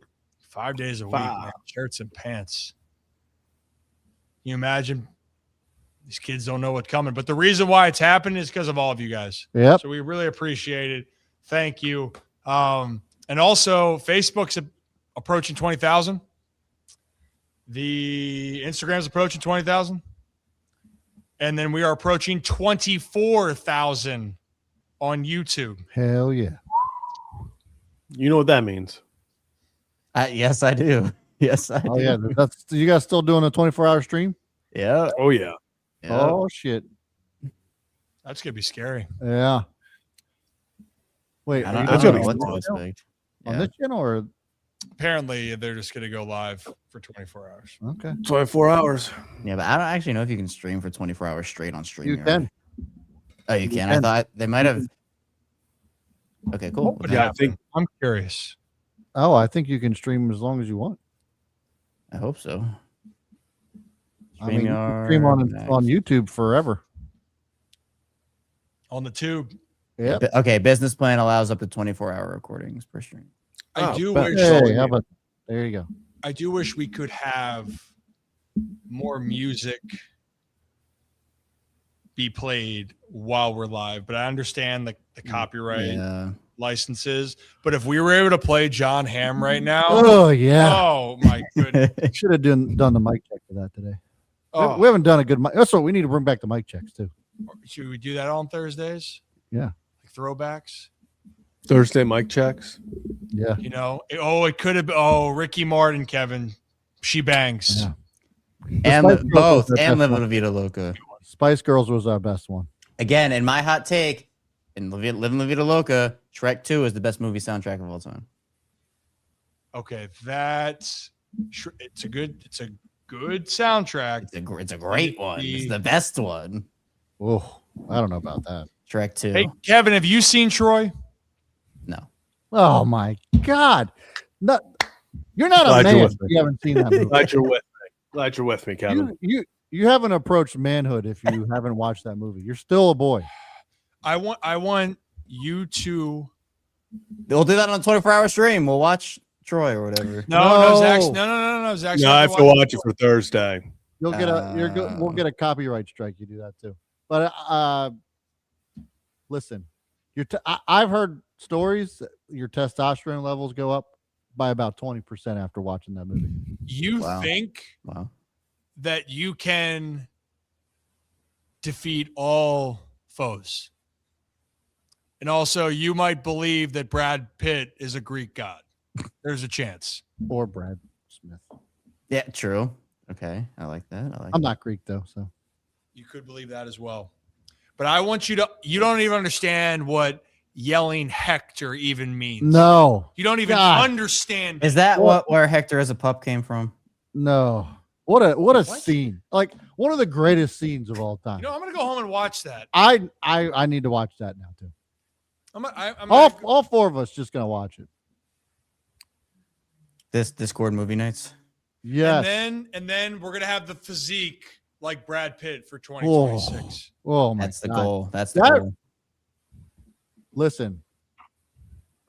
5 days a week, man. Shirts and pants. Can you imagine? These kids don't know what's coming. But the reason why it's happening is because of all of you guys. Yep. So we really appreciate it. Thank you. And also, Facebook's approaching 20,000. The Instagram's approaching 20,000. And then we are approaching 24,000 on YouTube. Hell yeah. You know what that means. Yes, I do. Yes, I do. Oh, yeah. That's you guys still doing a 24-hour stream? Yeah. Oh, yeah. Oh, shit. That's going to be scary. Yeah. Wait, that's going to be on this channel or? Apparently, they're just going to go live for 24 hours. Okay. 24 hours. Yeah, but I don't actually know if you can stream for 24 hours straight on stream. You can. Oh, you can? I thought they might have. Okay, cool. Yeah, I think I'm curious. Oh, I think you can stream as long as you want. I hope so. I mean, you can stream on YouTube forever. On the tube. Yeah. Okay. Business plan allows up to 24-hour recordings per stream. I do wish. wish. Hey, how about, there you go. I do wish we could have more music be played while we're live, but I understand the copyright licenses. But if we were able to play John Hamm right now, oh yeah, oh my goodness, should have done the mic check for that today. Oh. We haven't done a good mic. That's what we need to bring back the mic checks too. Should we do that on Thursdays? Yeah, like throwbacks. Thursday mic checks. Yeah, you know. It could have been. Oh, Ricky Martin, Kevin, she bangs. Yeah. And both, and Live La Vida Loca. Spice Girls was our best one. Again, in my hot take, in Live La Vida Loca, Shrek 2 is the best movie soundtrack of all time. Okay, it's a good soundtrack. It's a great one. It's the best one. Oh, I don't know about that. Shrek 2. Hey, Kevin, have you seen Troy? No. Oh my God! No, you're not Glad a you're man. with If me. you haven't seen that movie. Glad you're with me. Glad you're with me, Kevin. You haven't approached manhood if you haven't watched that movie. You're still a boy. I want you to. We'll do that on a 24-hour stream. We'll watch Troy or whatever. No, Zach. No, Zach. No, I have to watch it for Thursday. You'll get we'll get a copyright strike. You do that too. But listen, I've heard stories that your testosterone levels go up by about 20% after watching that movie. You think that you can defeat all foes. And also, you might believe that Brad Pitt is a Greek god. There's a chance. Or Brad Smith. Yeah, true. Okay, I like that. I'm not Greek, though, so. You could believe that as well. But I want you don't even understand what yelling Hector even means. No. You don't even understand. Is that where Hector as a pup came from? No. What a scene. Like one of the greatest scenes of all time. You know, I'm going to go home and watch that. I need to watch that now, too. All four of us just going to watch it. This Discord movie nights? Yes. And then we're going to have the physique like Brad Pitt for 2026. Oh my That's the God. goal. That's the goal. Listen,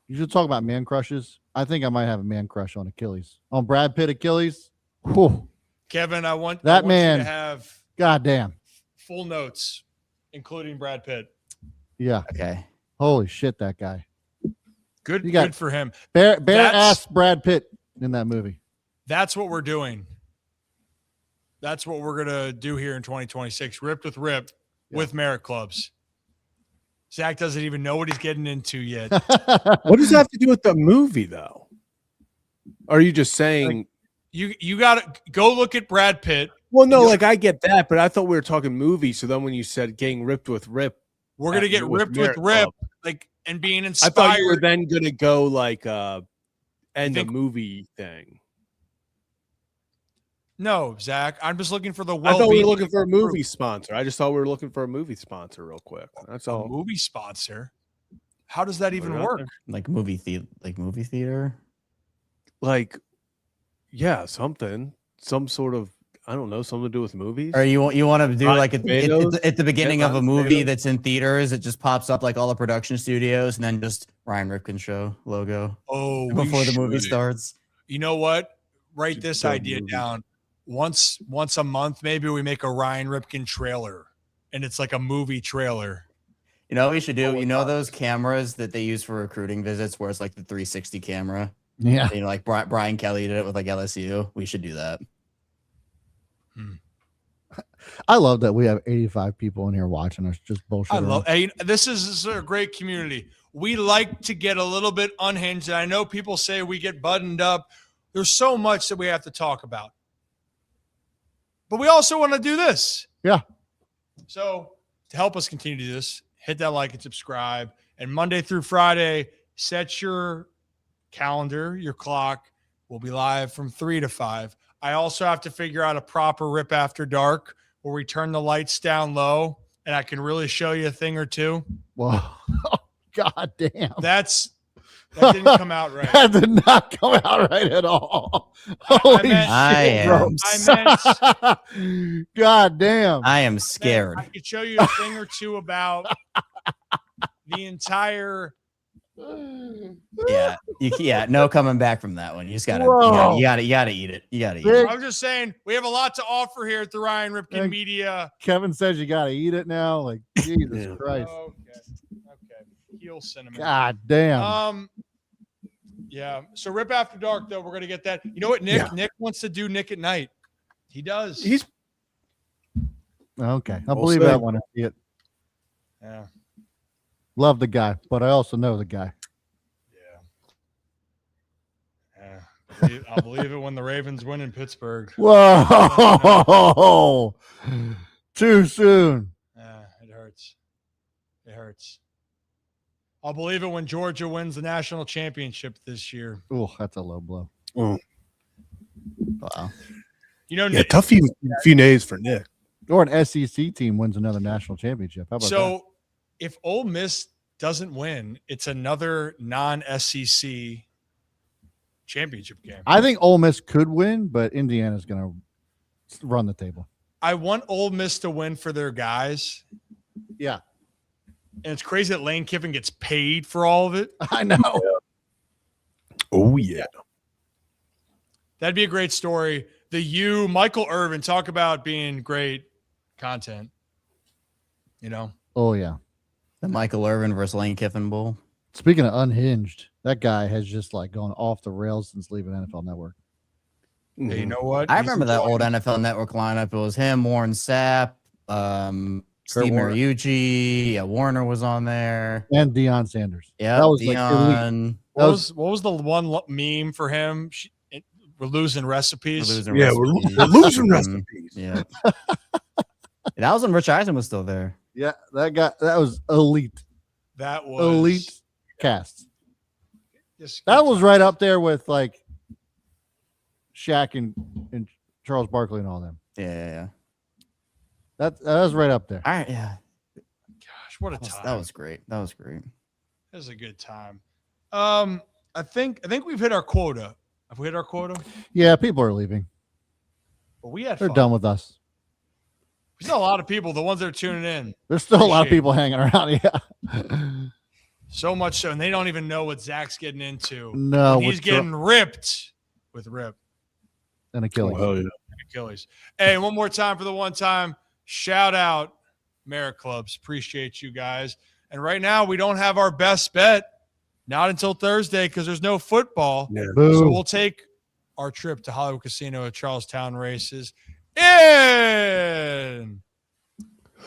you should talk about man crushes. I think I might have a man crush on Achilles. On Brad Pitt Achilles. Whew. Kevin, I want that you man to have goddamn full notes, including Brad Pitt. Yeah. Okay. Holy shit, that guy. Good for him. Bare ass Brad Pitt in that movie. That's what we're doing. That's what we're gonna do here in 2026. Ripped with Rip with Merit Clubs. Zach doesn't even know what he's getting into yet. What does that have to do with the movie, though? Are you just saying you gotta go look at Brad Pitt? Well, no, like I get that, but I thought we were talking movies. So then when you said getting ripped with Rip, we're gonna get ripped with Rip, like and being inspired. I thought you were then gonna go like end the movie thing. No, Zach. I'm just looking for the I thought we were looking for a movie sponsor. I just thought we were looking for a movie sponsor real quick. That's all. A movie sponsor? How does that even work? Like movie theater? Like, yeah, something. Some sort of, I don't know, something to do with movies. Or you want to do like at the beginning of a movie tomatoes. that's in theaters, it just pops up like all the production studios and then just Ryan Ripken show logo. Oh, before the movie starts. You know what? Write this idea down. Once a month, maybe we make a Ryan Ripken trailer, and it's like a movie trailer. You know what we should do? You know those cameras that they use for recruiting visits, where it's like the 360 camera. Yeah. You know, like Brian Kelly did it with like LSU. We should do that. I love that we have 85 people in here watching us just bullshit. Hey, this is a great community. We like to get a little bit unhinged, and I know people say we get buttoned up. There's so much that we have to talk about. But we also want to do this. Yeah. So to help us continue to do this, hit that like and subscribe. And Monday through Friday, set your calendar, your clock. We'll be live from 3 to 5. I also have to figure out a proper Rip After Dark where we turn the lights down low and I can really show you a thing or two. Whoa. God damn. That's That didn't come out right. That did not come out right at all. Holy shit, God damn. I am scared. I could show you a thing or two about the entire. Yeah, no coming back from that one. You just gotta eat it. You gotta eat it. I'm just saying we have a lot to offer here at the Ryan Ripken Media. Kevin says you gotta eat it now. Like Jesus Christ. Okay. Heel cinnamon. God damn. Yeah. So Rip After Dark, though, we're gonna get that. You know what, Nick? Yeah. Nick wants to do Nick at Night. He does. He's okay. I'll believe that one. I see it. Yeah. Love the guy, but I also know the guy. Yeah. I'll believe it when the Ravens win in Pittsburgh. Whoa. Too soon. Yeah, it hurts. It hurts. I'll believe it when Georgia wins the national championship this year. Oh, that's a low blow. Oh. Wow. You know, Nick, tough few days for Nick. Or an SEC team wins another national championship. How about that? If Ole Miss doesn't win, it's another non-SEC championship game. I think Ole Miss could win, but Indiana's going to run the table. I want Ole Miss to win for their guys. Yeah. And it's crazy that Lane Kiffin gets paid for all of it. I know. Oh, yeah. That'd be a great story. Michael Irvin, talk about being great content. You know? Oh, yeah. The Michael Irvin versus Lane Kiffin Bowl. Speaking of unhinged, that guy has just like gone off the rails since leaving NFL Network. Hey, you know what? I remember that old NFL Network lineup. It was him, Warren Sapp, Steve Mariucci. Yeah, Warner was on there. And Deion Sanders. Yeah, that was Deion. Like what was the one meme for him? We're losing recipes. We're losing recipes. Yeah. That was when Rich Eisen was still there. Yeah, that was elite. That was elite cast. That was right up there with like Shaq and Charles Barkley and all them. Yeah. That was right up there. All right, yeah. Gosh, what a time. That was great. That was a good time. I think we've hit our quota. Have we hit our quota? Yeah, people are leaving. But they're fun. Done with us. There's still a lot of people, the ones that are tuning in. There's still a lot of people hanging around. Yeah. So much so, and they don't even know what Zach's getting into. No, he's getting ripped with Rip and Achilles. Oh, hell yeah. Achilles. Hey, one more time for the one time. Shout out Merit Clubs. Appreciate you guys. And right now, we don't have our best bet. Not until Thursday because there's no football. Yeah. So we'll take our trip to Hollywood Casino at Charlestown Races in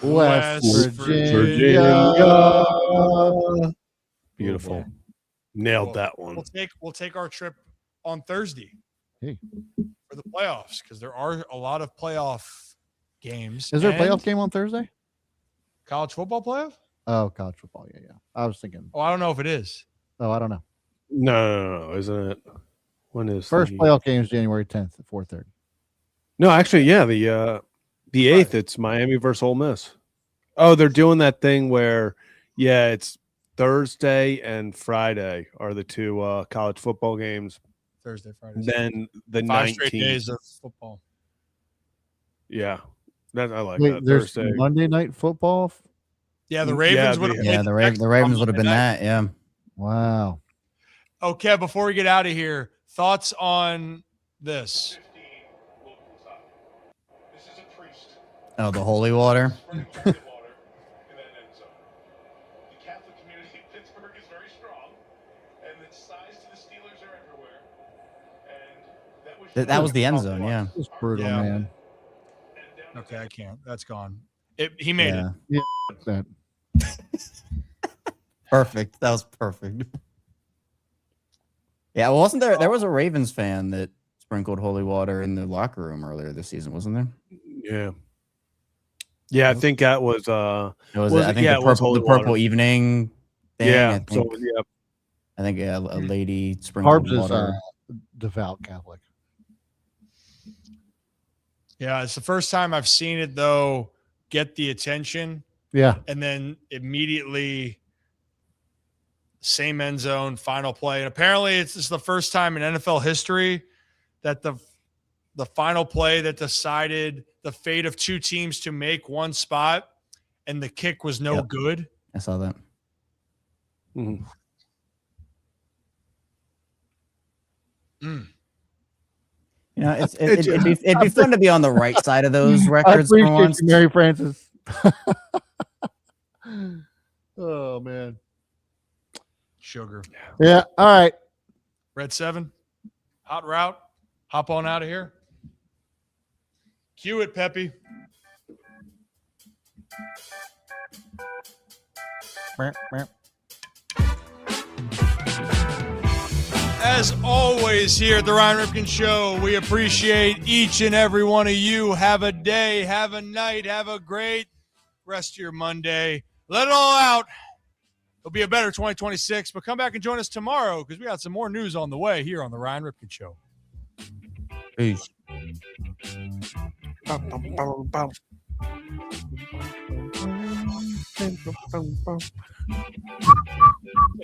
West Virginia. Beautiful. Nailed that one. We'll take our trip on Thursday for the playoffs because there are a lot of playoff games. Is there a playoff game on Thursday? College football playoff? Oh, college football. Yeah. I was thinking. Oh, I don't know if it is. Oh, I don't know. No, isn't it? When is first playoff game is January 10th at 4:30? No, actually, yeah, the 8th. It's Miami versus Ole Miss. Oh, they're doing that thing where, it's Thursday and Friday are the two college football games. Thursday, Friday. Then the 5 19th. straight days of football. Yeah, I like Wait, that. there's Thursday. Monday night football. Yeah, the Ravens would have. Yeah, the Ravens would have been that. Yeah. Wow. Okay, before we get out of here, thoughts on this? Oh, the holy water. That was the end zone, yeah. It was brutal, man. Okay, I can't. That's gone. He made it. Yeah, that. Perfect. That was perfect. Yeah, well, wasn't there? There was a Ravens fan that sprinkled holy water in the locker room earlier this season, wasn't there? Yeah. Yeah, I think that was. I think the purple evening thing. Yeah. I think a lady sprinkled Harbs water. is devout Catholic. Yeah, it's the first time I've seen it though get the attention. Yeah, and then immediately same end zone, final play. And apparently it's the first time in NFL history that the final play that decided the fate of two teams to make one spot and the kick was no good. I saw that. Mm-hmm. You know, it'd be fun to be on the right side of those records for once. Mary Francis. Oh man. Sugar. Yeah. All right. Red 7. Hot route. Hop on out of here. Cue it, Peppy. As always, here at the Ryan Ripken Show, we appreciate each and every one of you. Have a day, have a night, have a great rest of your Monday. Let it all out. It'll be a better 2026, but come back and join us tomorrow because we got some more news on the way here on the Ryan Ripken Show. Peace.